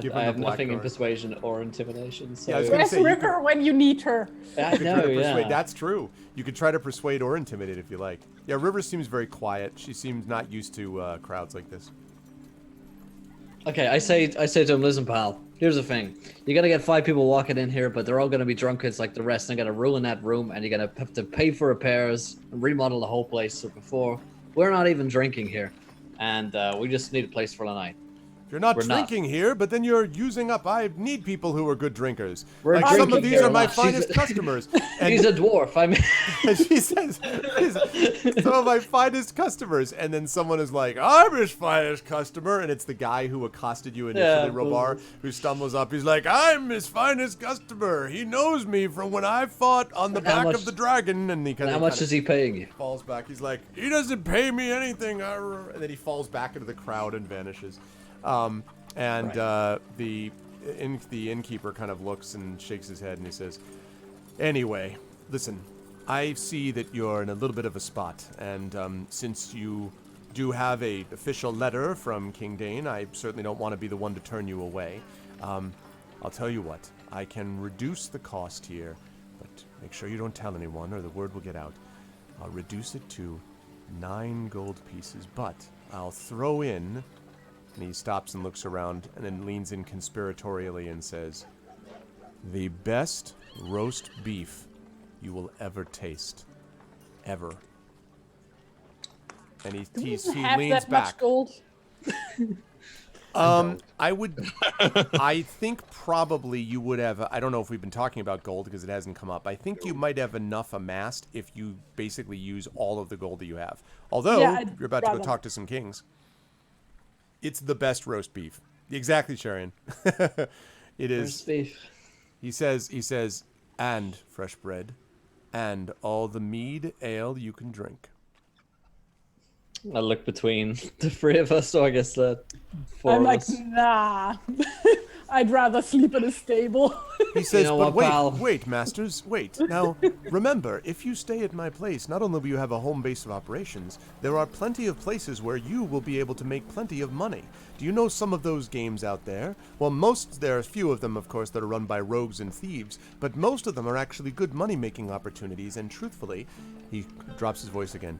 Give her I the have black nothing in card. persuasion or intimidation. So Yeah, I was gonna Where's say, you River when you need her? I you could try know, to persuade. yeah. That's true. You could try to persuade or intimidate if you like. Yeah, River seems very quiet. She seems not used to crowds like this. Okay, I say to him, listen, pal. Here's the thing: you're gonna get 5 people walking in here, but they're all gonna be drunkards like the rest. And they're gonna ruin that room, and you're gonna have to pay for repairs and remodel the whole place. So before, we're not even drinking here, and we just need a place for the night. You're not We're not. drinking here, but then you're using up. I need people who are good drinkers. We're Like some of drinking these here are my a lot. finest customers. And He's a dwarf. I mean, and she says, some of my finest customers. And then someone is like, I'm his finest customer. And it's the guy who accosted you initially, Yeah, Robar, who stumbles up. He's like, I'm his finest customer. He knows me from when I fought on the back much- of the dragon. And he kind how of much is he paying you? falls back. He's like, he doesn't pay me anything. And then he falls back into the crowd and vanishes. The innkeeper kind of looks and shakes his head and he says, anyway, listen, I see that you're in a little bit of a spot. And since you do have a official letter from King Dane, I certainly don't want to be the one to turn you away. I'll tell you what, I can reduce the cost here, but make sure you don't tell anyone or the word will get out. I'll reduce it to 9 gold pieces, but I'll throw in... And he stops and looks around and then leans in conspiratorially and says, the best roast beef you will ever taste. Ever. And he Have leans that back. much gold? I think probably you would have, I don't know if we've been talking about gold because it hasn't come up. I think you might have enough amassed if you basically use all of the gold that you have. Although, Yeah, I'd you're about to go rather. talk to some kings. It's the best roast beef. Exactly, Sharian. It is. Roast beef. He says, and fresh bread, and all the mead ale you can drink. I look between the 3 of us, so I guess the 4 I'm of like, us. nah. I'd rather sleep in a stable. He says, know but what, pal?" wait, masters, wait. Now, remember, if you stay at my place, not only will you have a home base of operations, there are plenty of places where you will be able to make plenty of money. Do you know some of those games out there? Well, there are a few of them, of course, that are run by rogues and thieves, but most of them are actually good money-making opportunities, and truthfully, he drops his voice again,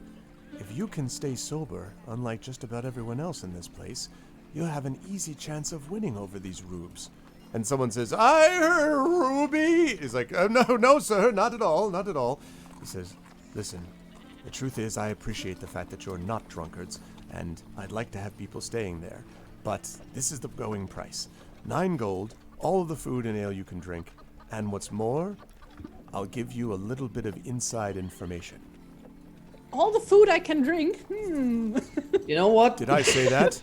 if you can stay sober, unlike just about everyone else in this place, you'll have an easy chance of winning over these rubes. And someone says, Ruby! He's like, no, sir, not at all, not at all. He says, listen, the truth is I appreciate the fact that you're not drunkards, and I'd like to have people staying there. But this is the going price. 9 gold, all of the food and ale you can drink, and what's more, I'll give you a little bit of inside information. All the food I can drink. Hmm. You know what? Did I say that?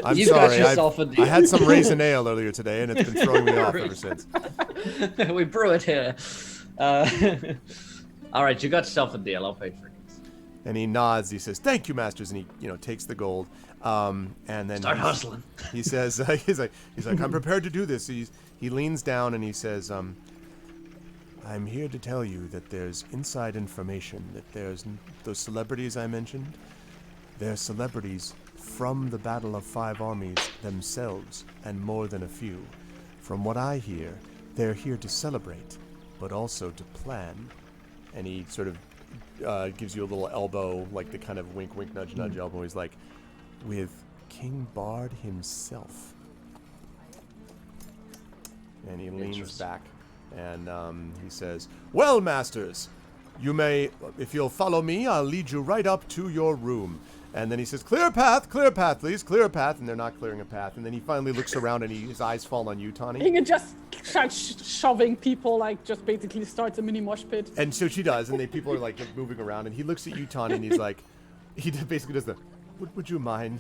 I'm You've got sorry. yourself a deal. I had some raisin ale earlier today, and it's been throwing me off ever since. We brew it here. All right, you got yourself a deal. I'll pay for it. And he nods. He says, "Thank you, masters," and he, takes the gold. And then Start hustling. He says, "He's like, I'm prepared to do this." He leans down and he says, "I'm here to tell you that there's inside information. That there's those celebrities I mentioned. They're celebrities from the Battle of 5 Armies themselves, and more than a few. From what I hear, they're here to celebrate, but also to plan." And he sort of gives you a little elbow, like the kind of wink, wink, nudge, nudge elbow. He's like, with King Bard himself. And he leans Interesting. back and he says, "Well, masters, you may, if you'll follow me, I'll lead you right up to your room." And then he says, clear a path, please, clear a path. And they're not clearing a path. And then he finally looks around and his eyes fall on you, Tawny. He can just start shoving people, like just basically starts a mini mosh pit. And so she does, and people are like moving around, and he looks at you, Tawny, and he's like, he basically does the, would you mind?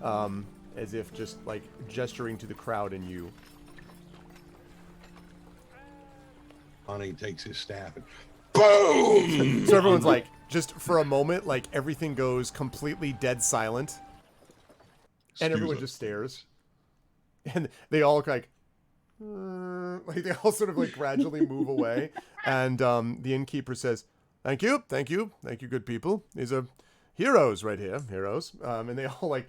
As if just like gesturing to the crowd and you. Bonnie takes his staff and boom! So everyone's like just for a moment, like everything goes completely dead silent, and everyone just stares, and they all like they all sort of like gradually move away, and the innkeeper says, "Thank you, good people. These are heroes right here, heroes." And they all like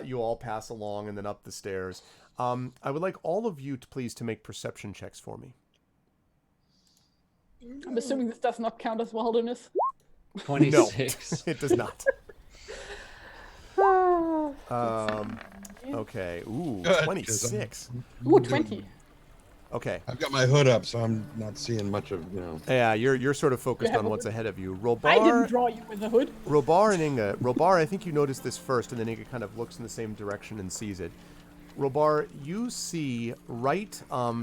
you all pass along and then up the stairs. I would like all of you to please to make perception checks for me. I'm assuming this does not count as wilderness. 26. No, it does not. Okay. Ooh, Good, 26. Ooh, 20. Okay. I've got my hood up, so I'm not seeing much of, Yeah, you're sort of focused have on a what's hood? ahead of you. I didn't Robar, draw you with a hood. Robar and Inga. Robar, I think you noticed this first, and then Inga kind of looks in the same direction and sees it. Robar, you see right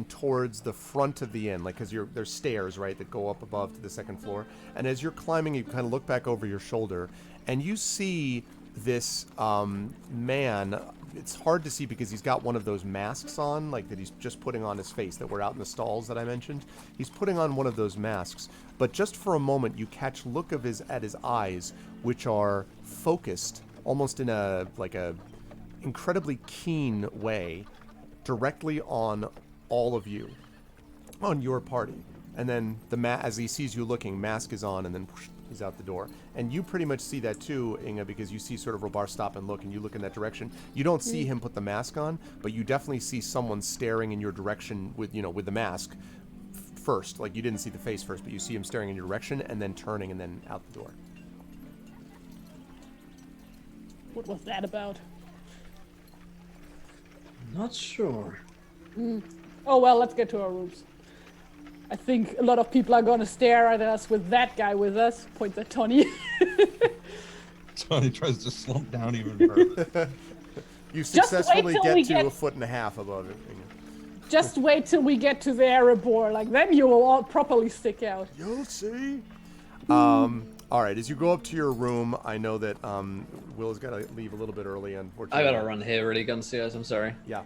towards the front of the inn, like because there's stairs, right, that go up above to the second floor. And as you're climbing, you kind of look back over your shoulder, and you see this man. It's hard to see because he's got one of those masks on, like that he's just putting on his face that were out in the stalls that I mentioned. He's putting on one of those masks, but just for a moment, you catch look of at his eyes, which are focused almost in a incredibly keen way directly on all of you, on your party. And then as he sees you looking, mask is on, and then whoosh, he's out the door. And you pretty much see that too, Inga, because you see sort of Robar stop and look, and you look in that direction. You don't see him put the mask on, but you definitely see someone staring in your direction with the mask first. Like, you didn't see the face first, but you see him staring in your direction and then turning and then out the door. What was that about? Not sure. Oh, well, let's get to our rooms. I think a lot of people are gonna stare at us with that guy with us. Points at Tony. Tony tries to slump down even further. You Just wait successfully till get we to get- 1.5 feet above it, Inga. Just wait till we get to the Erebor. Like, then you will all properly stick out. You'll see. All right, as you go up to your room, I know that Will's got to leave a little bit early, unfortunately. I gotta run here really, Gunsliers, I'm sorry. Yeah.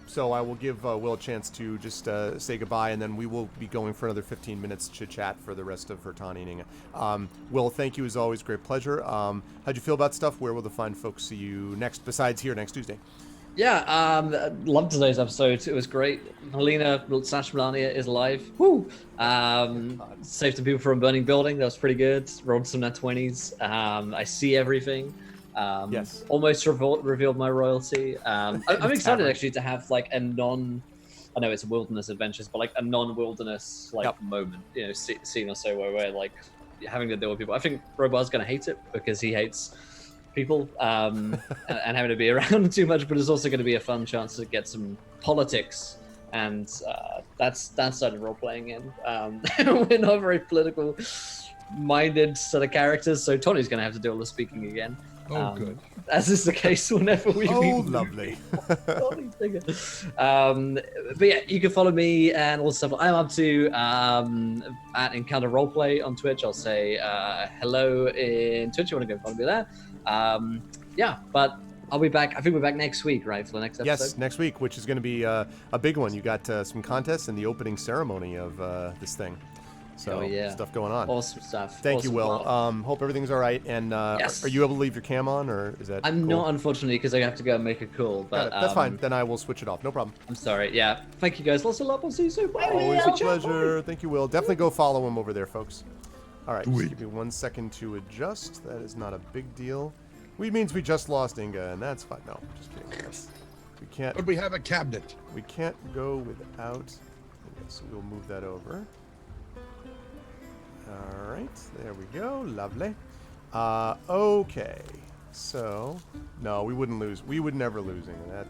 So I will give Will a chance to just say goodbye, and then we will be going for another 15 minutes chit-chat for the rest of Tani and Inga. Will, thank you as always. Great pleasure. How'd you feel about stuff? Where will the fine folks see you next, besides here next Tuesday? Yeah, loved today's episode. It was great. Helena / Melania is alive. Woo! Saved some people from a burning building. That was pretty good. Rolled some nat 20s. I see everything. Yes. Almost revealed my royalty. I'm excited Tavern. actually to have like a I know it's a wilderness adventures, but like a non-wilderness moment. You know, scene or so where like having to deal with people. I think Robar's gonna hate it because he hates people and having to be around too much, but it's also going to be a fun chance to get some politics, and that's that side of role playing in. We're not very political minded sort of characters, so Tony's going to have to do all the speaking again. Good. As is the case whenever we meet. Lovely. Tony's bigger. But yeah, you can follow me and all the stuff I'm up to at Encounter Roleplay on Twitch. I'll say hello in Twitch. You want to go follow me there? Yeah, but I'll be back. I think we're back next week, right, for the next episode? Yes, next week, which is going to be a big one. You got some contests and the opening ceremony of this thing. So, stuff going on. Awesome stuff. Thank you, Will. Well, Hope everything's all right. And Yes. Are you able to leave your cam on, or is that I'm cool? not, unfortunately, because I have to go and make a call. But That's fine. Then I will switch it off. No problem. I'm sorry. Yeah. Thank you, guys. Lots of love. I'll see you soon. Bye. Always a pleasure. Thank you, Will. Definitely go follow him over there, folks. All right, just give me 1 second to adjust. That is not a big deal. We means we just lost Inga, and that's fine. No, just kidding. We can't. But we have a cabinet. We can't go without Inga, so we'll move that over. All right, there we go. Lovely. Okay, so no, we wouldn't lose. We would never lose Inga.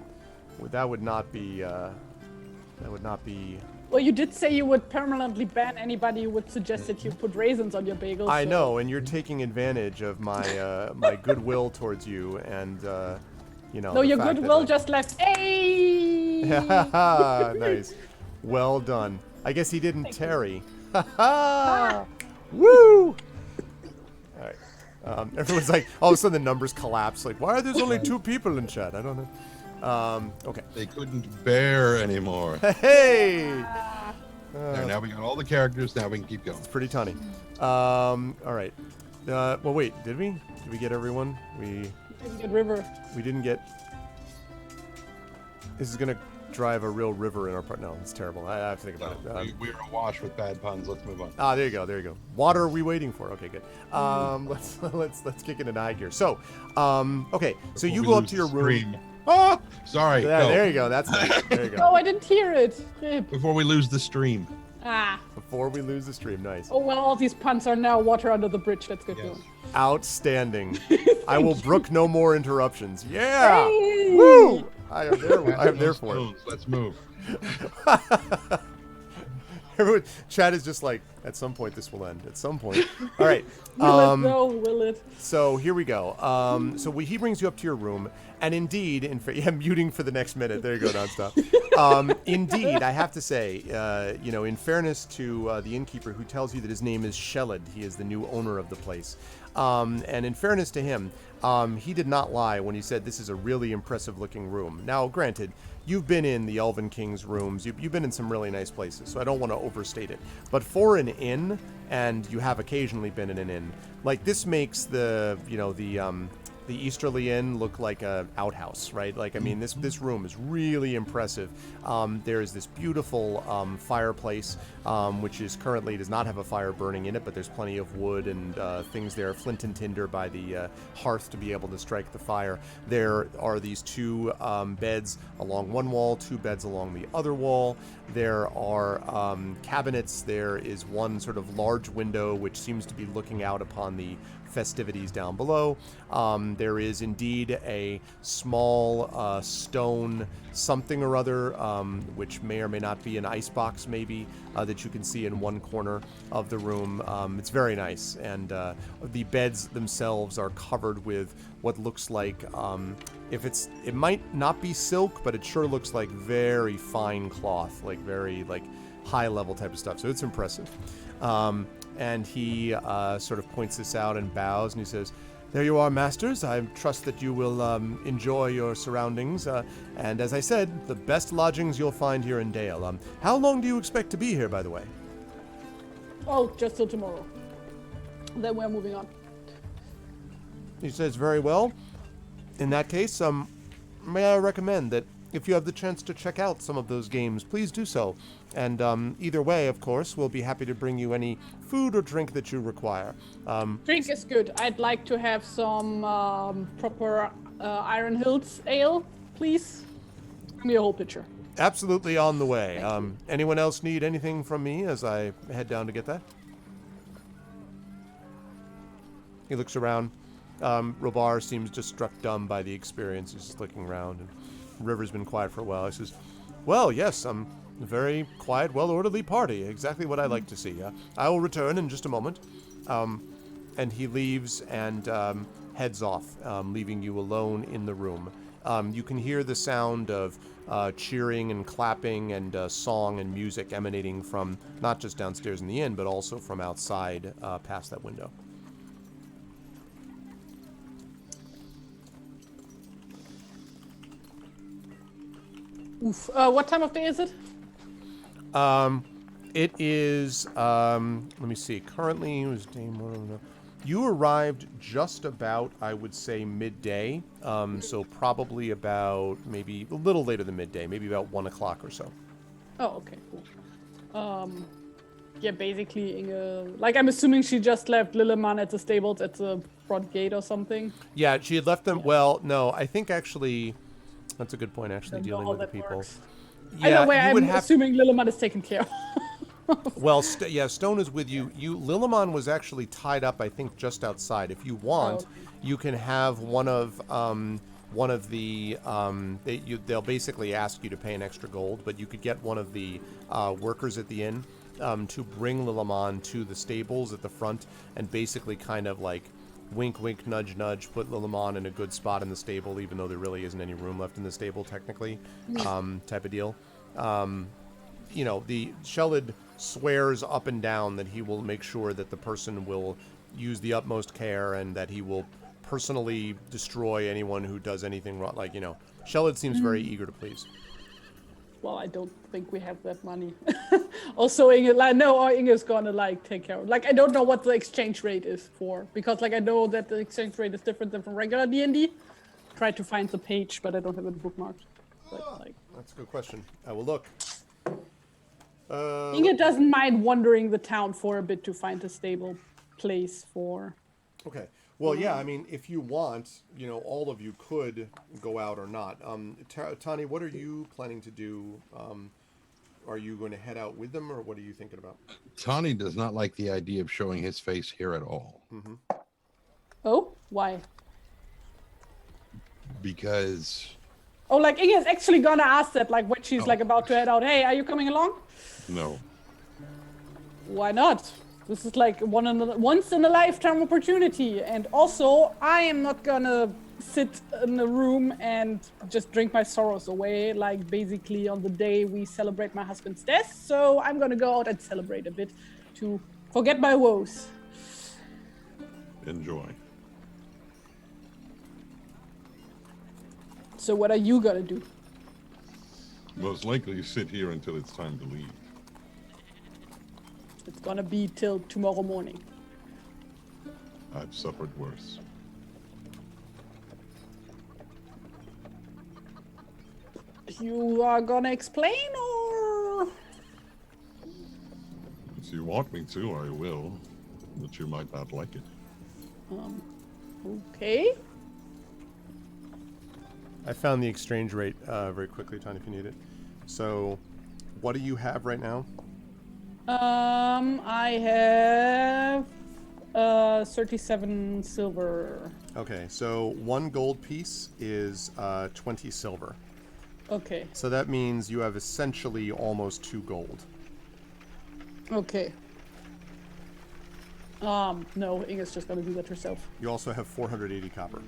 That would not be. That would not be. Well, you did say you would permanently ban anybody who would suggest that you put raisins on your bagels. I so- know, and you're taking advantage of my my goodwill towards you, and No, your goodwill just left. Hey! Nice, well done. I guess he didn't tarry. Woo! All right. Everyone's like, all of a sudden the numbers collapse. Like, why are there only 2 people in chat? I don't know. Okay. They couldn't bear anymore. Hey! There, now we got all the characters. Now we can keep going. It's pretty tunny. All right. Well, wait. Did we? Did we get everyone? We Didn't get River. didn't get. This is gonna drive a real river in our part. No, it's terrible. I have to think about it. We're awash with bad puns. Let's move on. There you go. There you go. Water are we waiting for? Okay, good. Let's kick it into high gear. So, okay. So you go up to your room. Ah, sorry. Yeah, go. there you go. That's nice. There you go. Oh, I didn't hear it. Rip. Before we lose the stream. Ah. Before we lose the stream, nice. Oh well, all these puns are now water under the bridge. Let's get Yes. going. Outstanding. I will brook no more interruptions. Yeah. Hey! Woo! I am there. I am there for it. Stones. Let's move. Everyone, Chad is just like, at some point this will end. At some point. All right. Will it though? Will it? So here we go. He brings you up to your room, and indeed, muting for the next minute. There you go, nonstop. Indeed, I have to say, in fairness to the innkeeper who tells you that his name is Shellid, he is the new owner of the place. And in fairness to him, he did not lie when he said this is a really impressive looking room. Now, granted, you've been in the Elven King's rooms. You've been in some really nice places, so I don't want to overstate it. But for an inn, and you have occasionally been in an inn, like this makes the Easterly Inn look like a outhouse, right? Like, I mean, this room is really impressive. There is this beautiful fireplace, which is currently does not have a fire burning in it, but there's plenty of wood and things there, flint and tinder by the hearth to be able to strike the fire. There are these two beds along one wall, two beds along the other wall. There are cabinets. There is one sort of large window which seems to be looking out upon the festivities down below. There is indeed a small stone something or other, which may or may not be an icebox maybe, that you can see in one corner of the room. It's very nice, and the beds themselves are covered with what looks like, it might not be silk, but it sure looks like very fine cloth, like very high level type of stuff, so it's impressive. And he sort of points this out and bows, and he says, "There you are, masters. I trust that you will enjoy your surroundings. And as I said, the best lodgings you'll find here in Dale. How long do you expect to be here, by the way?" Oh, just till tomorrow. Then we're moving on. He says, "Very well. In that case, may I recommend that if you have the chance to check out some of those games, please do so. And either way, of course, we'll be happy to bring you any food or drink that you require." Drink is good. I'd like to have some proper Iron Hills ale, please. Give me a whole pitcher. Absolutely on the way. Anyone else need anything from me as I head down to get that? He looks around. Robar seems just struck dumb by the experience. He's just looking around, and River's been quiet for a while. He says, "Well, yes, a very quiet, well-orderly party. Exactly what I like to see. I will return in just a moment." And he leaves and heads off, leaving you alone in the room. You can hear the sound of cheering and clapping and song and music emanating from not just downstairs in the inn, but also from outside past that window. Oof. What time of day is it? It is, let me see, currently it was day one. You arrived just about, I would say, midday, so probably about maybe a little later than midday, maybe about 1 o'clock or so. Oh, okay, cool. Yeah, basically, Inge, I'm assuming she just left Lilleman at the stables at the front gate or something. Yeah, she had left them, well, no, I think actually, that's a good point, actually, Don't know dealing how with the that people. works. Yeah, Either way, you would I'm have assuming Lilleman is taken care of. Well, Stone is with you. Lilliman was actually tied up, I think, just outside. If you want, you can have one of the. They'll basically ask you to pay an extra gold, but you could get one of the workers at the inn to bring Lilliman to the stables at the front, and basically kind of like wink, wink, nudge, nudge, put Lilliman in a good spot in the stable, even though there really isn't any room left in the stable technically, type of deal. The Shellid swears up and down that he will make sure that the person will use the utmost care and that he will personally destroy anyone who does anything wrong. Shellid seems very eager to please. well, I don't think we have that money. Also, Inge's gonna like take care of. Like, I don't know what the exchange rate is for, because like I know that the exchange rate is different than from regular D&D. Tried to find the page, but I don't have it bookmarked. But like, That's a good question. I will look. Inge doesn't mind wandering the town for a bit to find a stable place for. Okay. Well, yeah. I mean, if you want, all of you could go out or not. Tani, what are you planning to do? Are you going to head out with them, or what are you thinking about? Tani does not like the idea of showing his face here at all. Mm-hmm. Oh, why? Because... Oh, like Inge's actually gonna ask that, like when she's like about to head out. Hey, are you coming along? No. Why not? This is like once in a lifetime opportunity, and also I am not gonna sit in a room and just drink my sorrows away, like basically on the day we celebrate my husband's death. So I'm gonna go out and celebrate a bit to forget my woes. Enjoy. So what are you gonna do? Most likely sit here until it's time to leave. It's gonna be till tomorrow morning. I've suffered worse. You are gonna explain, or? If you want me to, I will. But you might not like it. Okay. I found the exchange rate very quickly, Tony, if you need it. So, what do you have right now? I have 37 silver. Okay, so 1 gold piece is 20 silver. Okay. So that means you have essentially almost 2 gold. Okay. No, Inge's just gonna do that herself. You also have 480 copper,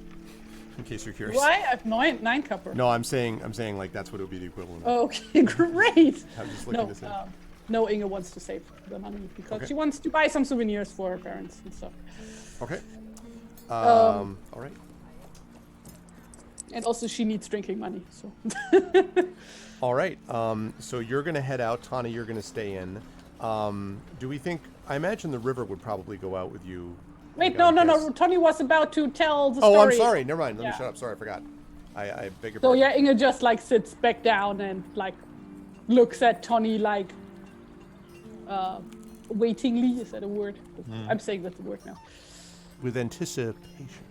in case you're curious. Why? I have nine copper. No, I'm saying like that's what it would be the equivalent of. Okay, great. I'm just looking this up. No, Inge wants to save the money because Okay. she wants to buy some souvenirs for her parents and stuff. Okay. All right. And also, she needs drinking money. So. All right. So you're gonna head out, Tani. You're gonna stay in. Do we think? I imagine the river would probably go out with you. Wait, I no. guess. Tony was about to tell the story. Oh, I'm sorry. Never mind. Let me Yeah. shut up. Sorry, I forgot. I beg your So pardon. yeah, Inge just like sits back down and like looks at Tony like waitingly. Is that a word? I'm saying that's a word now. With anticipation.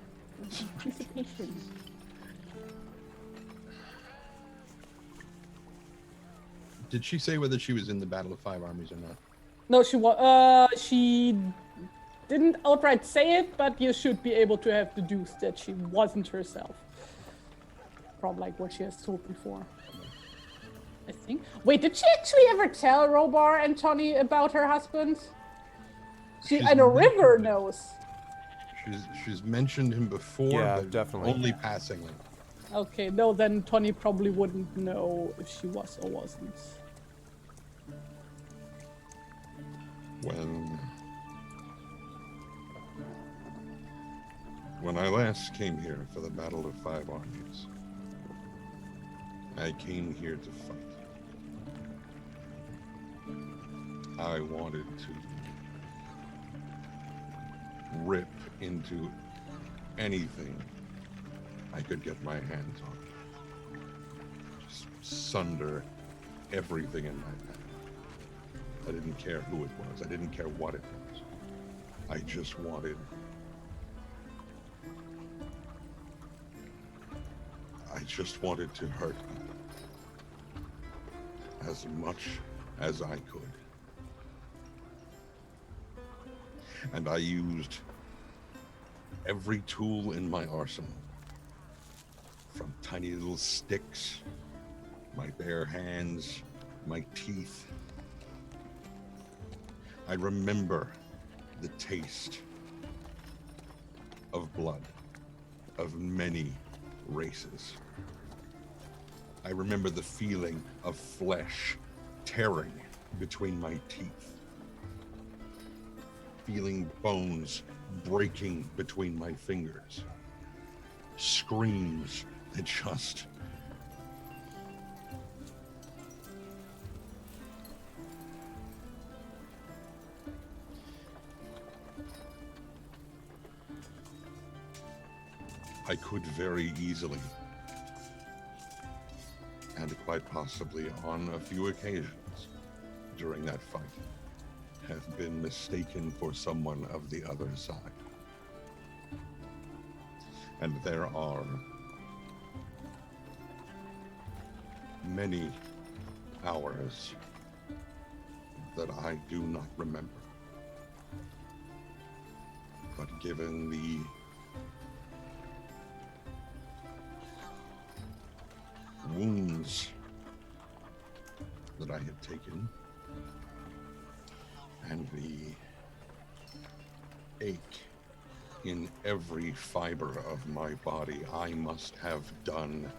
Did she say whether she was in the Battle of Five Armies or not? No, she didn't outright say it, but you should be able to have deduced that she wasn't herself. From like what she has told before. I think. Wait, did she actually ever tell Robar and Tony about her husband? I know River knows. She's mentioned him before, Yeah, but definitely. only passingly. Okay, no, then Tony probably wouldn't know if she was or wasn't. When I last came here for the Battle of Five Armies, I came here to fight. I wanted to rip into anything I could get my hands on. Just sunder everything in my path. I didn't care who it was. I didn't care what it was. I just wanted... to hurt people as much as I could. And I used every tool in my arsenal, from tiny little sticks, my bare hands, my teeth. I remember the taste of blood of many races. I remember the feeling of flesh tearing between my teeth. Feeling bones breaking between my fingers. Screams that just I could very easily, and quite possibly on a few occasions during that fight, have been mistaken for someone of the other side. And there are many hours that I do not remember. But given the wounds that I had taken and the ache in every fiber of my body, I must have done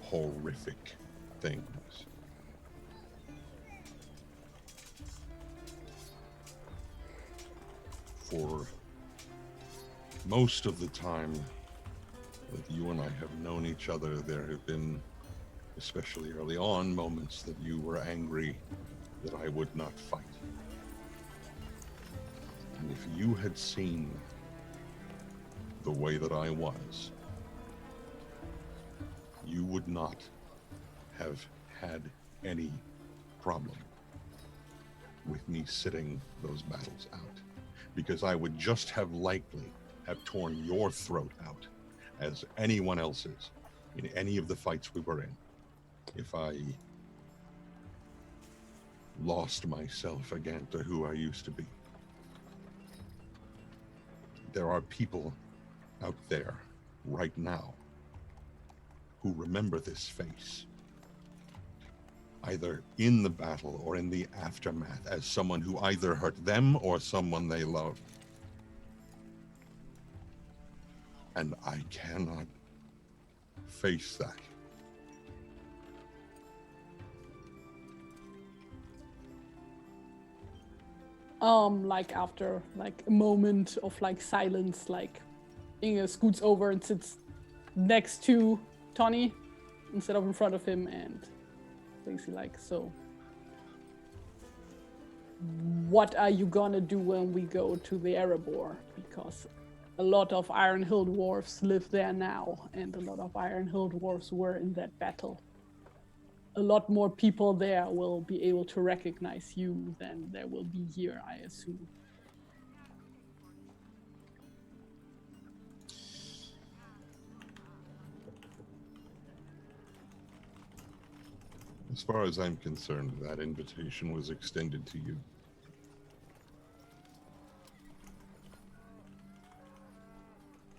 horrific things. For most of the time that you and I have known each other, there have been, especially early on, moments that you were angry that I would not fight. And if you had seen the way that I was, you would not have had any problem with me sitting those battles out, because I would just have likely have torn your throat out as anyone else's in any of the fights we were in if I lost myself again to who I used to be. There are people out there right now who remember this face, either in the battle or in the aftermath, as someone who either hurt them or someone they loved. And I cannot face that. Like after like a moment of like silence, like Inge scoots over and sits next to Tony instead of in front of him, and basically like, so what are you gonna do when we go to the Erebor? Because a lot of Iron Hill dwarves live there now, and a lot of Iron Hill dwarves were in that battle. A lot more people there will be able to recognize you than there will be here, I assume. As far as I'm concerned, that invitation was extended to you.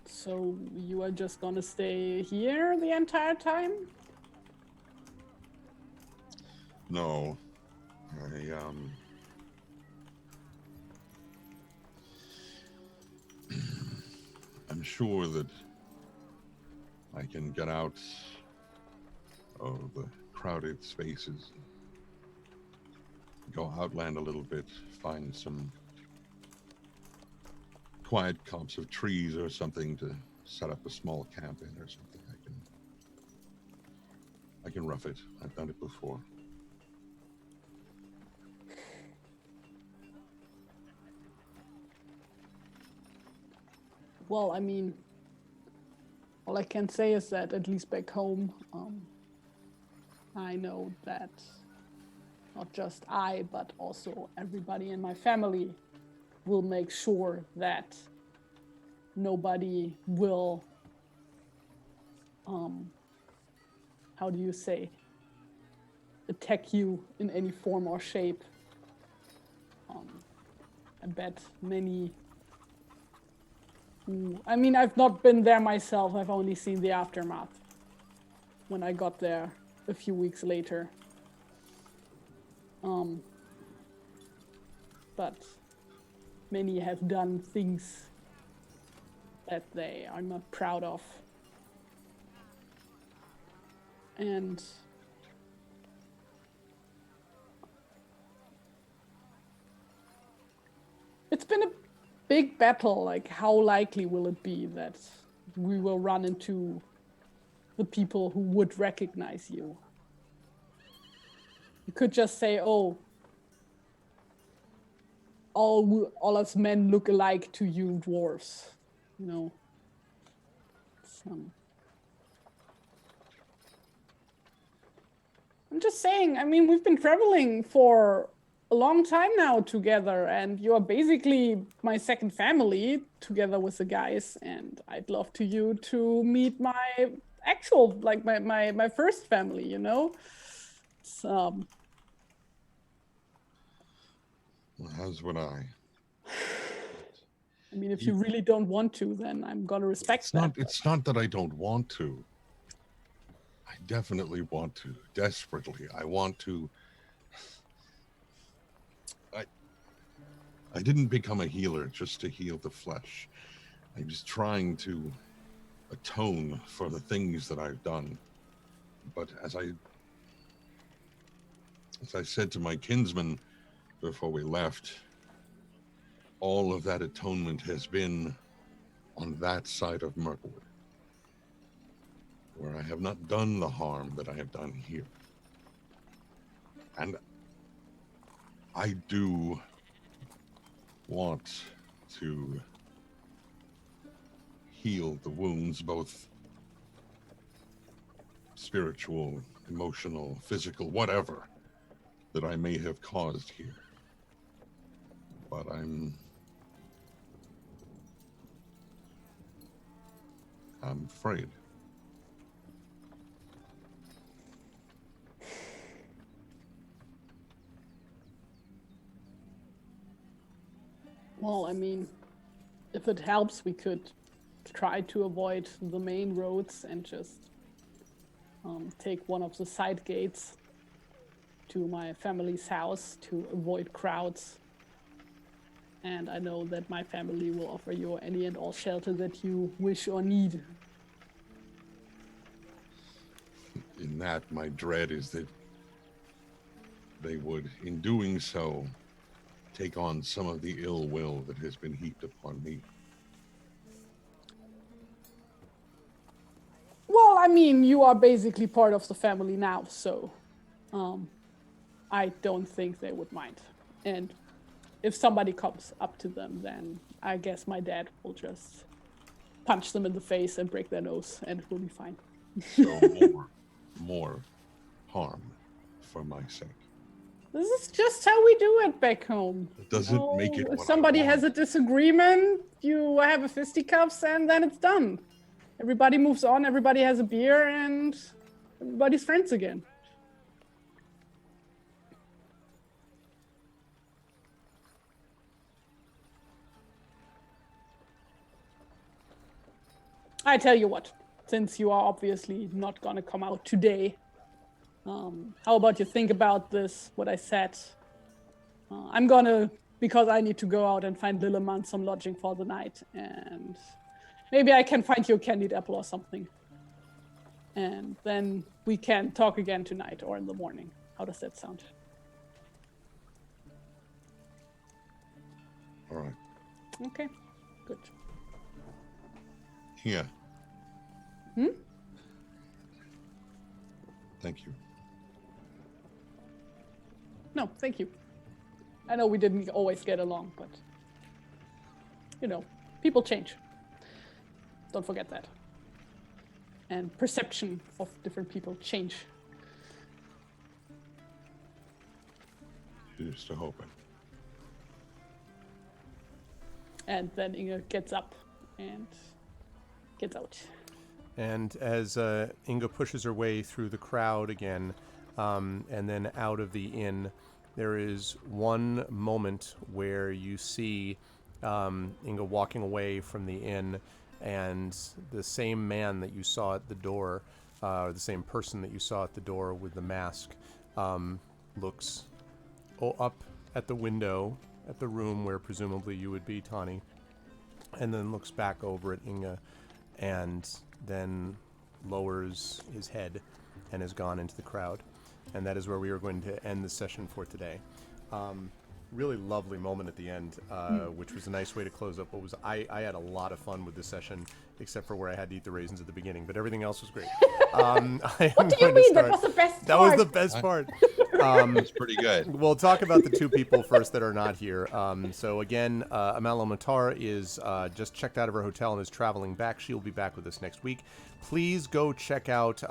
So you are just gonna stay here the entire time? No, I'm sure that I can get out of the crowded spaces, go outland a little bit, find some quiet clumps of trees or something to set up a small camp in or something. I can rough it. I've done it before. Well, I mean, all I can say is that at least back home, I know that not just I, but also everybody in my family will make sure that nobody will, how do you say, attack you in any form or shape. I bet many who, I mean, I've not been there myself, I've only seen the aftermath when I got there a few weeks later. But many have done things that they are not proud of. And it's been a big battle. Like, how likely will it be that we will run into the people who would recognize you? You could just say, oh, all us men look alike to you dwarves, you know. It's I'm just saying, I mean, we've been traveling for a long time now together, and you're basically my second family together with the guys, and I'd love you to meet my actual, like my first family, you know? It's, As would I. I mean, if you really don't want to, then I'm gonna respect that. It's not that I don't want to. I definitely want to. Desperately. I want to. I didn't become a healer just to heal the flesh. I was trying to atone for the things that I've done. But as I said to my kinsman before we left, all of that atonement has been on that side of Mirkwood, where I have not done the harm that I have done here. And I do want to heal the wounds, both spiritual, emotional, physical, whatever, that I may have caused here. But I'm afraid. Well, I mean, if it helps, we could try to avoid the main roads and just take one of the side gates to my family's house to avoid crowds. And I know that my family will offer you any and all shelter that you wish or need. In that, my dread is that they would, in doing so, take on some of the ill will that has been heaped upon me. Well, I mean, you are basically part of the family now, so I don't think they would mind. And if somebody comes up to them, then I guess my dad will just punch them in the face and break their nose, and it will be fine. So more harm for my sake. This is just how we do it back home. It doesn't make it If what somebody I want. has a disagreement, you have a fisticuffs, and then it's done. Everybody moves on, everybody has a beer, and everybody's friends again. I tell you what, since you are obviously not gonna come out today, how about you think about this, what I said? I'm gonna, because I need to go out and find Lilleman some lodging for the night, and maybe I can find you a candied apple or something. And then we can talk again tonight or in the morning. How does that sound? All right. Okay, good. Yeah. Hmm? Thank you. No, thank you. I know we didn't always get along, but you know, people change. Don't forget that. And perception of different people change. Here's to hoping. And then Inga gets up and gets out. And as Inga pushes her way through the crowd again, and then out of the inn, there is one moment where you see Inga walking away from the inn, and the same man that you saw at the door, or the same person that you saw at the door with the mask, looks up at the window, at the room where presumably you would be, Tani, and then looks back over at Inga, and then lowers his head and has gone into the crowd. And that is where we are going to end the session for today. really lovely moment at the end, which was a nice way to close up what was. I had a lot of fun with this session, except for where I had to eat the raisins at the beginning, but everything else was great. What do you mean? That was the best part. That was the best part. That's pretty good. We'll talk about the two people first that are not here. So again, Amal Matar is just checked out of her hotel and is traveling back. She'll be back with us next week. Please go check out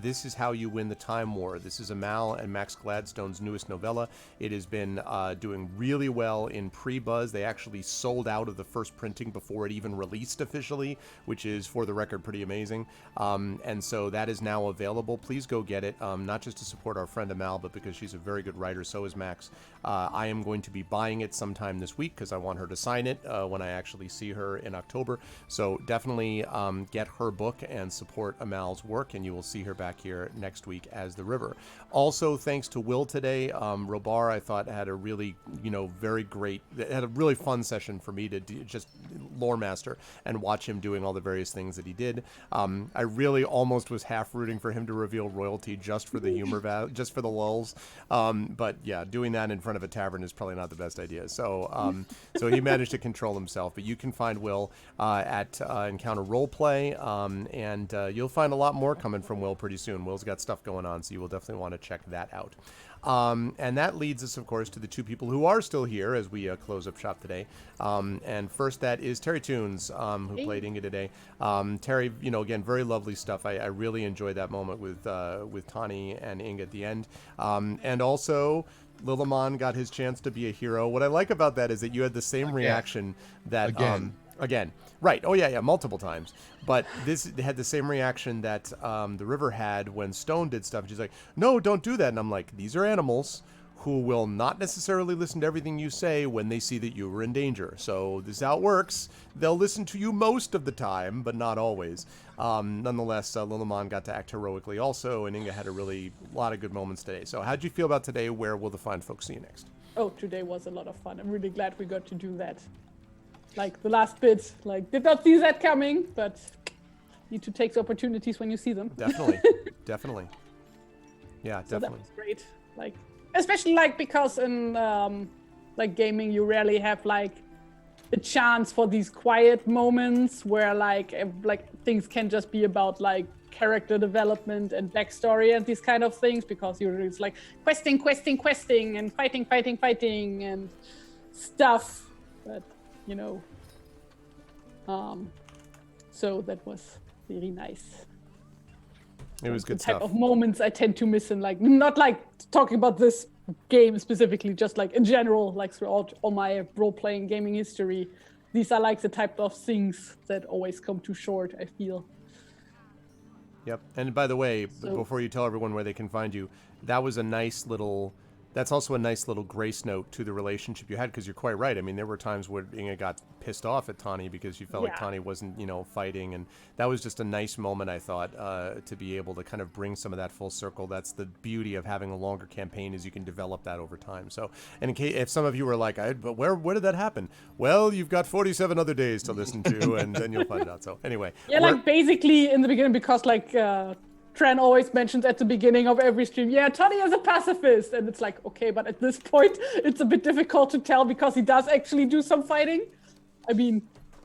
This Is How You Win the Time War. This is Amal and Max Gladstone's newest novella. It has been doing really well in pre-buzz. They actually sold out of the first printing before it even released officially, which is, for the record, pretty amazing. And so that is now available. Please go get it, not just to support our friend Amal, but because she's a very good writer. So is Max. I am going to be buying it sometime this week because I want her to sign it when I actually see her in October. So definitely get her book and support Amal's work, and you will see her back here next week as the River. Also, thanks to Will today. Robar, I thought, had a really, very great, had a really fun session for me to just lore master and watch him doing all the various things that he did. I really almost was half rooting for him to reveal royalty just for the humor, just for the lulls. But yeah, doing that in front of a tavern is probably not the best idea. So, so he managed to control himself. But you can find Will at Encounter Roleplay, and you'll find a lot more coming from Will pretty soon. Will's got stuff going on, so you will definitely want to check that out. And that leads us, of course, to the two people who are still here as we close up shop today. And first, that is Terry Toons, who played Inga today. Terry, again, very lovely stuff. I really enjoyed that moment with Tani and Inga at the end. And also, Lilimon got his chance to be a hero. What I like about that is that you had the same reaction that... Again. Right. Oh, yeah, multiple times. But this had the same reaction that the River had when Stone did stuff. She's like, no, don't do that. And I'm like, these are animals who will not necessarily listen to everything you say when they see that you were in danger. So this is how it works. They'll listen to you most of the time, but not always. Nonetheless, Lilimon got to act heroically also, and Inga had a lot of good moments today. So how'd you feel about today? Where will the fine folks see you next? Oh, today was a lot of fun. I'm really glad we got to do that. Like the last bit, did not see that coming, but need to take the opportunities when you see them. Definitely. Definitely. Yeah, definitely. So that was great. Especially because in gaming you rarely have a chance for these quiet moments where things can just be about character development and backstory and these kind of things, because it's questing and fighting and stuff. But so that was very nice. It was good the type stuff. of moments I tend to miss in not talking about this game specifically, just in general, throughout all my role-playing gaming history. These are the type of things that always come too short, I feel. Yep. And by the way, before you tell everyone where they can find you, that's also a nice little grace note to the relationship you had, because you're quite right. I mean, there were times where Inga got pissed off at Tani because she felt like Tani wasn't, fighting. And that was just a nice moment, I thought, to be able to kind of bring some of that full circle. That's the beauty of having a longer campaign, is you can develop that over time. So, and in case, if some of you were like, but where did that happen? Well, you've got 47 other days to listen to, and then you'll find it out. So anyway. Yeah, basically in the beginning, because Tran always mentions at the beginning of every stream, Tony is a pacifist. And it's okay, but at this point, it's a bit difficult to tell because he does actually do some fighting. I mean,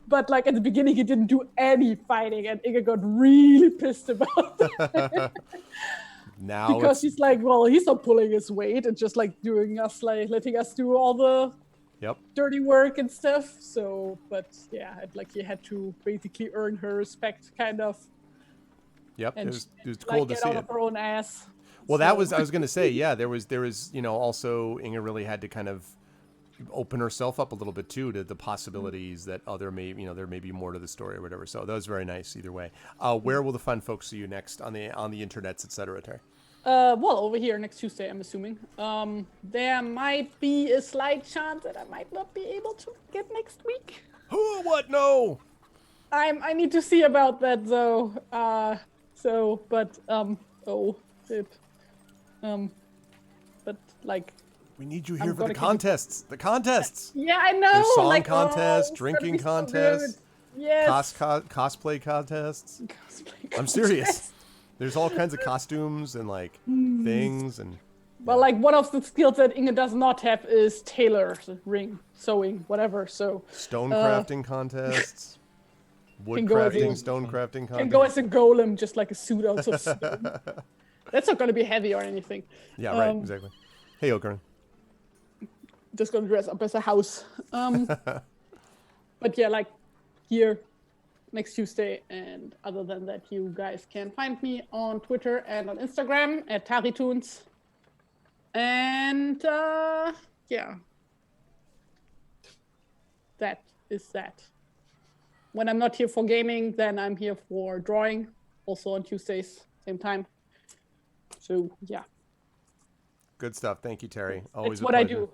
but at the beginning, he didn't do any fighting, and Inga got really pissed about that. Now because he's he's not pulling his weight and just doing us, letting us do all the dirty work and stuff. So, but yeah, he had to basically earn her respect, kind of. Yep, and it was cool to get see out it. of her own ass. Well, I was going to say, there was, also Inga really had to kind of open herself up a little bit too to the possibilities that there may be more to the story or whatever. So that was very nice either way. Where will the fun folks see you next on the internets, etc., Terry? Well, over here next Tuesday, I'm assuming. There might be a slight chance that I might not be able to get next week. Who? What? No. I need to see about that though. We need you here for the contests. The contests. Yeah, I know. There's song contests, drinking contests, so yes. cosplay contests. I'm serious. There's all kinds of costumes and things and. Well, like one of the skills that Inge does not have is tailoring, sewing, whatever. So Stone crafting contests, wood Can go as crafting, a- stone crafting contests. can go as a golem, just like a suit out of stone. That's not going to be heavy or anything. Yeah, right, exactly. Hey, Okaran. Just going to dress up as a house. But yeah, like here next Tuesday. And other than that, you guys can find me on Twitter and on Instagram at TariToons. And yeah, that is that. When I'm not here for gaming, then I'm here for drawing, also on Tuesdays, same time. So yeah, Good stuff. Thank you, Terry. Always it's a what I pleasure. do.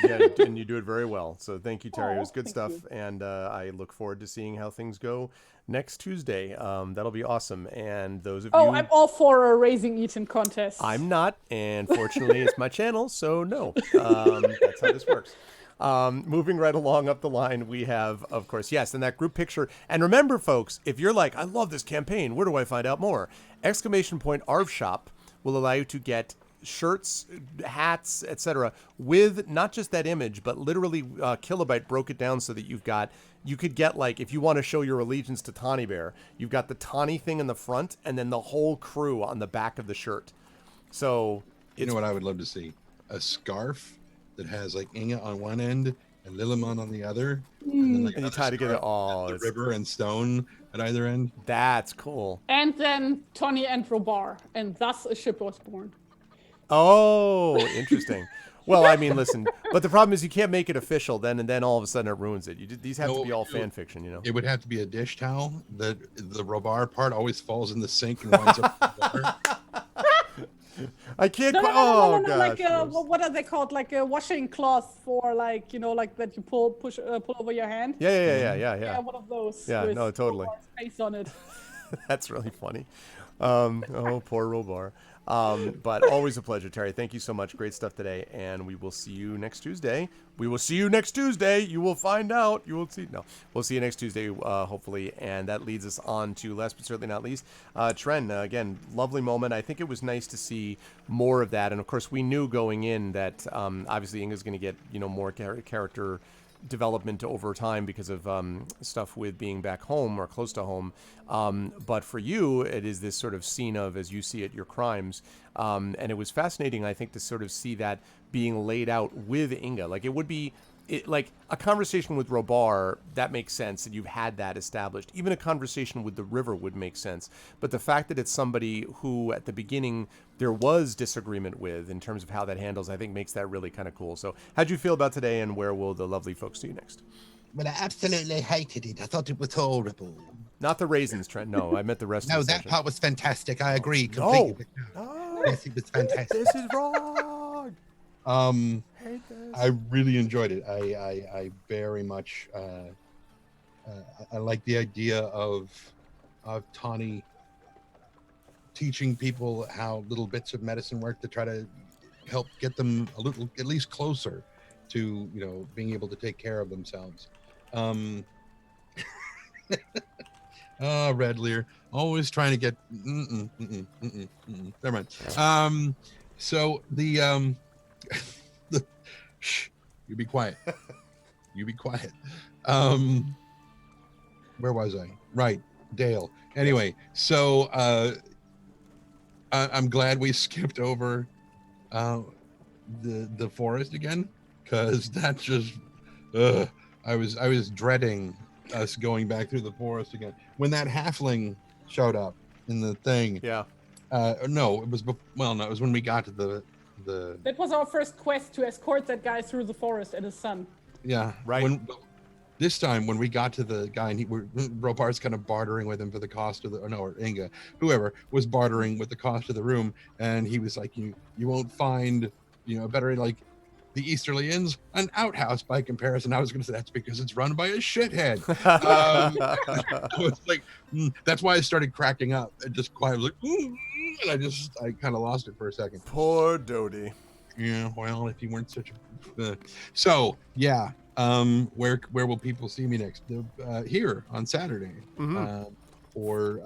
Yeah, and you do it very well. So thank you, Terry. It was Aw, good thank stuff, you. and I look forward to seeing how things go next Tuesday. That'll be awesome. And those of Oh, you, I'm all for a raising eaten contest. I'm not, and fortunately, it's my channel, so no. That's how this works. Moving right along up the line, we have, of course, yes, and that group picture. And remember, folks, if you're like, I love this campaign, where do I find out more? ! ARV Shop will allow you to get shirts, hats, etc. with not just that image, but literally Kilobyte broke it down so that you could get, like, if you want to show your allegiance to Tawny Bear, you've got the Tawny thing in the front and then the whole crew on the back of the shirt. So You know what I would love to see? A scarf that has like Inge on one end and Lillimon on the other, and then like and you another tie together. scarf Oh, with the river and stone at either end. that's cool. And then Tony and Robar, and thus a ship was born. Oh, interesting. Well, I mean, listen, but the problem is you can't make it official then, and then all of a sudden it ruins it. These have No, to be all what we do- fan fiction, you know. It would have to be a dish towel. The Robar part always falls in the sink and winds up in the water. I can't. No, Oh no, gosh. like gross. what are they called? Like a washing cloth for, like, you know, like that you pull over your hand. Yeah. One of those. Yeah, with no, totally. Robar's face on it. That's really funny. Oh, poor Robar. But always a pleasure, Terry. Thank you so much. Great stuff today, and we will see you next Tuesday. We will see you next Tuesday. You will find out. You will see. No, we'll see you next Tuesday, hopefully. And that leads us on to, last but certainly not least, Tren. Again, lovely moment. I think it was nice to see more of that. And of course, we knew going in that obviously Inga's going to get more character development over time because of stuff with being back home or close to home. But for you, it is this sort of scene of, as you see it, your crimes. And it was fascinating, I think, to sort of see that being laid out with Inga. Like, it would be like a conversation with Robar, that makes sense, and you've had that established. Even a conversation with the river would make sense. But the fact that it's somebody who, at the beginning, there was disagreement with in terms of how that handles, I think makes that really kind of cool. So how'd you feel about today, and where will the lovely folks see you next? Well, I absolutely hated it. I thought it was horrible. Not the raisins, Trent. No, I meant the rest No, of the that session. part was fantastic. I agree completely. No, Yes, it was fantastic. this is wrong. Hate this. I really enjoyed it. I very much I like the idea of Tawny teaching people how little bits of medicine work to try to help get them a little, at least closer to, being able to take care of themselves. Red Lear, always trying to get never mind. So the shh, you be quiet. You be quiet. Where was I? Right, Dale. Anyway, so I'm glad we skipped over the forest again, because that just I was dreading us going back through the forest again when that halfling showed up in the thing. Yeah. No, it was no, it was when we got to the That was our first quest, to escort that guy through the forest and his son. yeah, Right. This time when we got to the guy and Ropar's kind of bartering with him for the cost of or Inga, whoever was bartering with the cost of the room, and he was like, you won't find better, like the Easterly Inn's an outhouse by comparison. I was going to say that's because it's run by a shithead. I was like, that's why I started cracking up and just quietly like, and I kind of lost it for a second. Poor Dodie. Yeah, well, if you weren't such a so yeah, where will people see me next? Here on Saturday. Mhm. for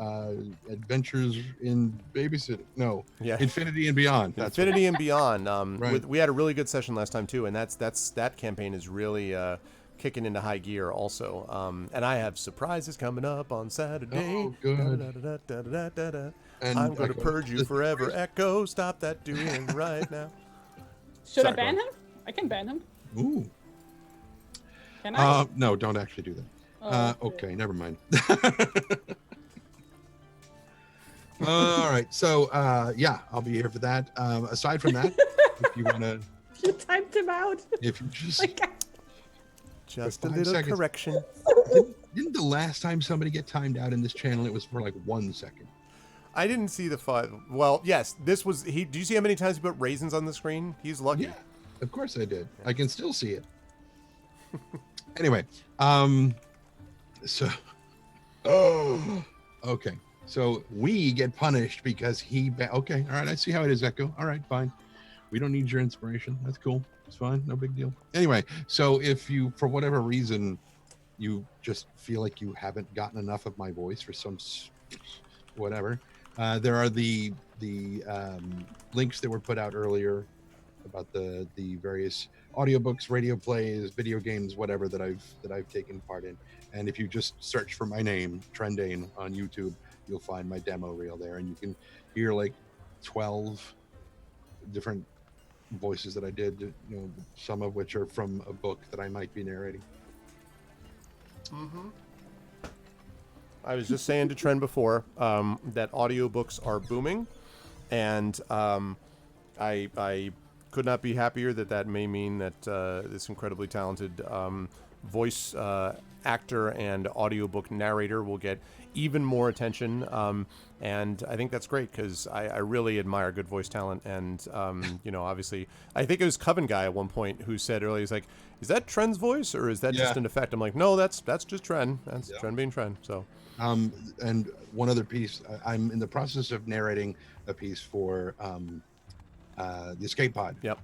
Adventures in Babysitting. No, Yeah. Infinity and Beyond. That's what Infinity and Beyond. Right. We had a really good session last time too, and that campaign is really kicking into high gear also. And I have surprises coming up on Saturday. Oh, good. Da-da-da-da-da-da-da-da. And I'm going to Echo. purge you forever, Echo. Stop that doing right now. Should Sorry, I ban go him? I can ban him. Ooh. Can I? No, don't actually do that. Oh, Okay, never mind. All right, so yeah, I'll be here for that. Aside from that, if you want to, You typed him out. if you just Just a 5 little seconds. correction. didn't the last time somebody get timed out in this channel, it was for like 1 second. I didn't see the 5. Well, yes, this was he. Do you see how many times he put raisins on the screen? He's lucky. Yeah, of course I did. I can still see it. Anyway, so okay, so we get punished because okay, all right, I see how it is, Echo. All right, fine. We don't need your inspiration. That's cool. It's fine. No big deal. Anyway, so if you, for whatever reason, you just feel like you haven't gotten enough of my voice for some whatever, there are the links that were put out earlier about the various audiobooks, radio plays, video games, whatever that I've taken part in. And if you just search for my name, Trendane, on YouTube, you'll find my demo reel there, and you can hear like 12 different voices that I did, you know, some of which are from a book that I might be narrating. Mm-hmm. I was just saying to Trent before that audiobooks are booming, and I could not be happier that may mean that this incredibly talented voice actor and audiobook narrator will get even more attention, and I think that's great because I really admire good voice talent. And you know, obviously, I think it was Coven Guy at one point who said earlier, he's like, "Is that Trent's voice or is that just an effect?" I'm like, "No, that's just Trent. That's Trent being Trent." So, and one other piece, I'm in the process of narrating a piece for the Escape Pod. Yep.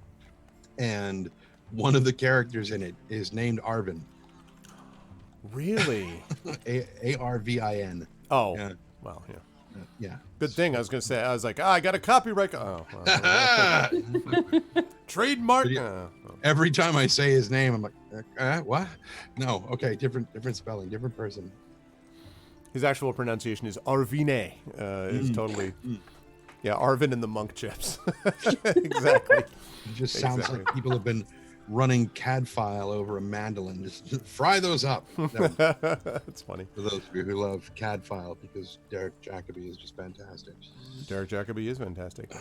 And one of the characters in it is named Arvin. Really? Arvin. Oh, Yeah. well, yeah. Yeah. Good thing. I was going to say, I was like, I got a copyright. Oh, well. Trademark. Every time I say his name, I'm like, what? No. Okay. Different spelling, different person. His actual pronunciation is Arvine. Is totally, yeah, Arvin and the monk chips. Exactly. It just sounds like people have been running CAD file over a mandolin. Just fry those up. That's funny. For those of you who love CAD file, because Derek Jacobi is just fantastic. Derek Jacobi is fantastic.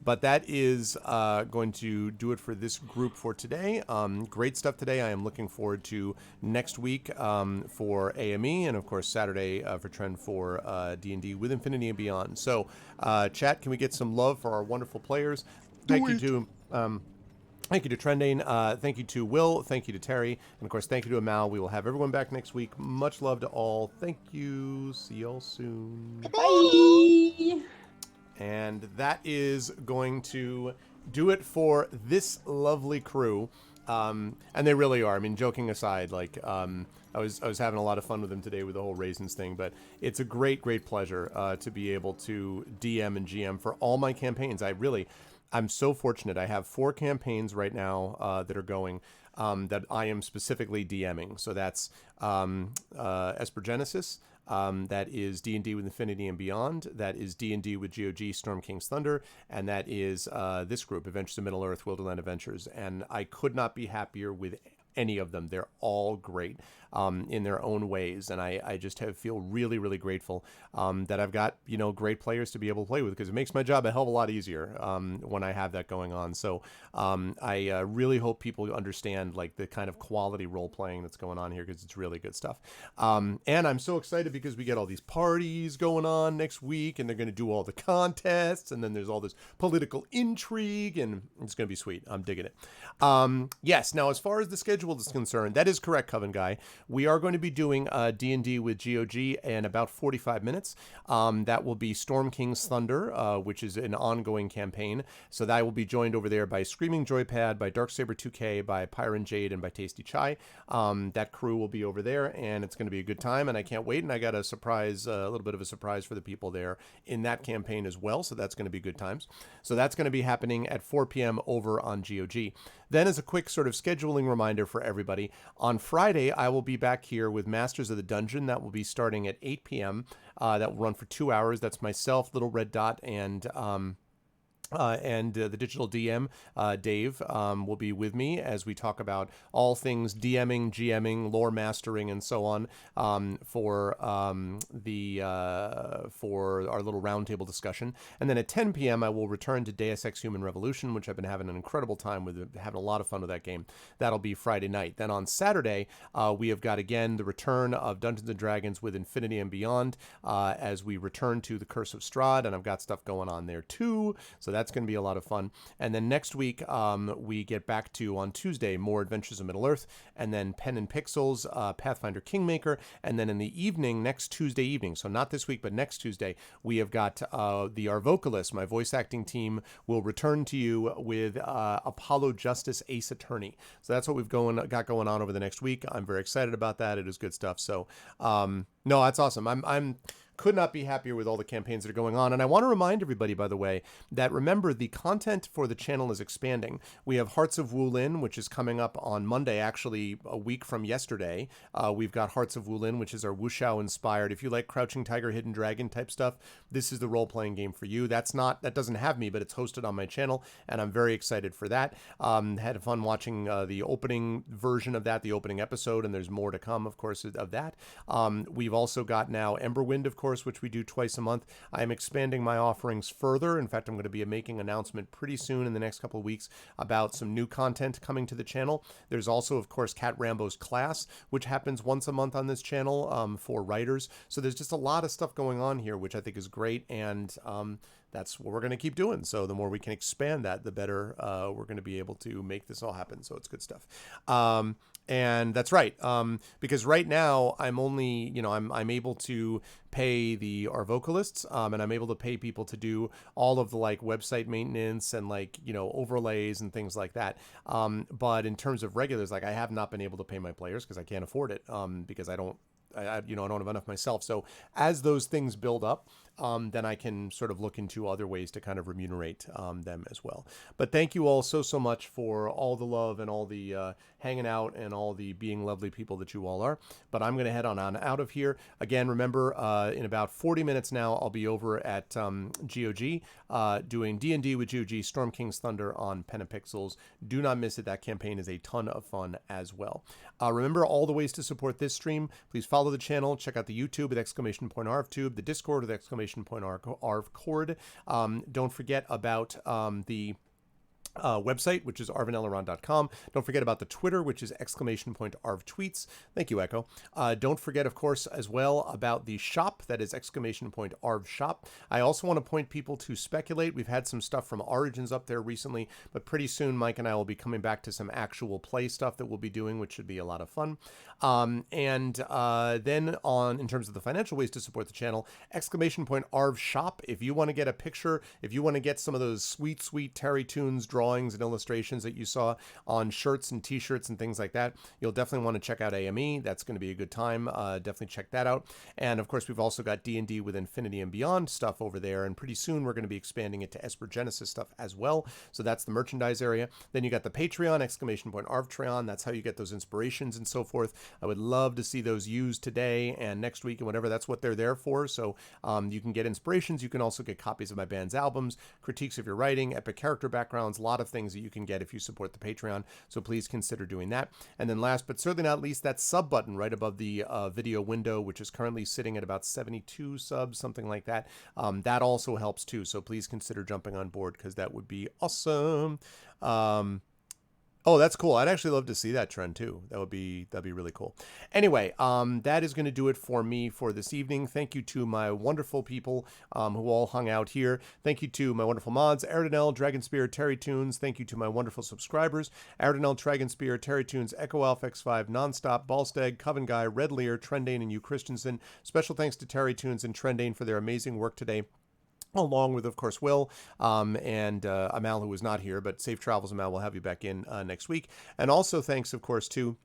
But that is going to do it for this group for today. Great stuff today. I am looking forward to next week for AME, and of course Saturday for Trend for D&D with Infinity and Beyond. So, chat, can we get some love for our wonderful players? Thank you to Trendane. Thank you to Will. Thank you to Terry. And, of course, thank you to Amal. We will have everyone back next week. Much love to all. Thank you. See y'all soon. Bye. And that is going to do it for this lovely crew. And they really are. I mean, joking aside, like I was having a lot of fun with them today with the whole raisins thing. But it's a great pleasure to be able to DM and GM for all my campaigns. I'm so fortunate. I have 4 campaigns right now that are going that I am specifically DMing. So that's Esper Genesis. That is D&D with Infinity and Beyond. That is D&D with GOG Storm King's Thunder. And that is this group, Adventures in Middle-earth, Wilderland Adventures. And I could not be happier with any of them. They're all great in their own ways. And I just feel really grateful that I've got, you know, great players to be able to play with, because it makes my job a hell of a lot easier when I have that going on. So I really hope people understand like the kind of quality role playing that's going on here, because it's really good stuff. And I'm so excited because we get all these parties going on next week, and they're going to do all the contests, and then there's all this political intrigue, and it's going to be sweet. I'm digging it. Yes. Now, as far as the schedule is concerned, that is correct, Coven Guy. we are going to be doing D&D with GOG in about 45 minutes. That will be Storm King's Thunder, which is an ongoing campaign. So that will be joined over there by Screaming Joypad, by Darksaber 2K, by Pyron Jade, and by Tasty Chai. That crew will be over there, and it's going to be a good time, and I can't wait. And I got a surprise, a little bit of a surprise for the people there in that campaign as well, so that's going to be good times. So that's going to be happening at 4 p.m. over on GOG. Then, as a quick sort of scheduling reminder for everybody, on Friday, I will be back here with Masters of the Dungeon. That will be starting at 8 p.m. That will run for 2 hours. That's myself, Little Red Dot, and the digital DM, Dave, will be with me as we talk about all things DMing, GMing, lore mastering, and so on for our little roundtable discussion. And then at 10 p.m. I will return to Deus Ex Human Revolution, which I've been having an incredible time with, having a lot of fun with that game. That'll be Friday night. Then on Saturday, we have got again the return of Dungeons and Dragons with Infinity and Beyond as we return to the Curse of Strahd, and I've got stuff going on there too. So that's going to be a lot of fun. And then next week, we get back to, on Tuesday, more Adventures of Middle-earth, and then Pen and Pixels, Pathfinder Kingmaker, and then in the evening, next Tuesday evening, so not this week, but next Tuesday, we have got the Arvocalist, my voice acting team, will return to you with Apollo Justice Ace Attorney. So that's what we've got going on over the next week. I'm very excited about that. It is good stuff. So, no, that's awesome. I'm could not be happier with all the campaigns that are going on. And I want to remind everybody, by the way, that remember, the content for the channel is expanding. We have Hearts of Wulin, which is coming up on Monday, actually a week from yesterday. We've got Hearts of Wulin, which is our Wushao inspired. If you like Crouching Tiger, Hidden Dragon type stuff, this is the role-playing game for you. That doesn't have me, but it's hosted on my channel, and I'm very excited for that. Had fun watching the opening version of that, the opening episode, and there's more to come, of course, of that. We've also got now Emberwind, of course, which we do twice a month. I'm expanding my offerings further. In fact, I'm going to be making an announcement pretty soon in the next couple of weeks about some new content coming to the channel. There's also, of course, Cat Rambo's Class, which happens once a month on this channel for writers. So there's just a lot of stuff going on here, which I think is great, and that's what we're going to keep doing. So the more we can expand that, the better we're going to be able to make this all happen. So it's good stuff. And that's right, because right now I'm only, I'm able to pay the Arvocalists, and I'm able to pay people to do all of the website maintenance and overlays and things like that. But in terms of regulars, I have not been able to pay my players because I can't afford it, because I don't have enough myself. So as those things build up, then I can sort of look into other ways to kind of remunerate them as well. But thank you all so much for all the love and all the hanging out and all the being lovely people that you all are. But I'm going to head on out of here. Again, remember, in about 40 minutes now, I'll be over at GOG doing D&D with GOG, Storm King's Thunder on Pen and Pixels. Do not miss it. That campaign is a ton of fun as well. Remember all the ways to support this stream. Please follow the channel. Check out the YouTube with !ArvTube, the Discord with !ArvCord. Don't forget about the website, which is arvaneleron.com. Don't forget about the Twitter, which is !ArvTweets. Thank you, Echo. Don't forget, of course, as well about the shop, that is !ArvShop. I also want to point people to Speculate. We've had some stuff from Origins up there recently, but pretty soon Mike and I will be coming back to some actual play stuff that we'll be doing, which should be a lot of fun. And then in terms of the financial ways to support the channel, !ArvShop. If you want to get a picture, if you want to get some of those sweet Terry Toons drawings and illustrations that you saw on shirts and t-shirts and things like that, you'll definitely want to check out AME. That's going to be a good time. Definitely check that out. And of course, we've also got D&D with Infinity and Beyond stuff over there, and pretty soon we're going to be expanding it to Esper Genesis stuff as well. So that's the merchandise area. Then you got the Patreon, !ArvTreon. That's how you get those inspirations and so forth. I would love to see those used today and next week and whatever. That's what they're there for. So you can get inspirations. You can also get copies of my band's albums, critiques of your writing, epic character backgrounds, a lot of things that you can get if you support the Patreon. So please consider doing that. And then last but certainly not least, that sub button right above the video window, which is currently sitting at about 72 subs, something like that. That also helps too. So please consider jumping on board because that would be awesome. Oh, that's cool. I'd actually love to see that trend too. That'd be really cool. Anyway, that is going to do it for me for this evening. Thank you to my wonderful people who all hung out here. Thank you to my wonderful mods, Airdanel, Dragonspear, Terry Tunes. Thank you to my wonderful subscribers, Airdanel, Dragonspear, Terry Tunes, Echo Alpha X5, Nonstop, Ballstag, Coven Guy, Red Lear, Trendane, and you Christensen. Special thanks to Terry Tunes and Trendane for their amazing work today, along with, of course, Will and Amal, who was not here, but safe travels, Amal. We'll have you back in next week. And also thanks, of course, to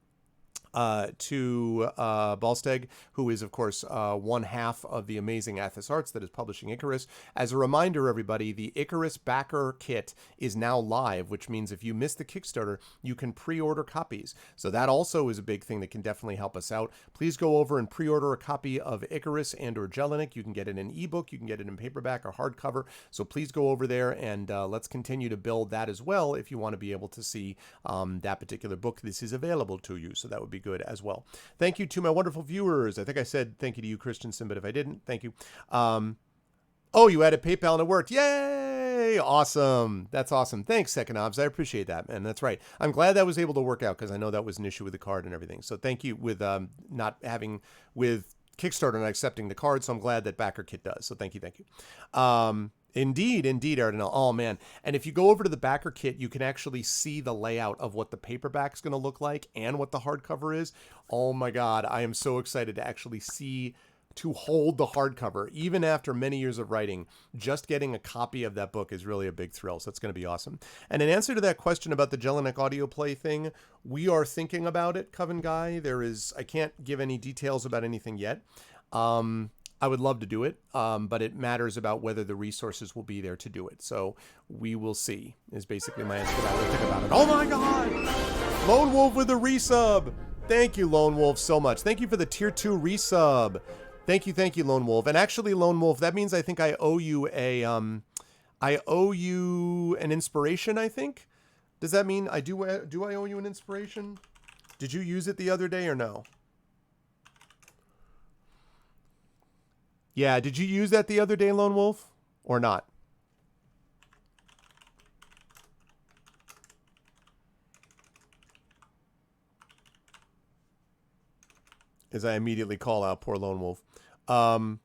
Ballsteg, who is, of course, one half of the amazing Athos Arts that is publishing Icarus. As a reminder, everybody, the Icarus backer kit is now live, which means if you missed the Kickstarter, you can pre-order copies. So that also is a big thing that can definitely help us out. Please go over and pre-order a copy of Icarus and or Jelinek. You can get it in ebook, you can get it in paperback or hardcover. So please go over there and let's continue to build that as well if you want to be able to see that particular book. This is available to you, so that would be good as well. Thank you to my wonderful viewers. I think I said thank you to you, Christensen, but if I didn't, thank you. Oh, you added PayPal and it worked. Yay! Awesome. That's awesome. Thanks, Second Obs. I appreciate that, man. That's right. I'm glad that was able to work out because I know that was an issue with the card and everything. So thank you with not having with Kickstarter not accepting the card. So I'm glad that Backer Kit does. So thank you. Indeed, Ardenel. Oh, man. And if you go over to the backer kit, you can actually see the layout of what the paperback's going to look like and what the hardcover is. Oh, my God. I am so excited to actually see, to hold the hardcover. Even after many years of writing, just getting a copy of that book is really a big thrill. So it's going to be awesome. And in answer to that question about the Jelinek audio play thing, we are thinking about it, Coven Guy. I can't give any details about anything yet. I would love to do it, but it matters about whether the resources will be there to do it. So we will see, is basically my answer to that. We'll think about it. Oh my God! Lone Wolf with a resub! Thank you, Lone Wolf, so much. Thank you for the tier 2 resub. Thank you, Lone Wolf. And actually, Lone Wolf, that means I think I owe you an inspiration, I think? Does that mean do I owe you an inspiration? Did you use it the other day or no? Yeah, did you use that the other day, Lone Wolf? Or not? As I immediately call out poor Lone Wolf. Lone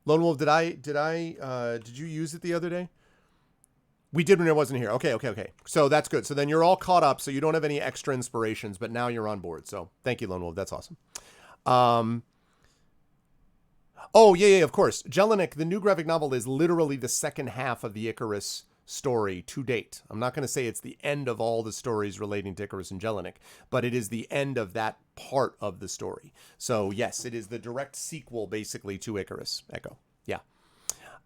Wolf, did you use it the other day? We did when I wasn't here. Okay. So that's good. So then you're all caught up, so you don't have any extra inspirations, but now you're on board. So thank you, Lone Wolf. That's awesome. Oh, yeah, of course. Jelinek, the new graphic novel, is literally the second half of the Icarus story to date. I'm not going to say it's the end of all the stories relating to Icarus and Jelinek, but it is the end of that part of the story. So, yes, it is the direct sequel, basically, to Icarus. Echo. Yeah.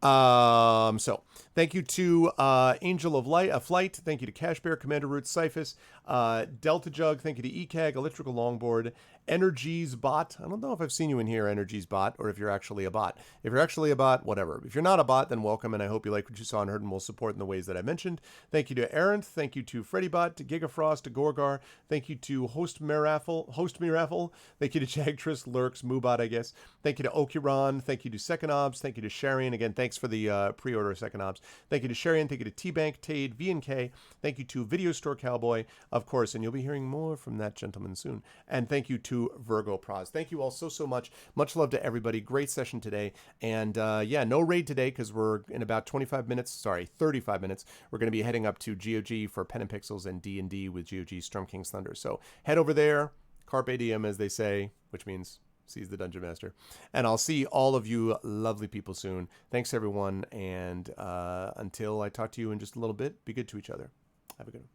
So thank you to Angel of Flight. Thank you to Cash Bear, Commander Root, Cyphus, Delta Jug. Thank you to ECAG, Electrical Longboard, Energies Bot. I don't know if I've seen you in here, Energies Bot, or if you're actually a bot. If you're actually a bot, whatever. If you're not a bot, then welcome, and I hope you like what you saw and heard and will support in the ways that I mentioned. Thank you to Arendt. Thank you to FreddyBot, to Gigafrost, to Gorgar. Thank you to Host Miraffle. Thank you to Jagtress, Lurks, Moobot, I guess. Thank you to Okiron. Thank you to Second Obs. Thank you to Sharian. Again, thanks for the pre-order Second Obs. Thank you to Sharian. Thank you to T-Bank, Tade, V&K. Thank you to Video Store Cowboy, of course, and you'll be hearing more from that gentleman soon. And thank you to Virgo Pros. Thank you all so much. Much love to everybody. Great session today. And yeah, no raid today because we're in about 35 minutes. We're going to be heading up to GOG for Pen and Pixels and D&D with GOG Storm King's Thunder. So head over there. Carpe diem, as they say, which means seize the Dungeon Master. And I'll see all of you lovely people soon. Thanks, everyone. And until I talk to you in just a little bit, be good to each other. Have a good one.